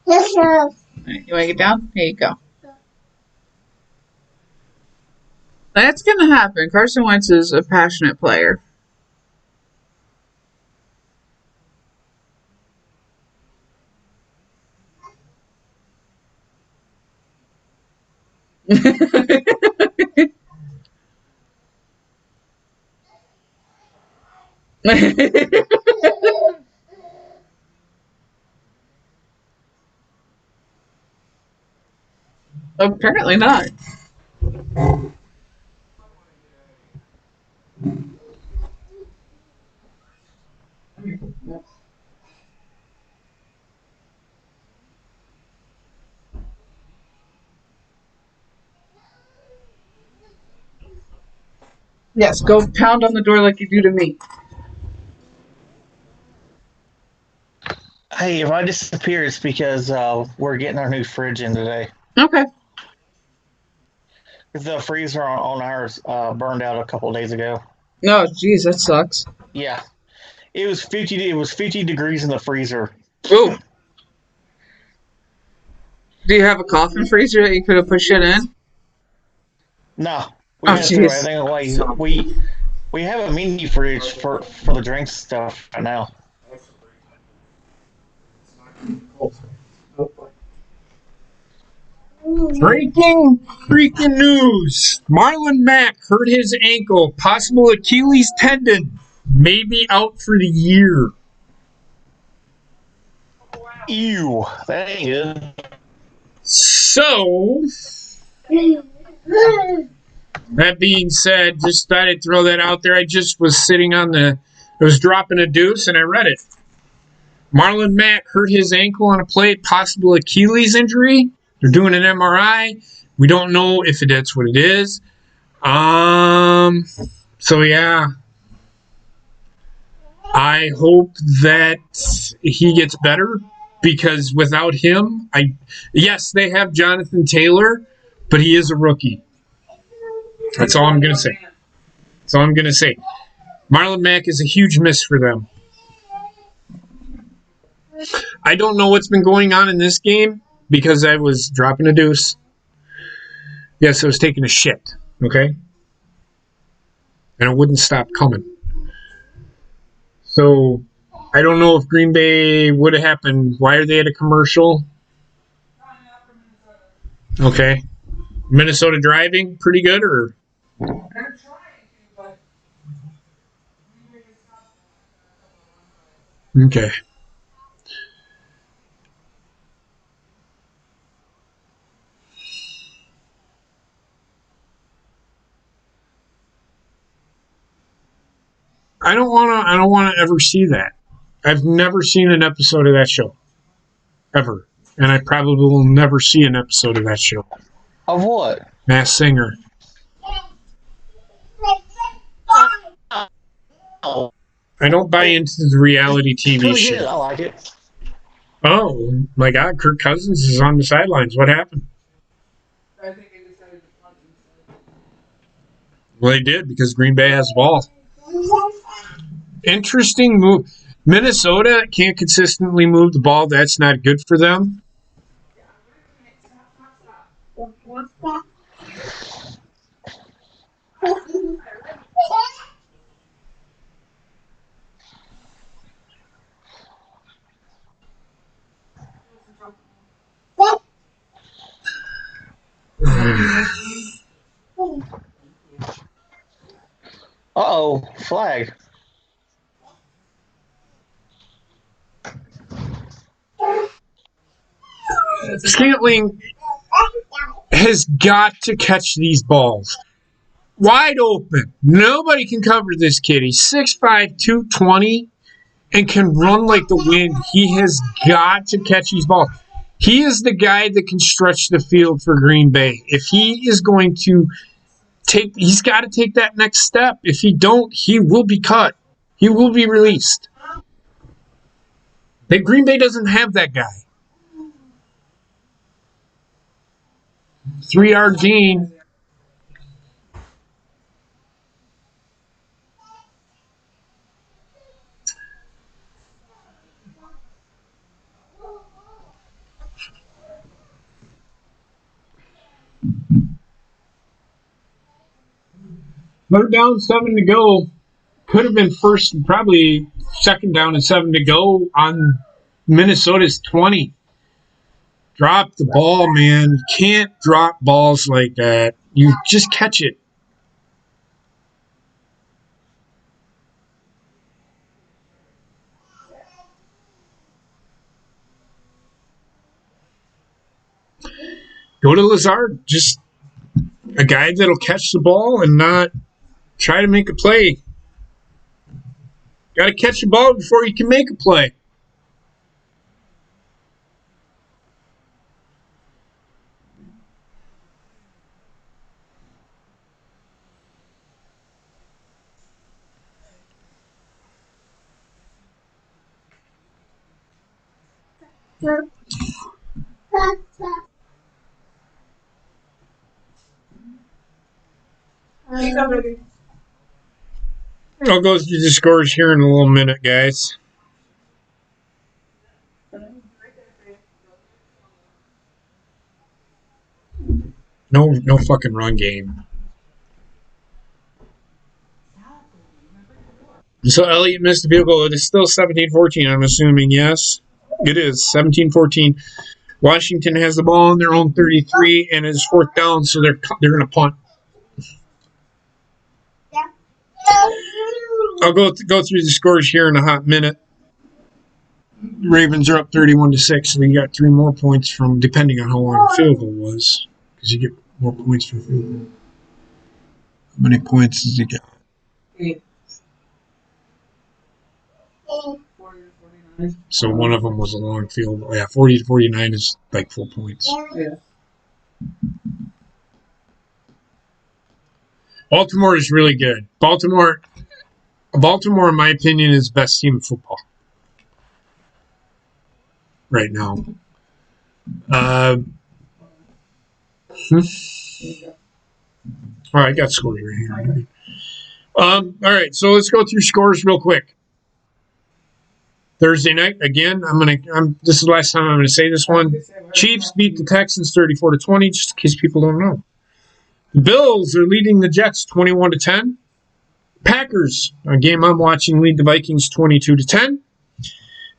You want to get down? Here you go. That's going to happen. Carson Wentz is a passionate player. Apparently not. Yes, go pound on the door like you do to me. Hey, if I disappear, it's because we're getting our new fridge in today. Okay. The freezer on ours burned out a couple days ago. No, geez, that sucks. Yeah, it was 50. It was 50 degrees in the freezer. Ooh. Do you have a coffin freezer that you could have put shit in? No, we Oh, had to throw jeez. everything away. We have a mini fridge for the drinks stuff right now. Breaking news. Marlon Mack hurt his ankle, possible Achilles tendon, maybe out for the year. Ew, that ain't good. So, that being said, just thought I'd throw that out there. I just was sitting I was dropping a deuce and I read it. Marlon Mack hurt his ankle on a play, possible Achilles injury. They're doing an MRI. We don't know if that's what it is. So yeah, I hope that he gets better because without him, yes, they have Jonathan Taylor, but he is a rookie. That's all I'm gonna say. That's all I'm gonna say. Marlon Mack is a huge miss for them. I don't know what's been going on in this game because I was dropping a deuce. Yes, I was taking a shit. Okay, and it wouldn't stop coming. So I don't know if Green Bay would have happened. Why are they at a commercial? Okay. Minnesota driving pretty good, or okay. I don't want to ever see that. I've never seen an episode of that show ever, and I probably will never see an episode of that show. Of what? Masked Singer. Oh, I don't buy into the reality TV really shit. good. I like it. Oh my God, Kirk Cousins is on the sidelines. What happened? I think they decided to punt instead. Well, they did because Green Bay has the ball. Interesting move. Minnesota can't consistently move the ball. That's not good for them. Uh-oh, flag. Scantling has got to catch these balls. Wide open. Nobody can cover this kid. He's 6'5", 220, and can run like the wind. He has got to catch these balls. He is the guy that can stretch the field for Green Bay. If he is going to he's got to take that next step. If he don't, he will be cut. He will be released. Green Bay doesn't have that guy. 3-yard gain. Third down, 7 to go. Could have been first, probably second down and 7 to go on Minnesota's 20. Drop the ball, man. You can't drop balls like that. You just catch it. Go to Lazard. Just a guy that'll catch the ball and not try to make a play. Got to catch the ball before you can make a play. I'll go through the scores here in a little minute, guys. No fucking run game. So Elliott missed the field goal. It is still 17-14, I'm assuming, yes. It is 17-14. Washington has the ball on their own 33 and it's fourth down, so they're going to punt. I'll go through the scores here in a hot minute. The Ravens are up 31-6, so you got 3 more points from, depending on how long the field goal was, because you get more points for field goal. How many points does he get? 8. 40 or 49. So one of them was a long field. Yeah, 40-49 is like 4 points. Yeah. Baltimore is really good. Baltimore, in my opinion, is the best team in football right now. I got scores right here. All right, so let's go through scores real quick. Thursday night again. This is the last time I'm gonna say this one. Chiefs beat the Texans 34-20. Just in case people don't know. The Bills are leading the Jets 21-10. Packers, a game I'm watching, lead the Vikings 22-10.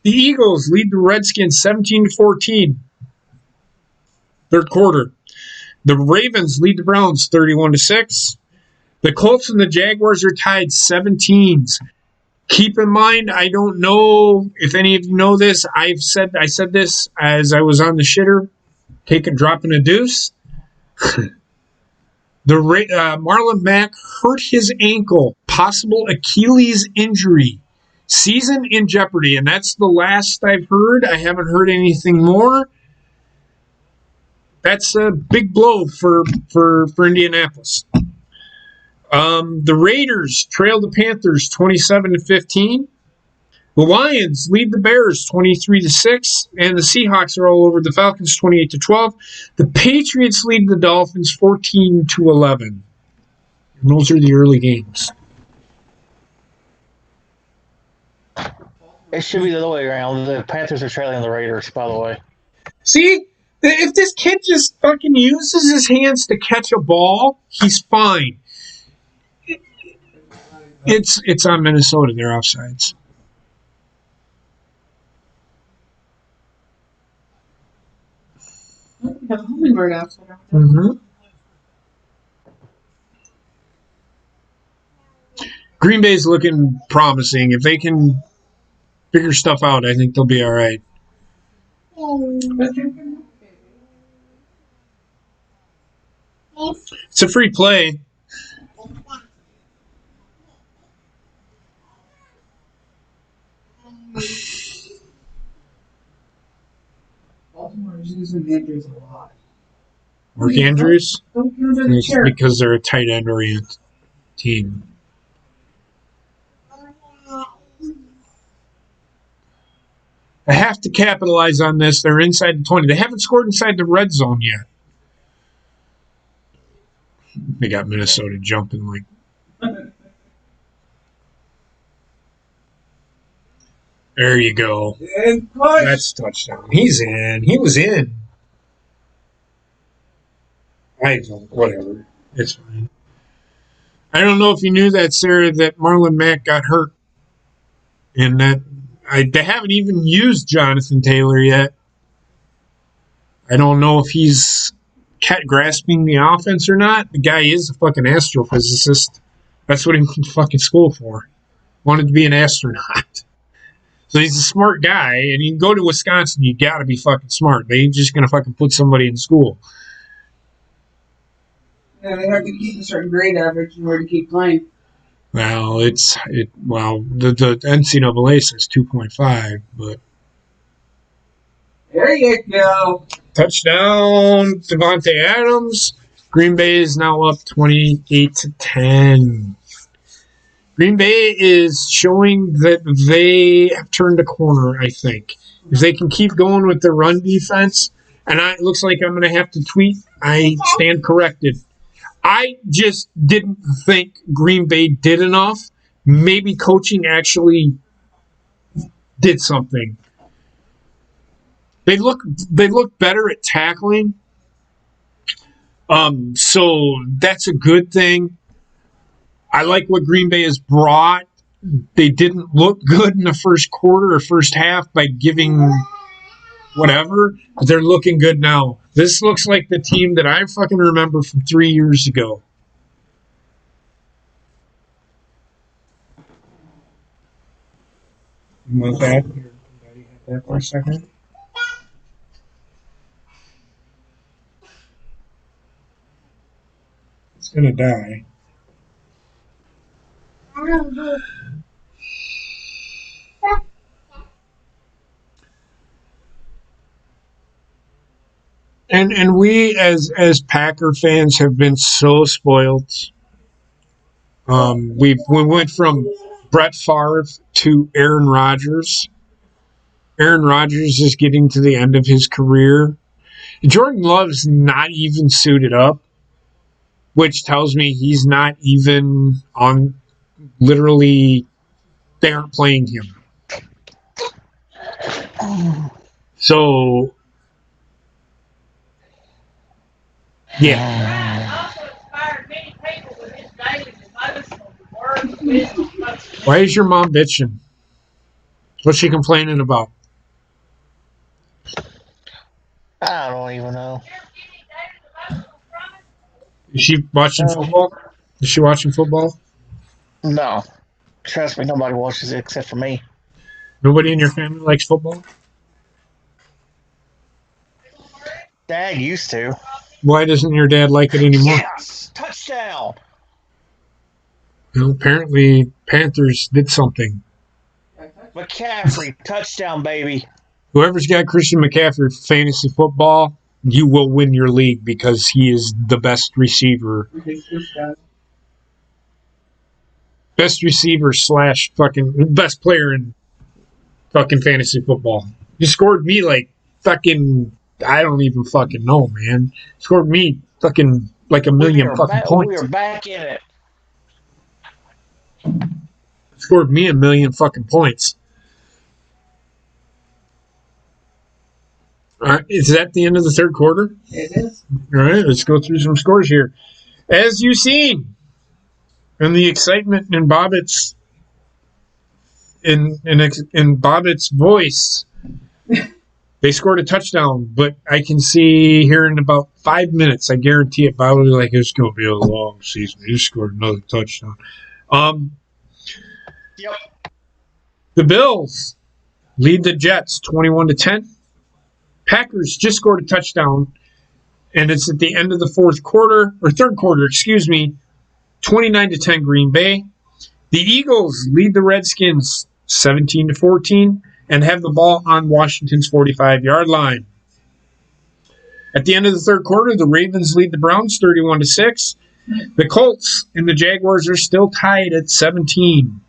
The Eagles lead the Redskins 17-14. Third quarter. The Ravens lead the Browns 31-6. The Colts and the Jaguars are tied 17s. Keep in mind, I don't know if any of you know this. I said this as I was on the shitter, dropping a deuce. Marlon Mack hurt his ankle, possible Achilles injury, season in jeopardy, and that's the last I've heard. I haven't heard anything more. That's a big blow for Indianapolis. The Raiders trail the Panthers 27-15. The Lions lead the Bears 23-6, and the Seahawks are all over the Falcons 28-12. The Patriots lead the Dolphins 14-11. And those are the early games. It should be the other way around. The Panthers are trailing the Raiders, by the way. See, if this kid just fucking uses his hands to catch a ball, he's fine. It's on Minnesota. They're offsides. Have a hummingbird outside. Mm-hmm. Green Bay's looking promising. If they can figure stuff out, I think they'll be all right. It's a free play. Baltimore is using Andrews a lot. Mark Andrews? Don't use it It's because they're a tight end oriented team. I have to capitalize on this. They're inside the 20. They haven't scored inside the red zone yet. They got Minnesota jumping like. There you go. That's touchdown. He's in. He was in. Whatever. It's fine. I don't know if you knew that, Sarah, that Marlon Mack got hurt. And that they haven't even used Jonathan Taylor yet. I don't know if he's grasping the offense or not. The guy is a fucking astrophysicist. That's what he went to fucking school for. Wanted to be an astronaut. So he's a smart guy, and you can go to Wisconsin, you gotta be fucking smart. They ain't just gonna fucking put somebody in school. Yeah, they have to keep a certain grade average in order to keep playing. Well, the NCAA says 2.5, but there you go. Touchdown, Devontae Adams. Green Bay is now up 28-10. Green Bay is showing that they have turned a corner, I think. If they can keep going with their run defense, and it looks like I'm going to have to tweet, I stand corrected. I just didn't think Green Bay did enough. Maybe coaching actually did something. They look better at tackling. So that's a good thing. I like what Green Bay has brought. They didn't look good in the first quarter or first half by giving whatever, but they're looking good now. This looks like the team that I fucking remember from 3 years ago. You want that? Here, Daddy, have that for a second. It's gonna die. And we as Packer fans have been so spoiled. We went from Brett Favre to Aaron Rodgers. Aaron Rodgers is getting to the end of his career. Jordan Love's not even suited up, which tells me he's not even on. Literally, they aren't playing him. So, yeah. Why is your mom bitching? What's she complaining about? I don't even know. Is she watching football? Is she watching football? No. Trust me, nobody watches it except for me. Nobody in your family likes football? Dad used to. Why doesn't your dad like it anymore? Yes! Touchdown! Well, apparently Panthers did something. McCaffrey, touchdown, baby. Whoever's got Christian McCaffrey for fantasy football, you will win your league because he is the best receiver. Best receiver / fucking best player in fucking fantasy football. He scored me like fucking, I don't even fucking know, man. Scored me fucking like a million fucking points. We are back in it. Scored me a million fucking points. All right, is that the end of the third quarter? It is. All right, let's go through some scores here. As you've seen, and the excitement in Bobbitt's in Bobbitt's voice, they scored a touchdown. But I can see here in about 5 minutes, I guarantee it, Bobbit like it's going to be a long season. He scored another touchdown. Yep. The Bills lead the Jets 21-10. Packers just scored a touchdown, and it's at the end of the third quarter, 29-10 Green Bay. The Eagles lead the Redskins 17-14 and have the ball on Washington's 45-yard line. At the end of the third quarter, the Ravens lead the Browns 31-6. The Colts and the Jaguars are still tied at 17.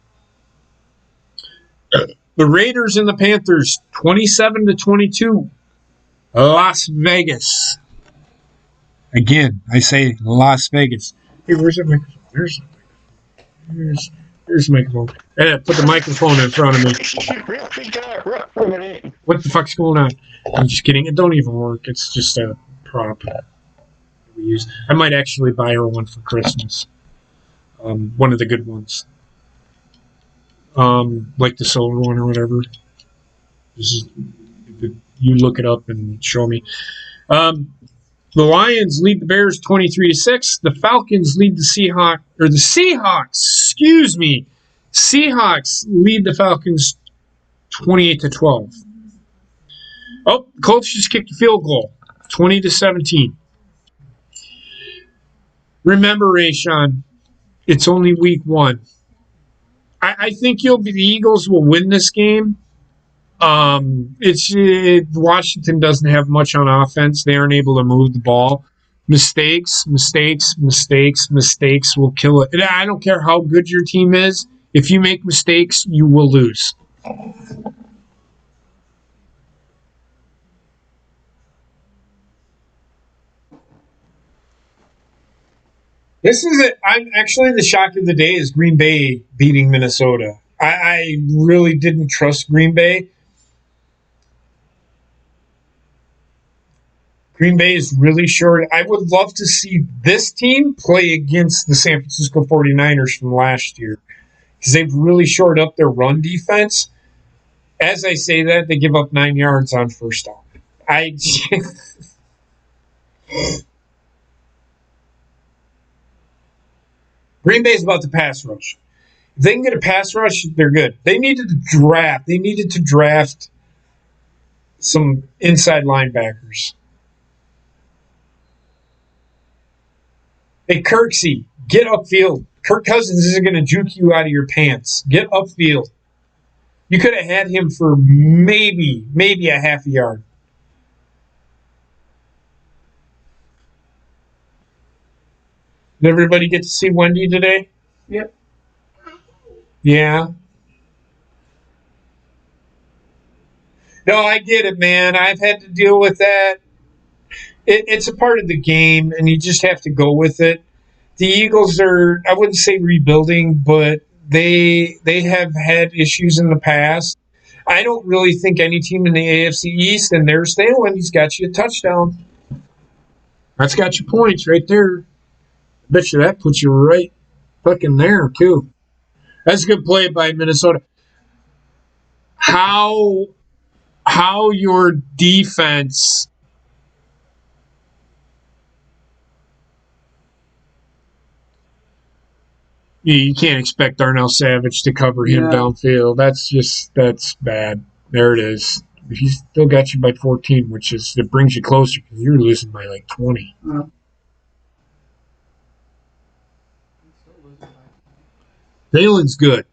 The Raiders and the Panthers 27-22. Las Vegas. Again, I say Las Vegas. Hey, where's the microphone? Here's the microphone. Put the microphone in front of me. What the fuck's going on? I'm just kidding. It don't even work. It's just a prop that we use. I might actually buy her one for Christmas. One of the good ones. Like the silver one or whatever. You look it up and show me. The Lions lead the Bears 23-6. The Falcons lead the Seahawks. Seahawks lead the Falcons 28-12. Oh, Colts just kicked a field goal, 20-17. Remember, Rayshawn, it's only week 1. I think the Eagles will win this game. Washington doesn't have much on offense. They aren't able to move the ball. Mistakes will kill it. And I don't care how good your team is. If you make mistakes, you will lose. This is it. I'm actually the shock of the day is Green Bay beating Minnesota. I really didn't trust Green Bay. Green Bay is really short. I would love to see this team play against the San Francisco 49ers from last year because they've really shored up their run defense. As I say that, they give up 9 yards on first down. Green Bay's about the pass rush. If they can get a pass rush, they're good. They needed to draft some inside linebackers. Hey, Kirksey, get upfield. Kirk Cousins isn't going to juke you out of your pants. Get upfield. You could have had him for maybe a half a yard. Did everybody get to see Wendy today? Yep. Yeah. No, I get it, man. I've had to deal with that. It's a part of the game, and you just have to go with it. The Eagles are, I wouldn't say rebuilding, but they have had issues in the past. I don't really think any team in the AFC East, and there's Thalen, he's got you a touchdown. That's got your points right there. I bet you that puts you right fucking there, too. That's a good play by Minnesota. How your defense you can't expect Darnell Savage to cover him downfield. That's bad. There it is. He's still got you by 14, which is it brings you closer because you're losing by like 20. Valen's good.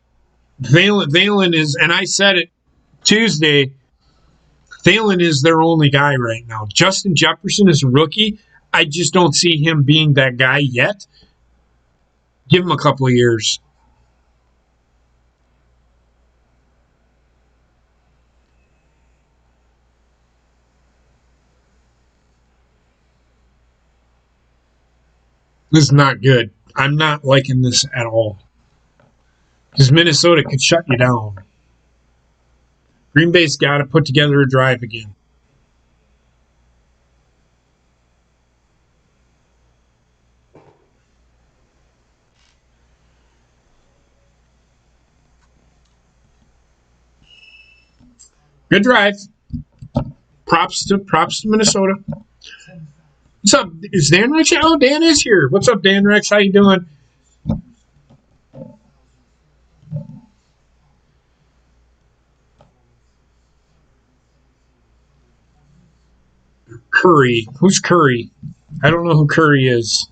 Valen is, and I said it Tuesday. Thalen is their only guy right now. Justin Jefferson is a rookie. I just don't see him being that guy yet. Give him a couple of years. This is not good. I'm not liking this at all. Because Minnesota could shut you down. Green Bay's got to put together a drive again. Good drive. Props to Minnesota. What's up? Is Dan Rex? Oh, Dan is here. What's up, Dan Rex? How you doing? Curry. Who's Curry? I don't know who Curry is.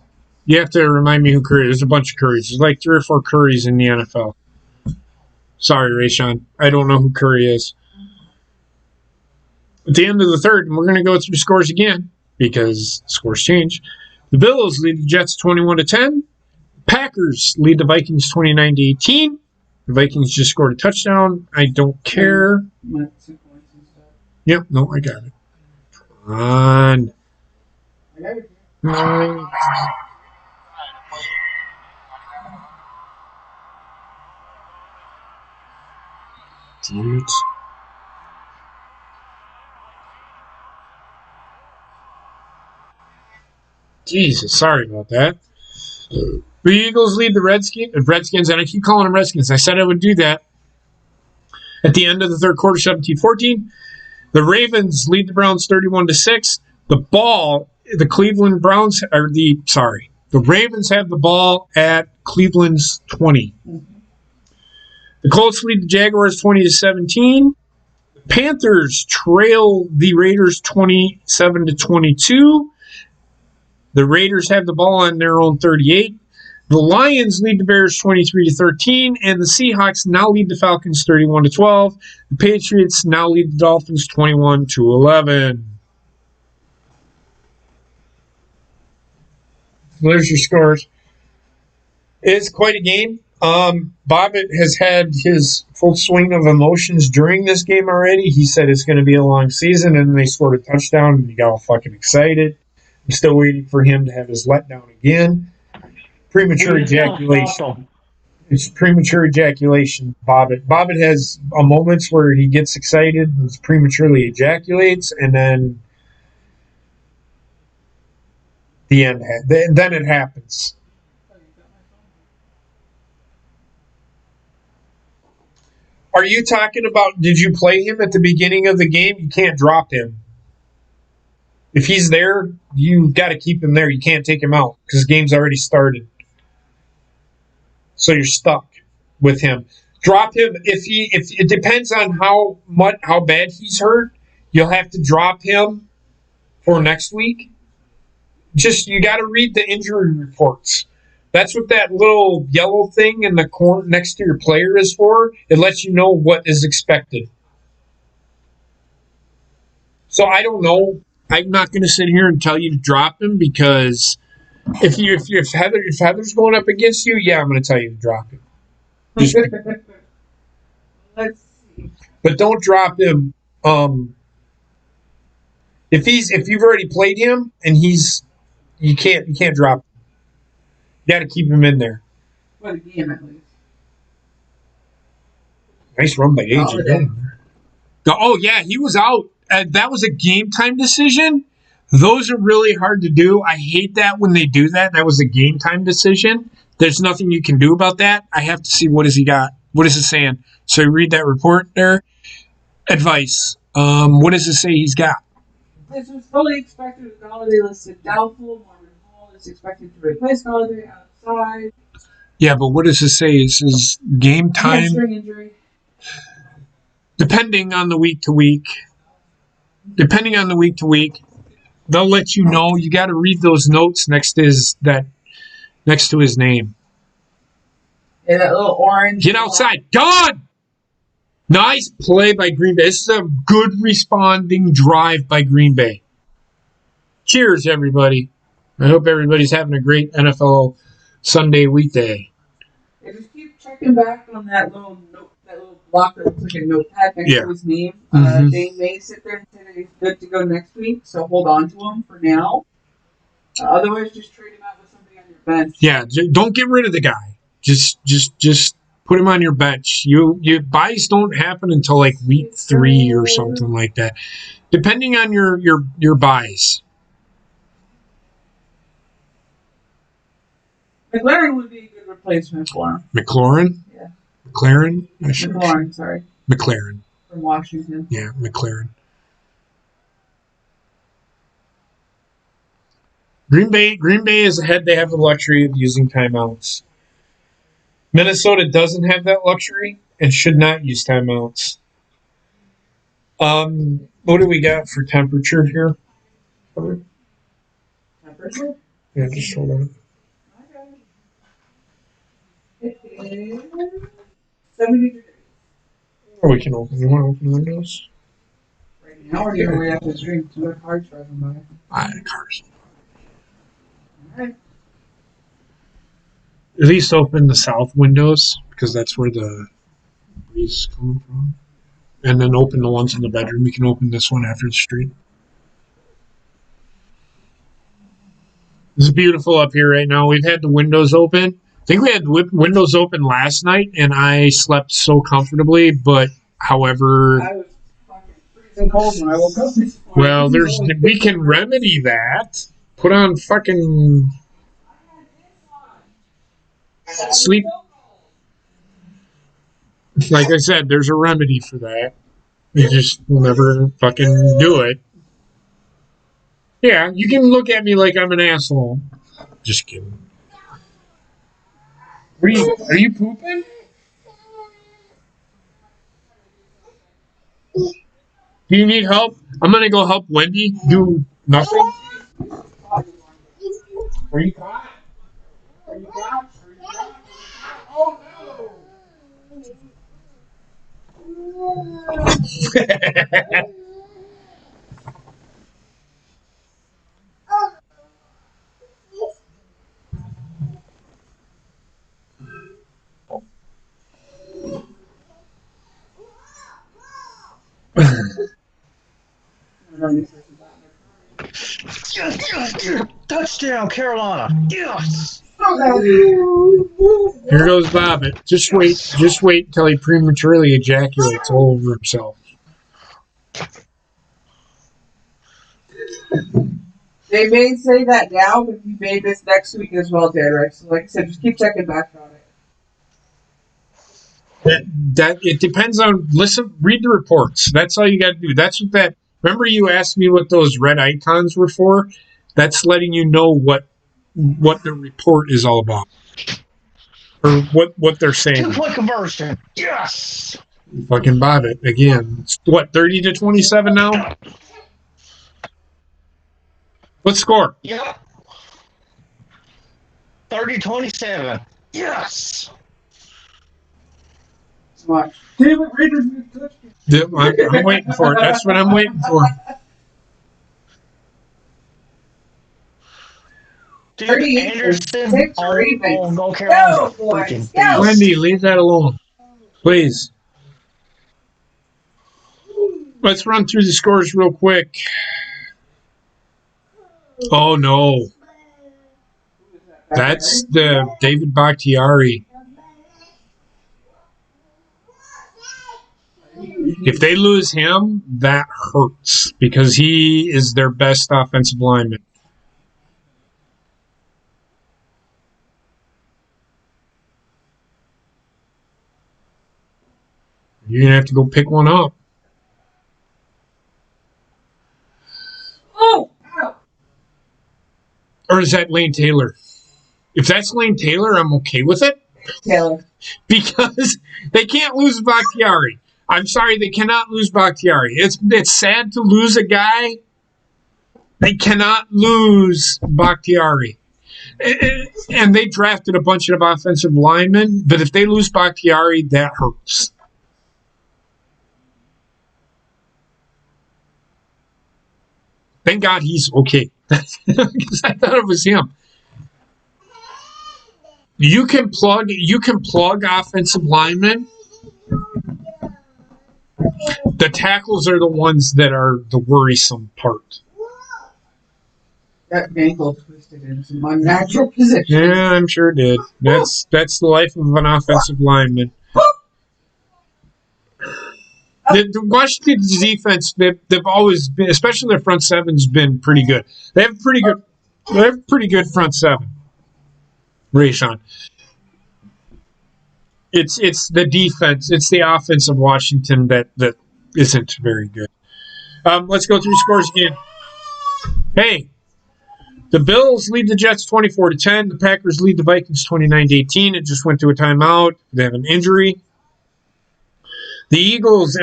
You have to remind me who Curry is. There's a bunch of Currys. There's like 3 or 4 Currys in the NFL. Sorry, Rayshawn. I don't know who Curry is. At the end of the third, we're going to go through the scores again because scores change. The Bills lead the Jets 21-10. Packers lead the Vikings 29-18. The Vikings just scored a touchdown. I don't care. Yep, no, I got it. Come on. No. Damn it. Jesus, sorry about that. The Eagles lead the Redskins, and I keep calling them Redskins. I said I would do that. At the end of the third quarter, 17-14. The Ravens lead the Browns 31-6. The Cleveland Browns the Ravens have the ball at Cleveland's 20. The Colts lead the Jaguars 20-17. The Panthers trail the Raiders 27-22. The Raiders have the ball on their own 38. The Lions lead the Bears 23-13, and the Seahawks now lead the Falcons 31-12. The Patriots now lead the Dolphins 21-11. There's your scores. It's quite a game. Bobbitt has had his full swing of emotions during this game already. He said it's going to be a long season, and they scored a touchdown, and he got all fucking excited. I'm still waiting for him to have his letdown again. Premature ejaculation. It's premature ejaculation, Bobbitt. Bobbitt has moments where he gets excited and prematurely ejaculates, and then the end. Then it happens. Are you talking about, did you play him at the beginning of the game? You can't drop him. If he's there, you got to keep him there. You can't take him out because the game's already started. So you're stuck with him. Drop him if it depends on how bad he's hurt. You'll have to drop him for next week. Just you got to read the injury reports. That's what that little yellow thing in the corner next to your player is for. It lets you know what is expected. So I don't know. I'm not going to sit here and tell you to drop him because If Heather's going up against you, yeah, I'm going to tell you to drop him. Just, Let's see. but don't drop him. If you've already played him and you can't drop him. You got to keep him in there. What a game at least. Nice run by AJ. Holiday. Oh yeah, he was out. That was a game time decision. Those are really hard to do. I hate that when they do that. That was a game time decision. There's nothing you can do about that. I have to see what has he got. What is it saying? So you read that report there. Advice. What does it say he's got? This was fully expected with Holiday listed doubtful. Marvin Hall is expected to replace Holiday outside. Yeah, but what does it say? It says game time. Hamstring injury. Depending on the week to week. They'll let you know. You got to read those notes next to his name. Yeah, that little orange. Get outside. Gone! Nice play by Green Bay. This is a good responding drive by Green Bay. Cheers, everybody. I hope everybody's having a great NFL Sunday weekday. Yeah, just keep checking back on that little note, that little block that looks like a notepad next to his name. They may sit there and say that he's good to go next week, so hold on to him for now. Otherwise, just trade him out with somebody on your bench. Yeah, don't get rid of the guy. Just put him on your bench. Your buys don't happen until like week 3 or something like that, depending on your buys. McLaren would be a good replacement for him. McLaurin? Yeah. McLaren? McLaurin, sorry. McLaren. From Washington. Yeah, McLaren. Green Bay is ahead. They have the luxury of using timeouts. Minnesota doesn't have that luxury and should not use timeouts. What do we got for temperature here? Temperature? Yeah, just hold on. It is 70 degrees. Or we can open. You want to open the windows? Right now, we're going to wait up the street to a car driving by. Cars. Alright. At least open the south windows because that's where the breeze is coming from. And then open the ones in the bedroom. We can open this one after the street. It's beautiful up here right now. We've had the windows open. I think we had windows open last night, and I slept so comfortably. But, however, I was fucking freezing cold when I woke up this morning. well, we can remedy that. Put on fucking sleep. Like I said, there's a remedy for that. You just will never fucking do it. Yeah, you can look at me like I'm an asshole. Just kidding. Are you pooping? Do you need help? I'm gonna go help Wendy do nothing. Are you caught? Are you caught? Oh no! Touchdown, Carolina! Yes. Here goes Bobbit. Just wait until he prematurely ejaculates all over himself. They may say that now, but you made this next week as well, Derek. So, like I said, just keep checking back on it. That it depends on. Read the reports. That's all you got to do. That's what that. Remember, you asked me what those red icons were for. That's letting you know what the report is all about, or what they're saying. 2-point conversion. Yes. Fucking Bobbit again. It's what 30-27 now. What score? Yep. 30-27. Yes. Watch. Damn it, Raiders missed touchdown. I'm waiting for it. That's what I'm waiting for. Dude, 38 to Anderson 6 on Ravens. North Carolina's Go, a boys, freaking go! beast. Wendy, leave that alone, please. Let's run through the scores real quick. Oh no, that's the David Bakhtiari. If they lose him, that hurts because he is their best offensive lineman. You're going to have to go pick one up. Oh! Or is that Lane Taylor? If that's Lane Taylor, I'm okay with it. Taylor. Because they can't lose Bakhtiari. I'm sorry, they cannot lose Bakhtiari. It's sad to lose a guy. They cannot lose Bakhtiari. And they drafted a bunch of offensive linemen, but if they lose Bakhtiari, that hurts. Thank God he's okay. Because I thought it was him. You can plug offensive linemen. The tackles are the ones that are the worrisome part. That ankle twisted in some unnatural position. Yeah, I'm sure it did. That's the life of an offensive lineman. The Washington's defense, they've always been, especially their front seven's been pretty good. They have pretty good front seven. Rayshon. It's the defense, it's the offense of Washington that isn't very good. Let's go through scores again. Hey, the Bills lead the Jets 24-10. The Packers lead the Vikings 29-18. It just went to a timeout. They have an injury. The Eagles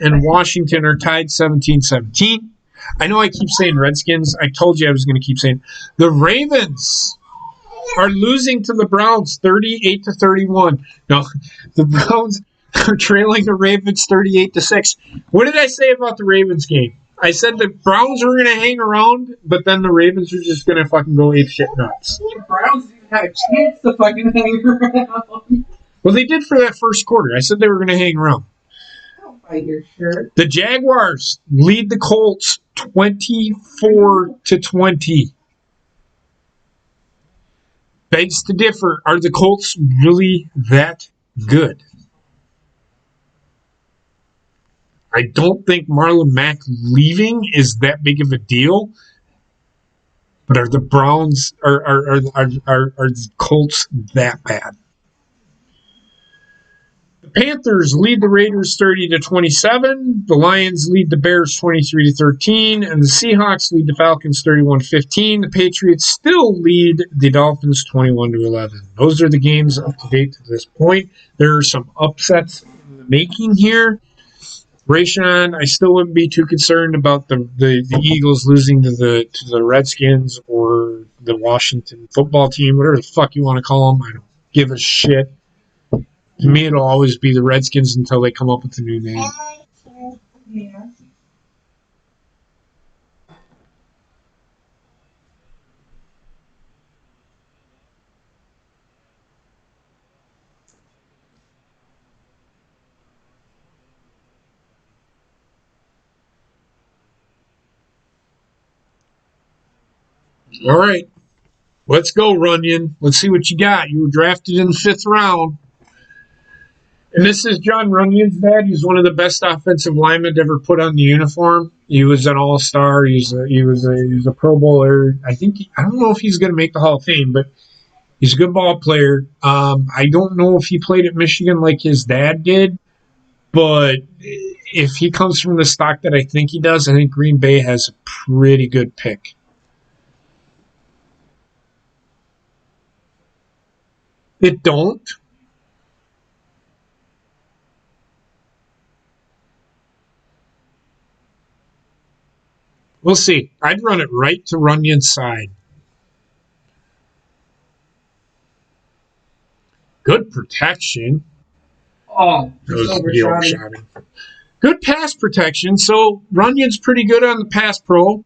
and Washington are tied 17-17. I know I keep saying Redskins. I told you I was going to keep saying the Ravens are losing to the Browns 38-31. No, the Browns are trailing the Ravens 38-6. What did I say about the Ravens game? I said the Browns were going to hang around, but then the Ravens are just going to fucking go ape shit nuts. The Browns didn't have a chance to fucking hang around. Well, they did for that first quarter. I said they were going to hang around. Don't bite your shirt. The Jaguars lead the Colts 24-20. Begs to differ. Are the Colts really that good? I don't think Marlon Mack leaving is that big of a deal. But are the Browns are the Colts that bad? The Panthers lead the Raiders 30-27. The Lions lead the Bears 23-13, and the Seahawks lead the Falcons 31-15. The Patriots still lead the Dolphins 21-11. Those are the games up to date to this point. There are some upsets in the making here. Rayshon, I still wouldn't be too concerned about the Eagles losing to the Redskins or the Washington football team, whatever the fuck you want to call them. I don't give a shit. To me, it'll always be the Redskins until they come up with a new name. Yeah. All right. Let's go, Runyon. Let's see what you got. You were drafted in the 5th round. And this is John Runyon's dad. He's one of the best offensive linemen to ever put on the uniform. He was an all-star. He was a Pro Bowler. I don't know if he's going to make the Hall of Fame, but he's a good ball player. I don't know if he played at Michigan like his dad did, but if he comes from the stock that I think he does, I think Green Bay has a pretty good pick. It don't. We'll see. I'd run it right to Runyon's side. Good protection. Oh, He overshot him. Good pass protection. So Runyon's pretty good on the pass pro.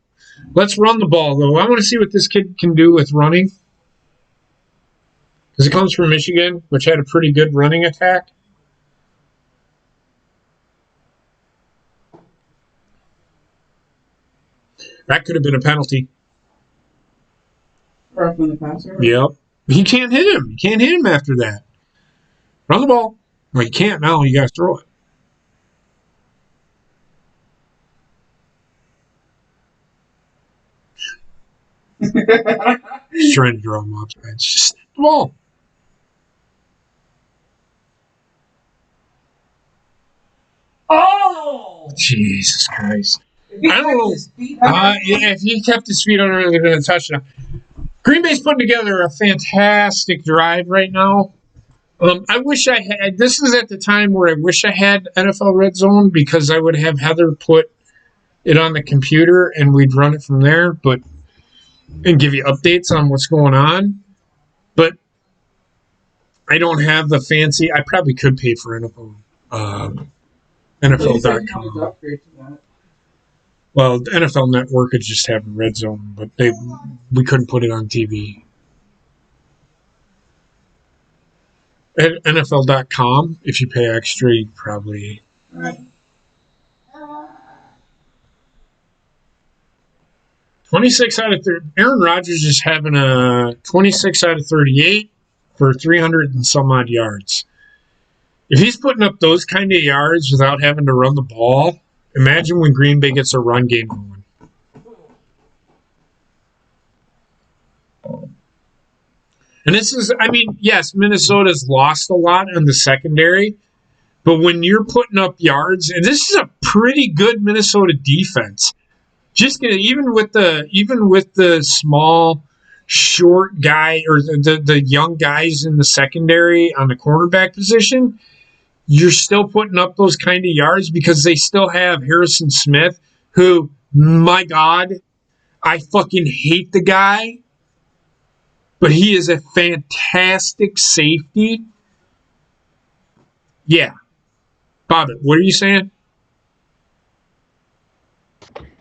Let's run the ball, though. I want to see what this kid can do with running. Because it comes from Michigan, which had a pretty good running attack. That could have been a penalty. Roughing the passer. Yep. You can't hit him. You can't hit him after that. Run the ball. Well, you can't now. You got to throw it. He's trying to draw him up. It's just the ball. Oh! Jesus Christ. I don't know. Yeah, if he kept his feet under it, they're going to touch it. Green Bay's putting together a fantastic drive right now. I wish I had. This is at the time where I wish I had NFL Red Zone because I would have Heather put it on the computer and we'd run it from there, and give you updates on what's going on. But I don't have the fancy. I probably could pay for NFL.com. Well, the NFL Network could just have a Red Zone, but we couldn't put it on TV. At NFL.com, if you pay extra, you probably. Right. 26 out of 30. Aaron Rodgers is having a 26 out of 38 for 300 and some odd yards. If he's putting up those kind of yards without having to run the ball, imagine when Green Bay gets a run game going. And this is, I mean, yes, Minnesota's lost a lot in the secondary, but when you're putting up yards, and this is a pretty good Minnesota defense. Just even with the small, short guy or the young guys in the secondary on the cornerback position, you're still putting up those kind of yards because they still have Harrison Smith, who, my God, I fucking hate the guy, but he is a fantastic safety. Yeah. Bobbitt, what are you saying?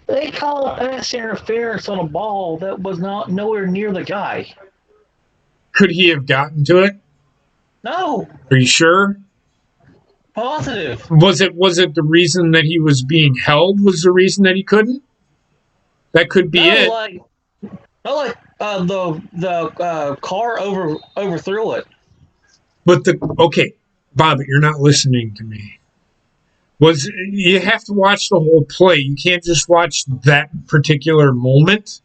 They call pass interference on a ball that was not nowhere near the guy. Could he have gotten to it? No. Are you sure? Positive. Was it the reason that he was being held was the reason that he couldn't? That could be it. The car overthrew it. But okay, Bobbitt, you're not listening to me. You have to watch the whole play. You can't just watch that particular moment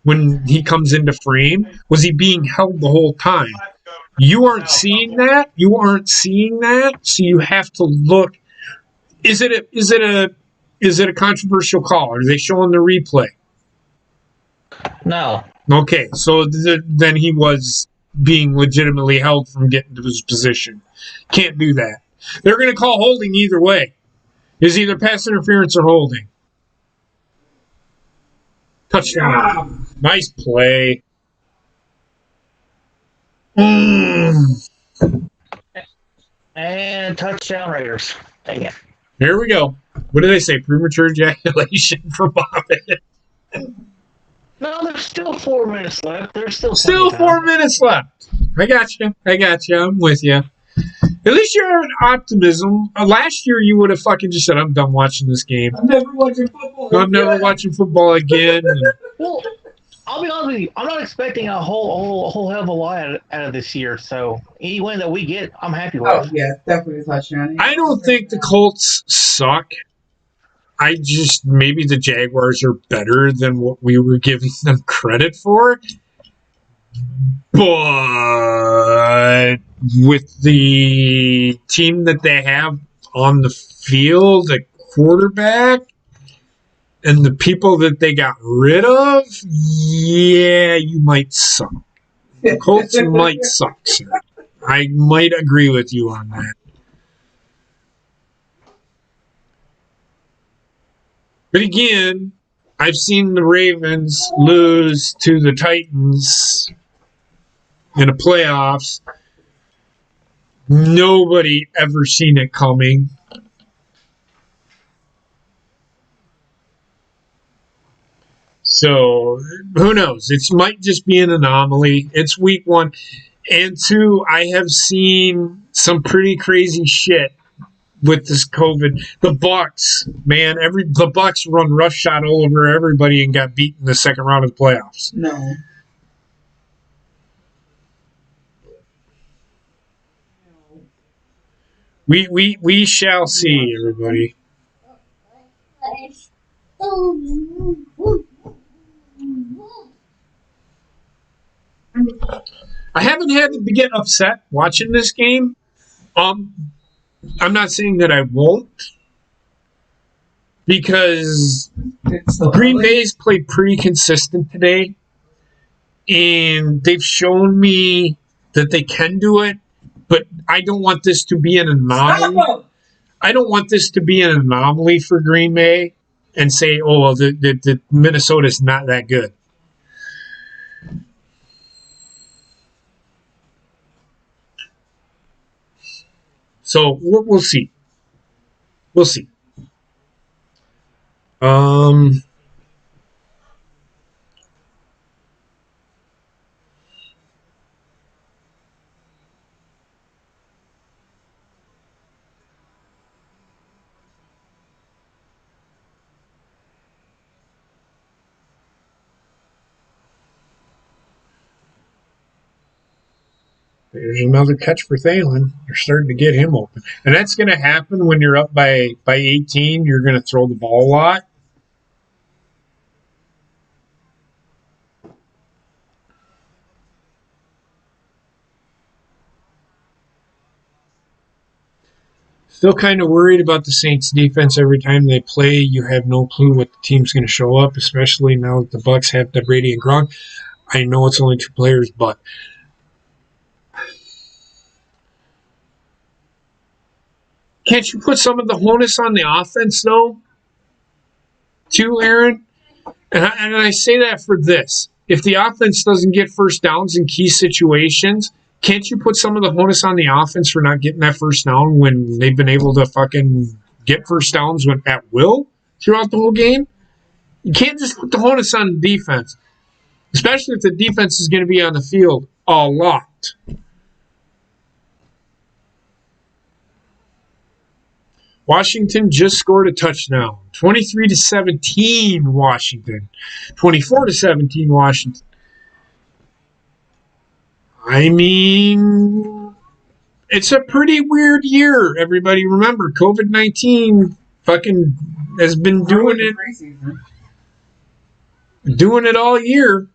when he comes into frame. Was he being held the whole time? You aren't seeing that. So you have to look. Is it a controversial call? Are they showing the replay? No. Okay, so then he was being legitimately held from getting to his position. Can't do that. They're going to call holding either way. It's either pass interference or holding. Touchdown. Nice play. And touchdown Raiders. Dang it. Here we go. What do they say? Premature ejaculation for Bobbitt. No, there's still 4 minutes left. There's still 4 minutes left. I got you. I'm with you. At least you're having optimism. Last year, you would have fucking just said, I'm done watching this game. I'm never watching football. I'm never watching football again. Well, I'll be honest with you. I'm not expecting a whole hell of a lot out of this year. So any win that we get, I'm happy with. Oh, yeah, definitely a touchdown. I don't think the Colts suck. Maybe the Jaguars are better than what we were giving them credit for. But with the team that they have on the field, the quarterback, and the people that they got rid of, yeah, you might suck. The Colts might suck, sir. I might agree with you on that. But again, I've seen the Ravens lose to the Titans in the playoffs. Nobody ever seen it coming. So who knows? It might just be an anomaly. It's week 1. And 2, I have seen some pretty crazy shit with this COVID. The Bucks, man, the Bucks run roughshod all over everybody and got beat in the second round of the playoffs. No. We shall see, everybody. I haven't had to get upset watching this game. I'm not saying that I won't, because Green Bay's played pretty consistent today, and they've shown me that they can do it. But I don't want this to be an anomaly. I don't want this to be an anomaly for Green Bay and say, oh, well, the Minnesota's not that good. So we'll see. We'll see. There's another catch for Thielen. They're starting to get him open. And that's going to happen when you're up by 18. You're going to throw the ball a lot. Still kind of worried about the Saints defense. Every time they play, you have no clue what the team's going to show up, especially now that the Bucks have the Brady and Gronk. I know it's only 2 players, but can't you put some of the onus on the offense, though, too, Aaron? And I say that for this. If the offense doesn't get first downs in key situations, can't you put some of the onus on the offense for not getting that first down when they've been able to fucking get first downs at will throughout the whole game? You can't just put the onus on the defense, especially if the defense is going to be on the field a lot. Washington just scored a touchdown. 23-17 Washington. 24-17 Washington. I mean, it's a pretty weird year. Everybody remember, COVID-19 fucking has been doing it all year.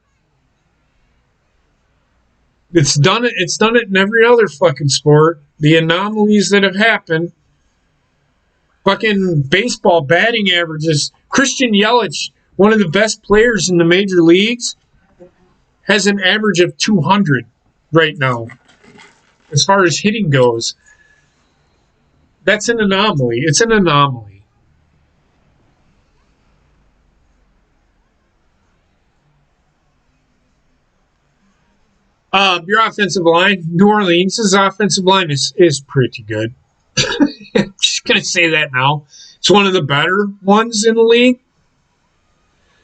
It's done it in every other fucking sport. The anomalies that have happened. Fucking baseball batting averages. Christian Yelich, one of the best players in the major leagues, has an average of 200 right now. As far as hitting goes, that's an anomaly. It's an anomaly. Your offensive line, New Orleans' offensive line is pretty good. I'm just going to say that now. It's one of the better ones in the league.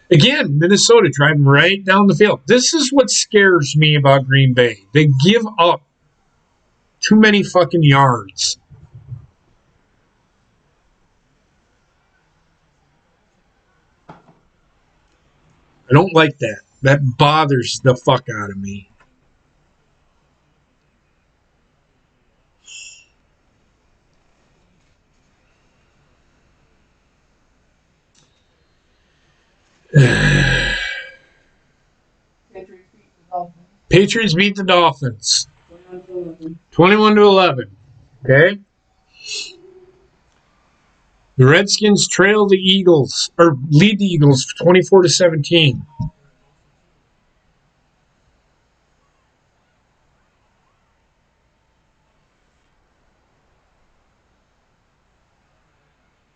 Again, Minnesota driving right down the field. This is what scares me about Green Bay. They give up too many fucking yards. I don't like that. That bothers the fuck out of me. Patriots beat the Dolphins. 21-11. Okay? The Redskins trail the Eagles, or lead the Eagles 24-17.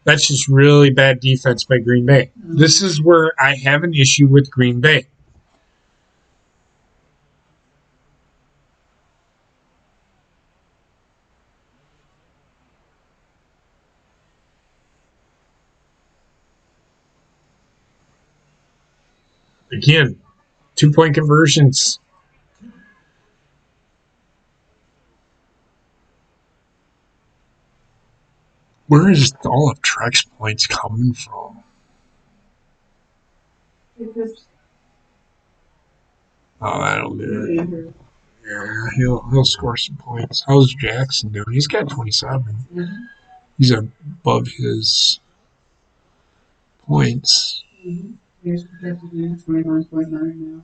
That's just really bad defense by Green Bay. This is where I have an issue with Green Bay. Again, 2-point conversions. Where is all of Trek's points coming from? Oh, that'll do it. Yeah, he'll score some points. How's Jackson doing? He's got 27. He's above his points. He's projected to do 29.9 now.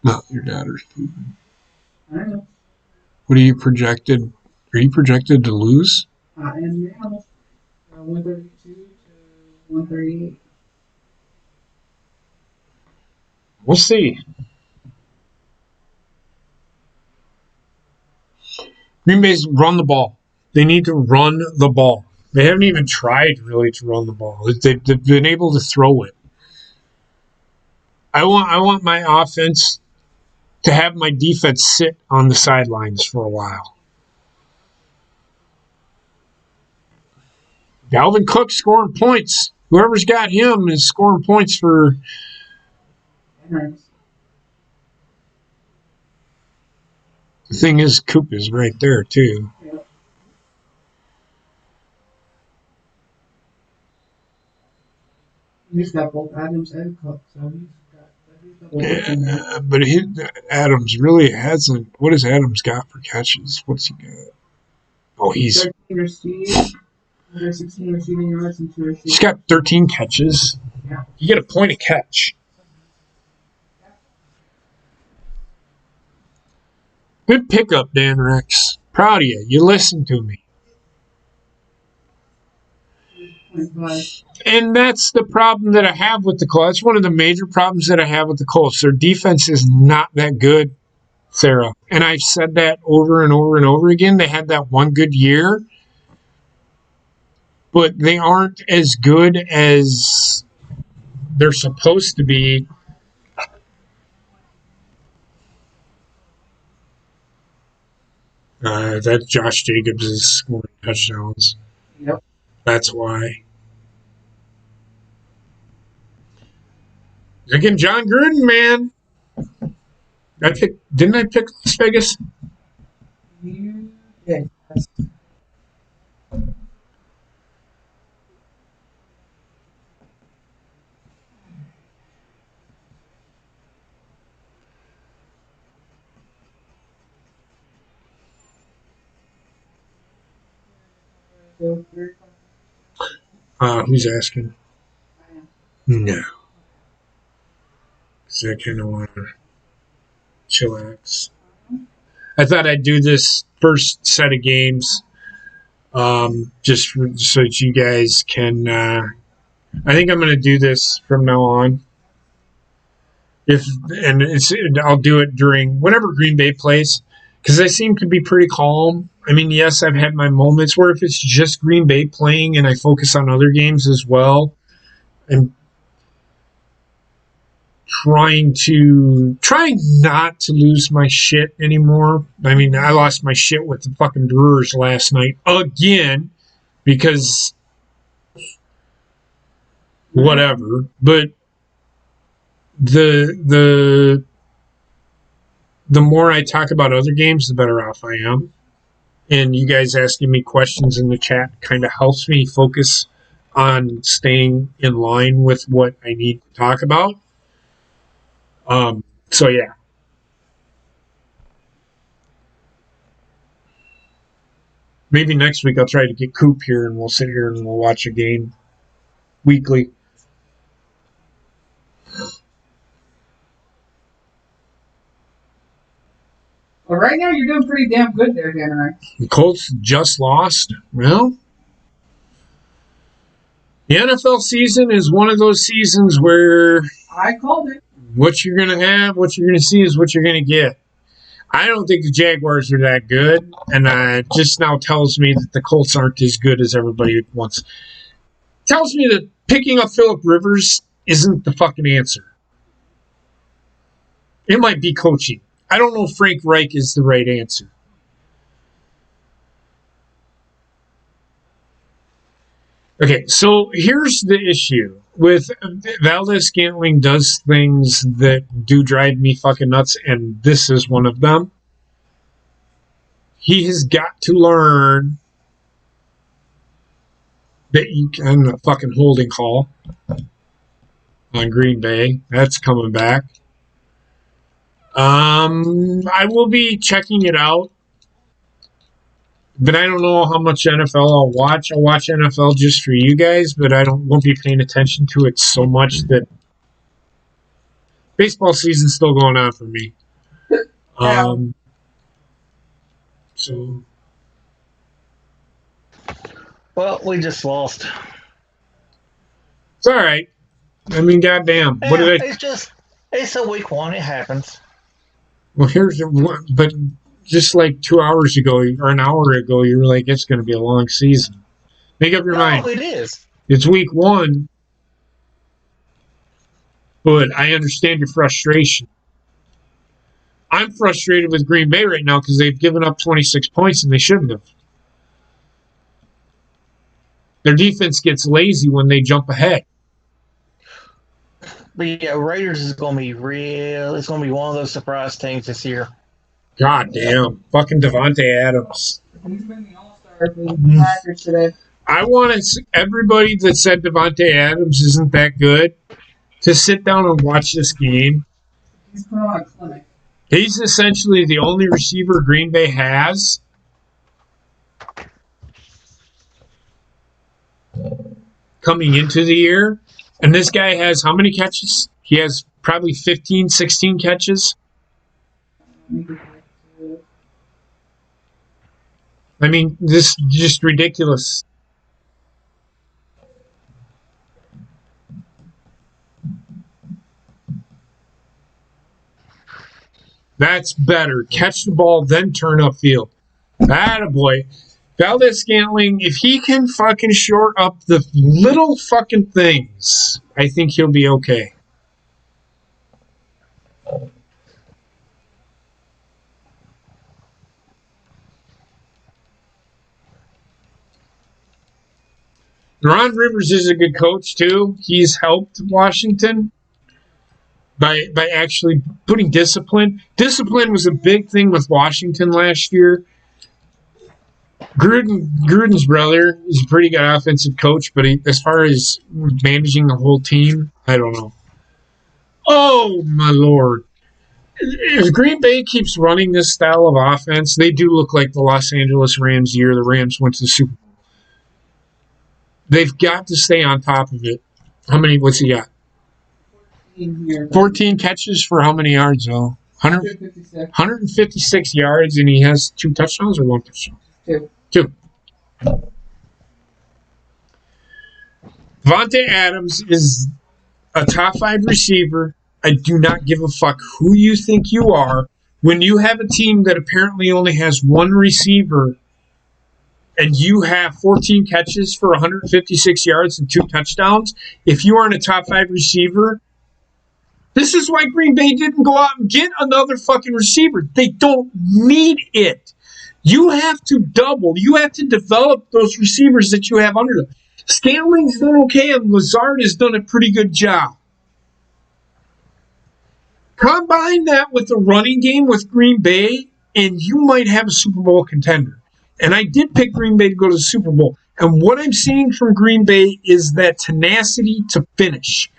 No, your daughter's pooping. I know. What are you projected? Are you projected to lose? I am now. 132 to 138. We'll see. Green Bay's run the ball. They need to run the ball. They haven't even tried really to run the ball. They've been able to throw it. I want my offense to have my defense sit on the sidelines for a while. Dalvin Cook scoring points. Whoever's got him is scoring points for. Nice. The thing is, Coop is right there too. Yep. He's got both Adams and Cook, so Yeah, but Adams really hasn't. What has Adams got for catches? What's he got? Oh, he's 16 receiving yards and 2 receiving. He's got 13 catches. Yeah. You get a point a catch. Good pickup, Dan Rex. Proud of you. You listened to me. And that's the problem that I have with the Colts. That's one of the major problems that I have with the Colts. Their defense is not that good, Sarah. And I've said that over and over and over again. They had that one good year, but they aren't as good as they're supposed to be. That Josh Jacobs is scoring touchdowns. Yep. That's why. Again, John Gruden, man. Didn't I pick Las Vegas? You did. Who's asking? No. Because I kind of want to chillax. I thought I'd do this first set of games just so that you guys can. I think I'm going to do this from now on. I'll do it during whenever Green Bay plays because they seem to be pretty calm. I mean, yes, I've had my moments where if it's just Green Bay playing and I focus on other games as well, I'm trying not to lose my shit anymore. I mean, I lost my shit with the fucking Brewers last night again because whatever. But the more I talk about other games, the better off I am. And you guys asking me questions in the chat kind of helps me focus on staying in line with what I need to talk about. So yeah. Maybe next week I'll try to get Coop here and we'll sit here and we'll watch a game weekly. Well, right now you're doing pretty damn good there, Dan. The Colts just lost. Well, the NFL season is one of those seasons where I called it. What you're going to have, what you're going to see is what you're going to get. I don't think the Jaguars are that good, and it just now tells me that the Colts aren't as good as everybody wants. Tells me that picking up Phillip Rivers isn't the fucking answer. It might be coaching. I don't know if Frank Reich is the right answer. Okay, so here's the issue with Valdez-Scantling does things that do drive me fucking nuts, and this is one of them. He has got to learn that you can a fucking holding call on Green Bay. That's coming back. I will be checking it out, but I don't know how much NFL I'll watch. I'll watch NFL just for you guys, but won't be paying attention to it so much that baseball season's still going on for me. So Well, we just lost. it's all right. I mean, goddamn. Yeah, What did I? it's a week one. It happens. Well, but just like 2 hours ago or an hour ago, you were like, it's going to be a long season. Make up your mind. No, it is. It's week one, but I understand your frustration. I'm frustrated with Green Bay right now because they've given up 26 points and they shouldn't have. Their defense gets lazy when they jump ahead. But yeah, Raiders is going to be real. It's going to be one of those surprise teams this year. God damn. Fucking Devontae Adams. He's been the all-star for the Packers today. I want everybody that said Devontae Adams isn't that good to sit down and watch this game. He's put on a clinic. He's essentially the only receiver Green Bay has coming into the year. And this guy has how many catches? He has probably 15, 16 catches. I mean, this is just ridiculous. That's better. Catch the ball, then turn upfield. Attaboy. Valdez-Scantling, if he can fucking short up the little fucking things, I think he'll be okay. Ron Rivers is a good coach, too. He's helped Washington by actually putting discipline. Discipline was a big thing with Washington last year. Gruden's brother is a pretty good offensive coach, but as far as managing the whole team, I don't know. Oh, my Lord. If Green Bay keeps running this style of offense, they do look like the Los Angeles Rams the year the Rams went to the Super Bowl. They've got to stay on top of it. What's he got? 14 catches for how many yards, though? 156 yards, and he has 2 touchdowns or 1 touchdown? 2. Devontae Adams is a top 5 receiver. I do not give a fuck who you think you are. When you have a team that apparently only has 1 receiver and you have 14 catches for 156 yards and 2 touchdowns, if you aren't a top 5 receiver, this is why Green Bay didn't go out and get another fucking receiver. They don't need it. You have to double. You have to develop those receivers that you have under them. Scantling's done okay, and Lazard has done a pretty good job. Combine that with the running game with Green Bay, and you might have a Super Bowl contender. And I did pick Green Bay to go to the Super Bowl. And what I'm seeing from Green Bay is that tenacity to finish.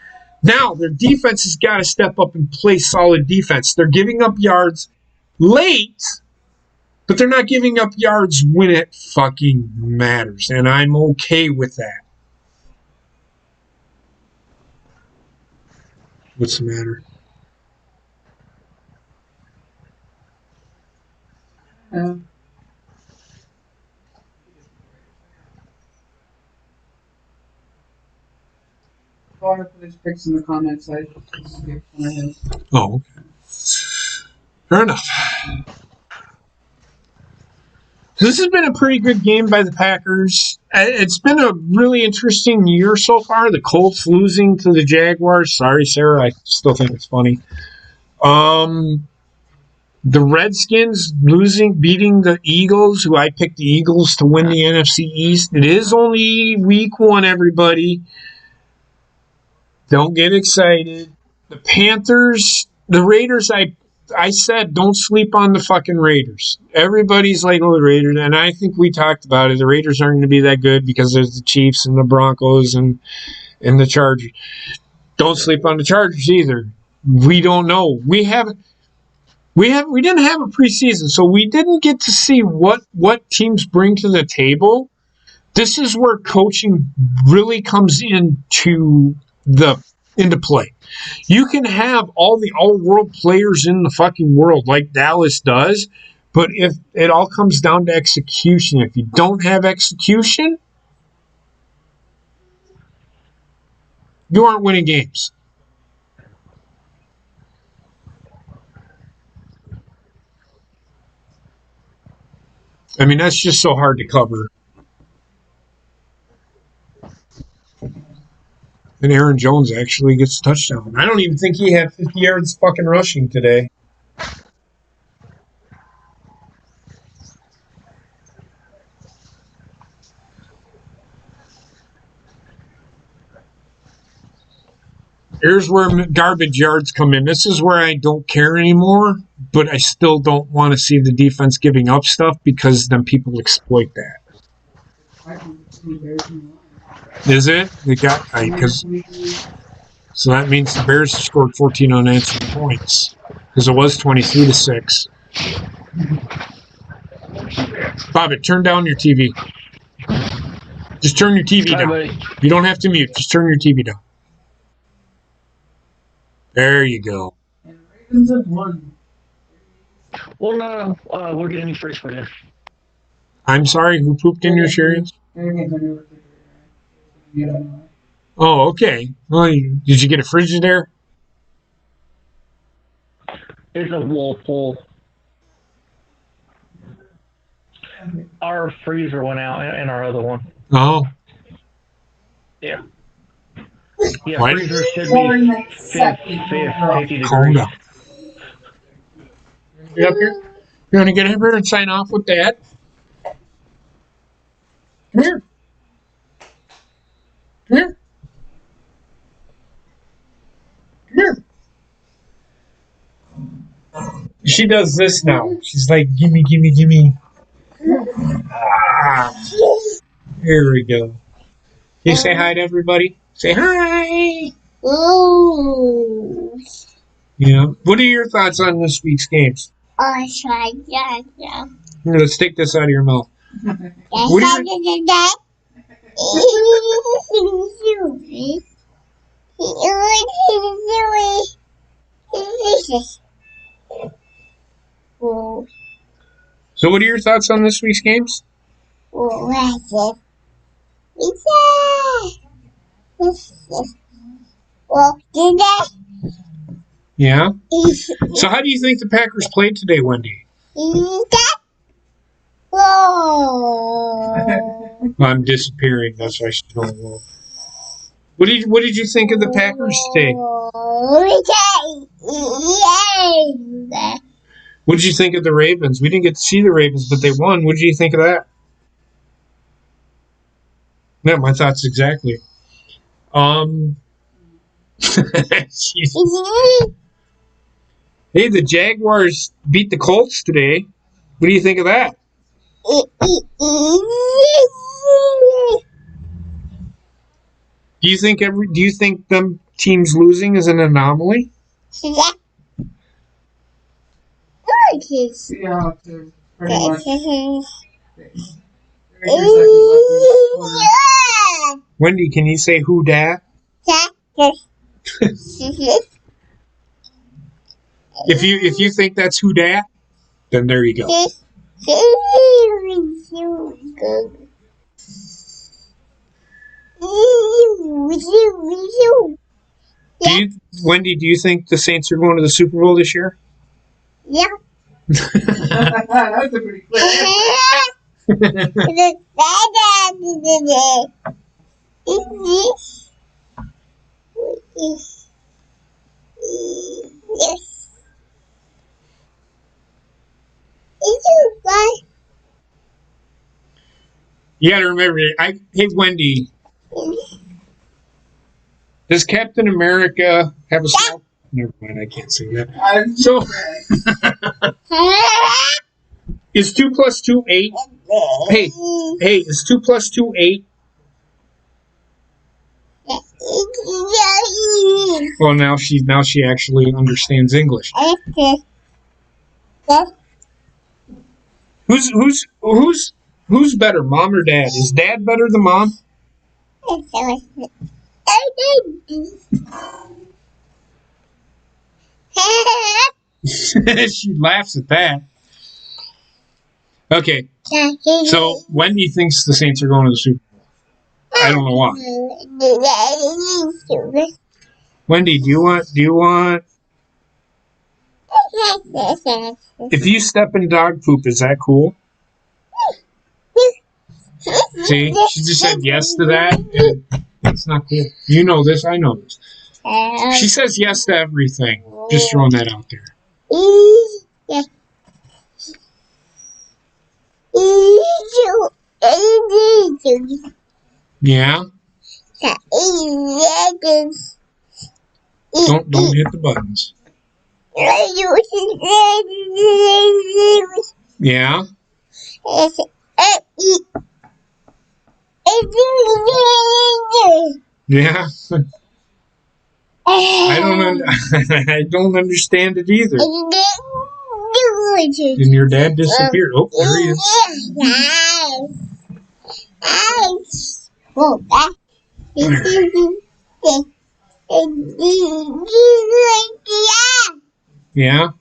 Now, their defense has got to step up and play solid defense. They're giving up yards late, but they're not giving up yards when it fucking matters. And I'm okay with that. What's the matter? I put his pics in the comments. Oh, okay. Fair enough. This has been a pretty good game by the Packers. It's been a really interesting year so far. The Colts losing to the Jaguars. Sorry, Sarah. I still think it's funny. The Redskins beating the Eagles, who I picked the Eagles to win the NFC East. It is only week 1, everybody. Don't get excited. The Panthers, the Raiders, I said don't sleep on the fucking Raiders. Everybody's like, oh, the Raiders, and I think we talked about it. The Raiders aren't going to be that good because there's the Chiefs and the Broncos and the Chargers. Don't sleep on the Chargers either. We don't know. We didn't have a preseason, so we didn't get to see what teams bring to the table. This is where coaching really comes into play. You can have all the all-world players in the fucking world like Dallas does, but if it all comes down to execution, if you don't have execution, you aren't winning games. I mean, that's just so hard to cover. And Aaron Jones actually gets a touchdown. I don't even think he had 50 yards fucking rushing today. Here's where garbage yards come in. This is where I don't care anymore, but I still don't want to see the defense giving up stuff because then people exploit that. Is it? They got because so that means the Bears scored 14 unanswered points because it was 23-6. Bobbitt, turn down your TV. Just turn your TV down. Buddy. You don't have to mute. Just turn your TV down. There you go. And Ravens have won. Well, no, we're getting new fridge for this. I'm sorry, who pooped in your cereals? Oh, okay. Well, did you get a Frigidaire? It's a Whirlpool. Our freezer went out in our other one. Oh. Yeah. Yeah, What? freezer should be 50 Calm degrees. down. You up here? You want to get up here and sign off with Dad? Come here. Come here. Come here. She does this now. She's like, gimme, gimme, gimme. Ah. Here we go. Can you say hi to everybody? Say hi. Ooh. Yeah. What are your thoughts on this week's games? Yeah. Here, let's take this out of your mouth. What do you, so what are your thoughts on this week's games? Yeah. So how do you think the Packers played today, Wendy? I'm disappearing. That's why she's going low. What did you think of the Packers today? What did you think of the Ravens? We didn't get to see the Ravens, but they won. What did you think of that? Yeah, my thoughts exactly. Hey, the Jaguars beat the Colts today. What do you think of that? Do you think them teams losing is an anomaly? Yeah, pretty much. Wendy, can you say who dat? If you think that's who dat, then there you go. Wendy, do you think the Saints are going to the Super Bowl this year? Yeah. That's a pretty quick You got to remember. Hey, Wendy, does Captain America have a small? Never mind. I can't say that. So, is 2 plus 2 8? Hey, is 2 plus 2 8? Well, now she actually understands English. Who's better, mom or dad? Is dad better than mom? She laughs at that. Okay, so Wendy thinks the Saints are going to the Super Bowl. I don't know why. Wendy, do you want? If you step in dog poop, is that cool? See, she just said yes to that. And that's not cool. You know this. I know this. She says yes to everything. Just throwing that out there. Yeah. Don't hit the buttons. Yeah. Yeah. I don't understand it either. And your dad disappeared. Oh, there he is. Yeah.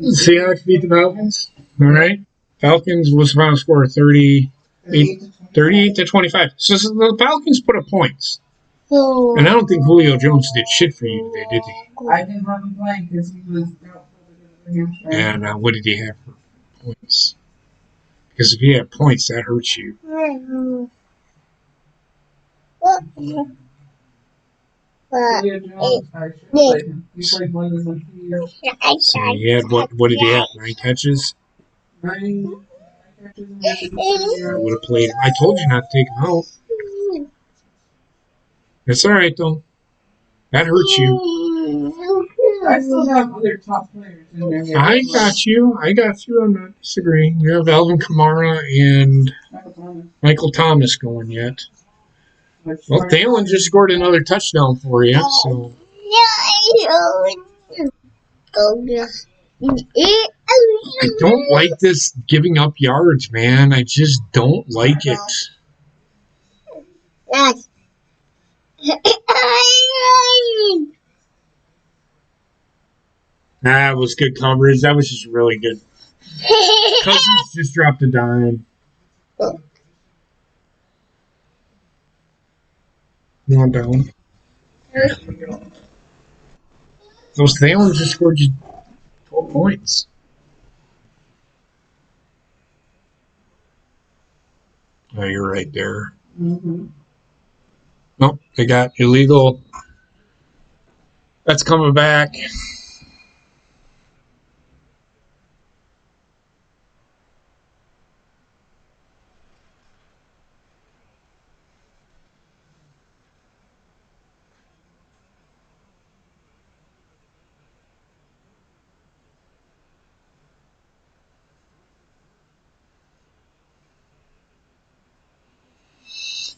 Seahawks beat the Falcons. All right. Falcons was final score 38 to 25. So the Falcons put up points. And I don't think Julio Jones did shit for you today, did he? I didn't run him playing because he was out for the And what did he have for points? Because if he had points, that hurts you. Julio Jones, I should have played him. He played one of the 2 years. So he had what did he have? 9 catches? 9 catches in I would have played him. I told you not to take him out. It's all right though. That hurts you. I still have other top players in there. I got you. I'm not disagreeing. You have Alvin Kamara and Michael Thomas going yet. Well, Thalen just scored another touchdown for you, so. I don't like this giving up yards, man. I just don't like it. That was good coverage. That was just really good. Cousins just dropped a dime. Going down. Those Thalen just scored you 12 points. Oh, you're right there. Mm-hmm. Nope, they got illegal. That's coming back.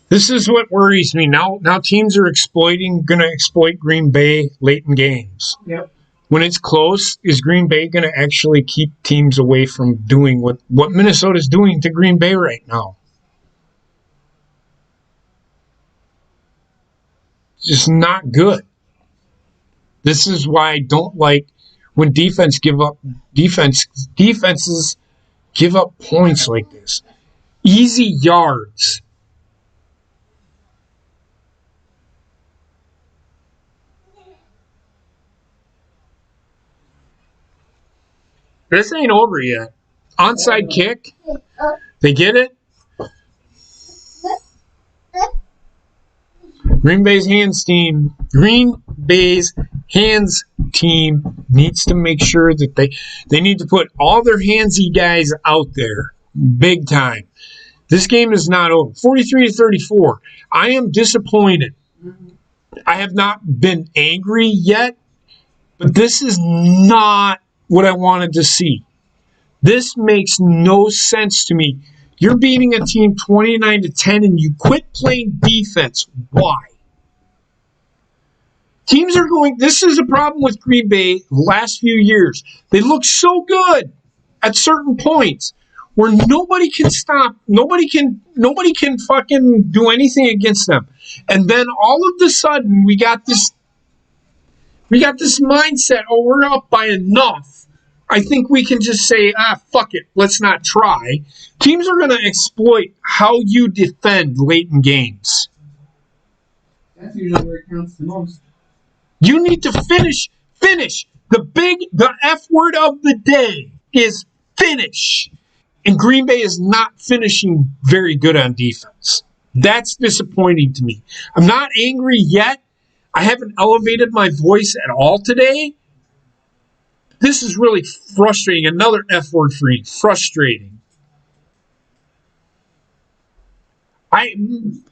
This is what worries me. Now teams are going to exploit Green Bay late in games. Yep. When it's close, is Green Bay going to actually keep teams away from doing what Minnesota's doing to Green Bay right now? Just not good. This is why I don't like when defenses give up points like this. Easy yards. This ain't over yet. Onside kick. They get it. Green Bay's hands team needs to make sure that they need to put all their handsy guys out there big time. This game is not over. 43-34. I am disappointed. I have not been angry yet, but this is not what I wanted to see. This makes no sense to me. You're beating a team 29-10 and you quit playing defense. Why? Teams are going, this is a problem with Green Bay the last few years. They look so good at certain points where nobody can stop, nobody can fucking do anything against them. And then all of a sudden we got this mindset, oh, we're up by enough. I think we can just say, fuck it, let's not try. Teams are going to exploit how you defend late in games. That's usually where it counts the most. You need to finish. The F word of the day is finish. And Green Bay is not finishing very good on defense. That's disappointing to me. I'm not angry yet. I haven't elevated my voice at all today. This is really frustrating. Another F word for you. Frustrating.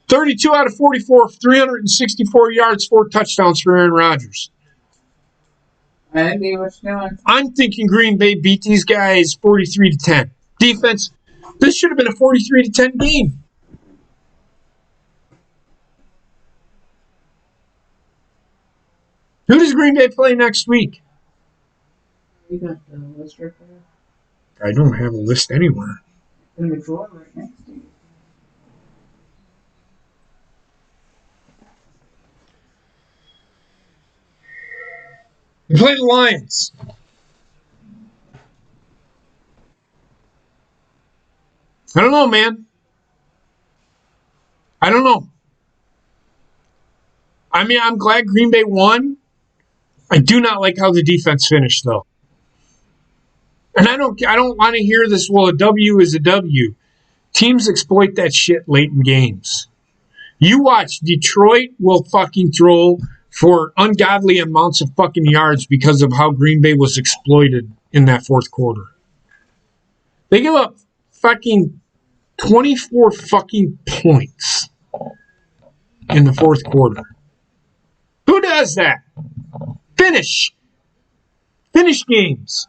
32 out of 44, 364 yards, 4 touchdowns for Aaron Rodgers. I agree what you're doing. I'm thinking Green Bay beat these guys 43-10. Defense, this should have been a 43-10 game. Who does Green Bay play next week? You got the list right there. I don't have a list anywhere. In the drawer right next to you. We play the Lions. I don't know, man. I don't know. I mean, I'm glad Green Bay won. I do not like how the defense finished, though. And I don't want to hear this, well, a W is a W. Teams exploit that shit late in games. You watch, Detroit will fucking throw for ungodly amounts of fucking yards because of how Green Bay was exploited in that fourth quarter. They give up fucking 24 fucking points in the fourth quarter. Who does that? Finish games.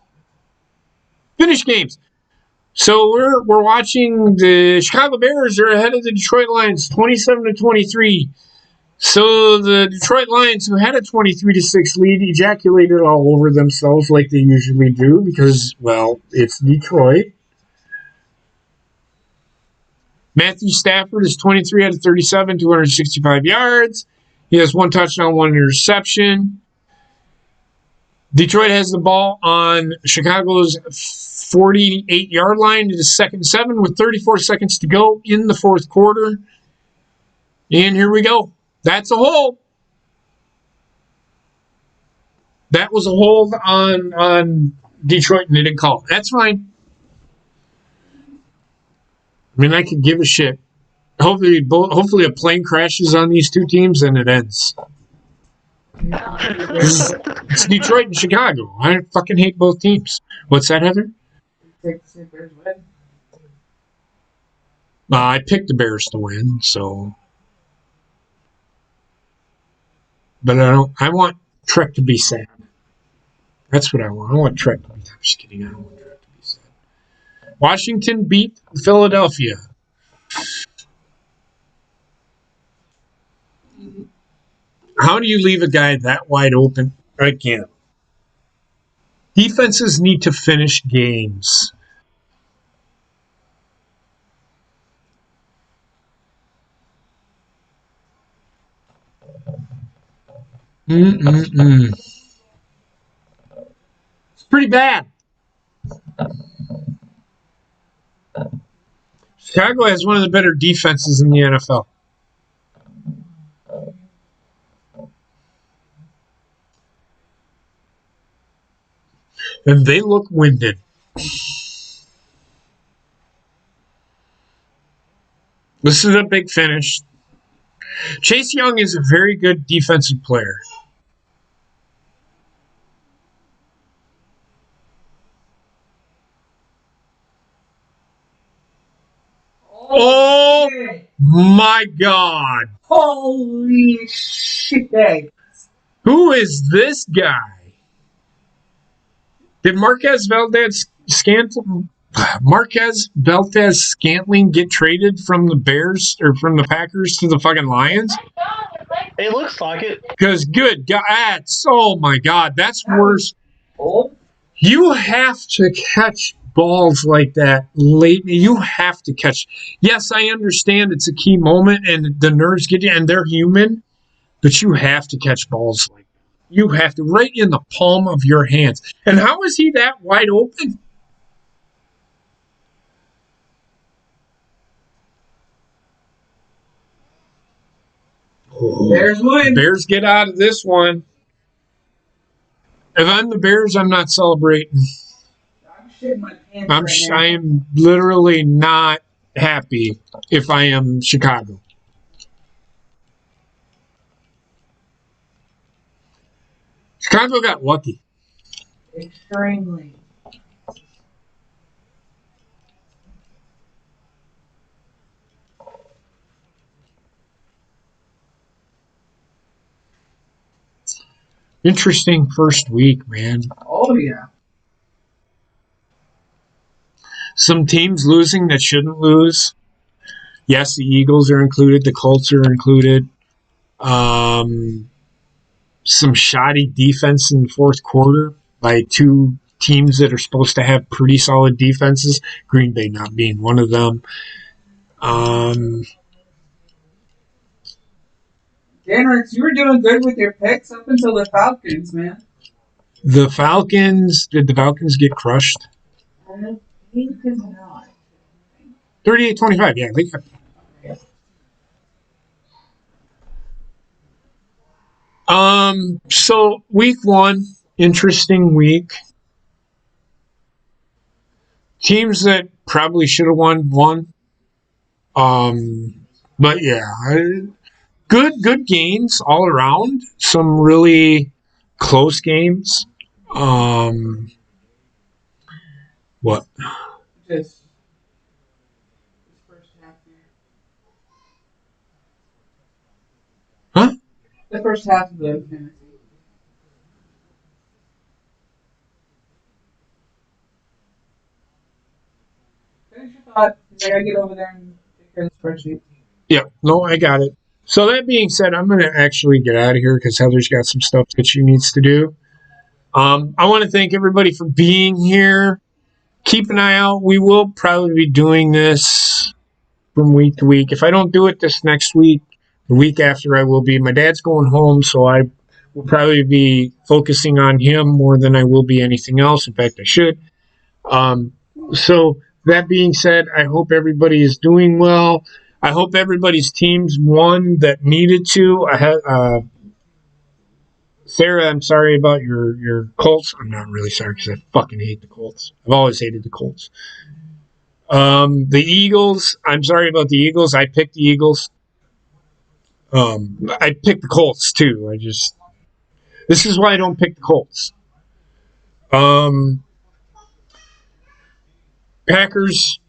So we're watching the Chicago Bears are ahead of the Detroit Lions 27-23. So the Detroit Lions, who had a 23-6 lead, ejaculated all over themselves like they usually do because, well, it's Detroit. Matthew Stafford is 23 out of 37, 265 yards. He has 1 touchdown, 1 interception. Detroit has the ball on Chicago's 48-yard line. It is 2nd and 7 with 34 seconds to go in the fourth quarter. And here we go. That's a hold. That was a hold on Detroit, and they didn't call it. That's fine. I mean, I could give a shit. Hopefully a plane crashes on these two teams and it ends. It's Detroit and Chicago. I fucking hate both teams. What's that, Heather? I picked the Bears to win, so. But I want Trek to be sad. That's what I want. I want Trek to be. I'm just kidding. I don't want Trek to be sad. Washington beat Philadelphia. How do you leave a guy that wide open? I can't. Defenses need to finish games. It's pretty bad. Chicago has one of the better defenses in the NFL. And they look winded. This is a big finish. Chase Young is a very good defensive player. Oh my God. Holy shit. Who is this guy? Did Marquez Valdez Scantling get traded from the Bears or from the Packers to the fucking Lions? It looks like it. Because good God, oh my God, that's worse. You have to catch balls like that late. You have to catch. Yes, I understand it's a key moment and the nerves get you, and they're human, but you have to catch balls like that. You have to, right in the palm of your hands. And how is he that wide open? Bears win. Bears get out of this one. If I'm the Bears, I'm not celebrating. I'm shitting my pants I am literally not happy if I am Chicago. Chicago got lucky. Extremely. Interesting first week, man. Oh, yeah. Some teams losing that shouldn't lose. Yes, the Eagles are included. The Colts are included. Some shoddy defense in the fourth quarter by two teams that are supposed to have pretty solid defenses. Green Bay not being one of them. Danrix, you were doing good with your picks up until the Falcons, man. The Falcons, did the Falcons get crushed? I think not. 38-25, yeah. They got, so week one, interesting week. Teams that probably should have won. But yeah, good games all around. Some really close games. What? Just this first half here. Huh? The first half of the fantasy. Finish your thought. I gotta get over there and take care of the spreadsheet. Yeah, no, I got it. So that being said, I'm going to actually get out of here because Heather's got some stuff that she needs to do. I want to thank everybody for being here. Keep an eye out. We will probably be doing this from week to week. If I don't do it this next week, the week after I will be. My dad's going home, so I will probably be focusing on him more than I will be anything else. In fact, I should. So that being said, I hope everybody is doing well. I hope everybody's teams won that needed to. Sarah, I'm sorry about your Colts. I'm not really sorry because I fucking hate the Colts. I've always hated the Colts. The Eagles, I'm sorry about the Eagles. I picked the Eagles. I picked the Colts too. This is why I don't pick the Colts. Packers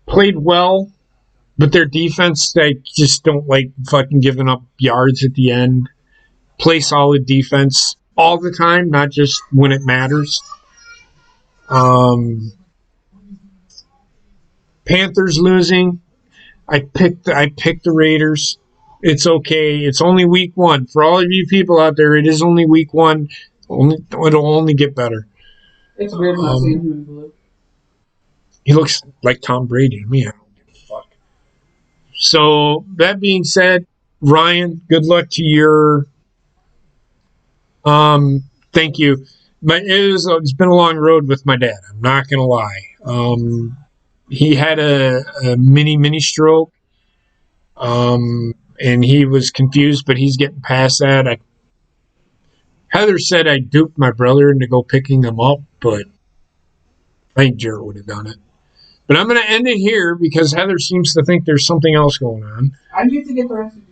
played well, but their defense, I just don't like fucking giving up yards at the end. Play solid defense all the time, not just when it matters. Panthers losing. I picked the Raiders. It's okay. It's only week one. For all of you people out there, it is only week one. It'll only get better. It's weird not seeing him in blue. He looks like Tom Brady to me. I don't give a fuck. So that being said, Ryan, good luck to your. Thank you. It's been a long road with my dad. I'm not gonna lie. He had a mini stroke. And he was confused, but he's getting past that. Heather said I duped my brother into go picking them up, but I think Jarrett would have done it. But I'm going to end it here because Heather seems to think there's something else going on. I need to get the rest of you.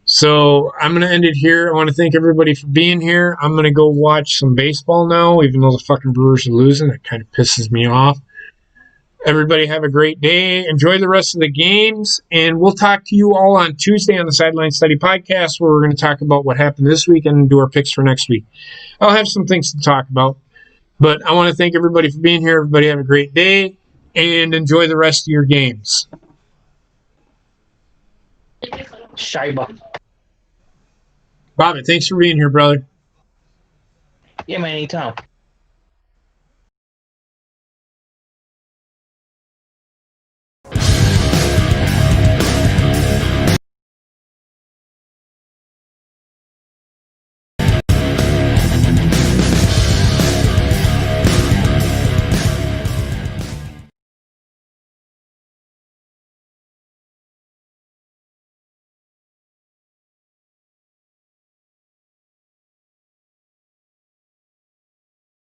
So I'm going to end it here. I want to thank everybody for being here. I'm going to go watch some baseball now, even though the fucking Brewers are losing. It kind of pisses me off. Everybody have a great day. Enjoy the rest of the games. And we'll talk to you all on Tuesday on the Sideline Study Podcast, where we're going to talk about what happened this week and do our picks for next week. I'll have some things to talk about. But I want to thank everybody for being here. Everybody have a great day. And enjoy the rest of your games. Shaiba. Bobby, thanks for being here, brother. Yeah, man, anytime.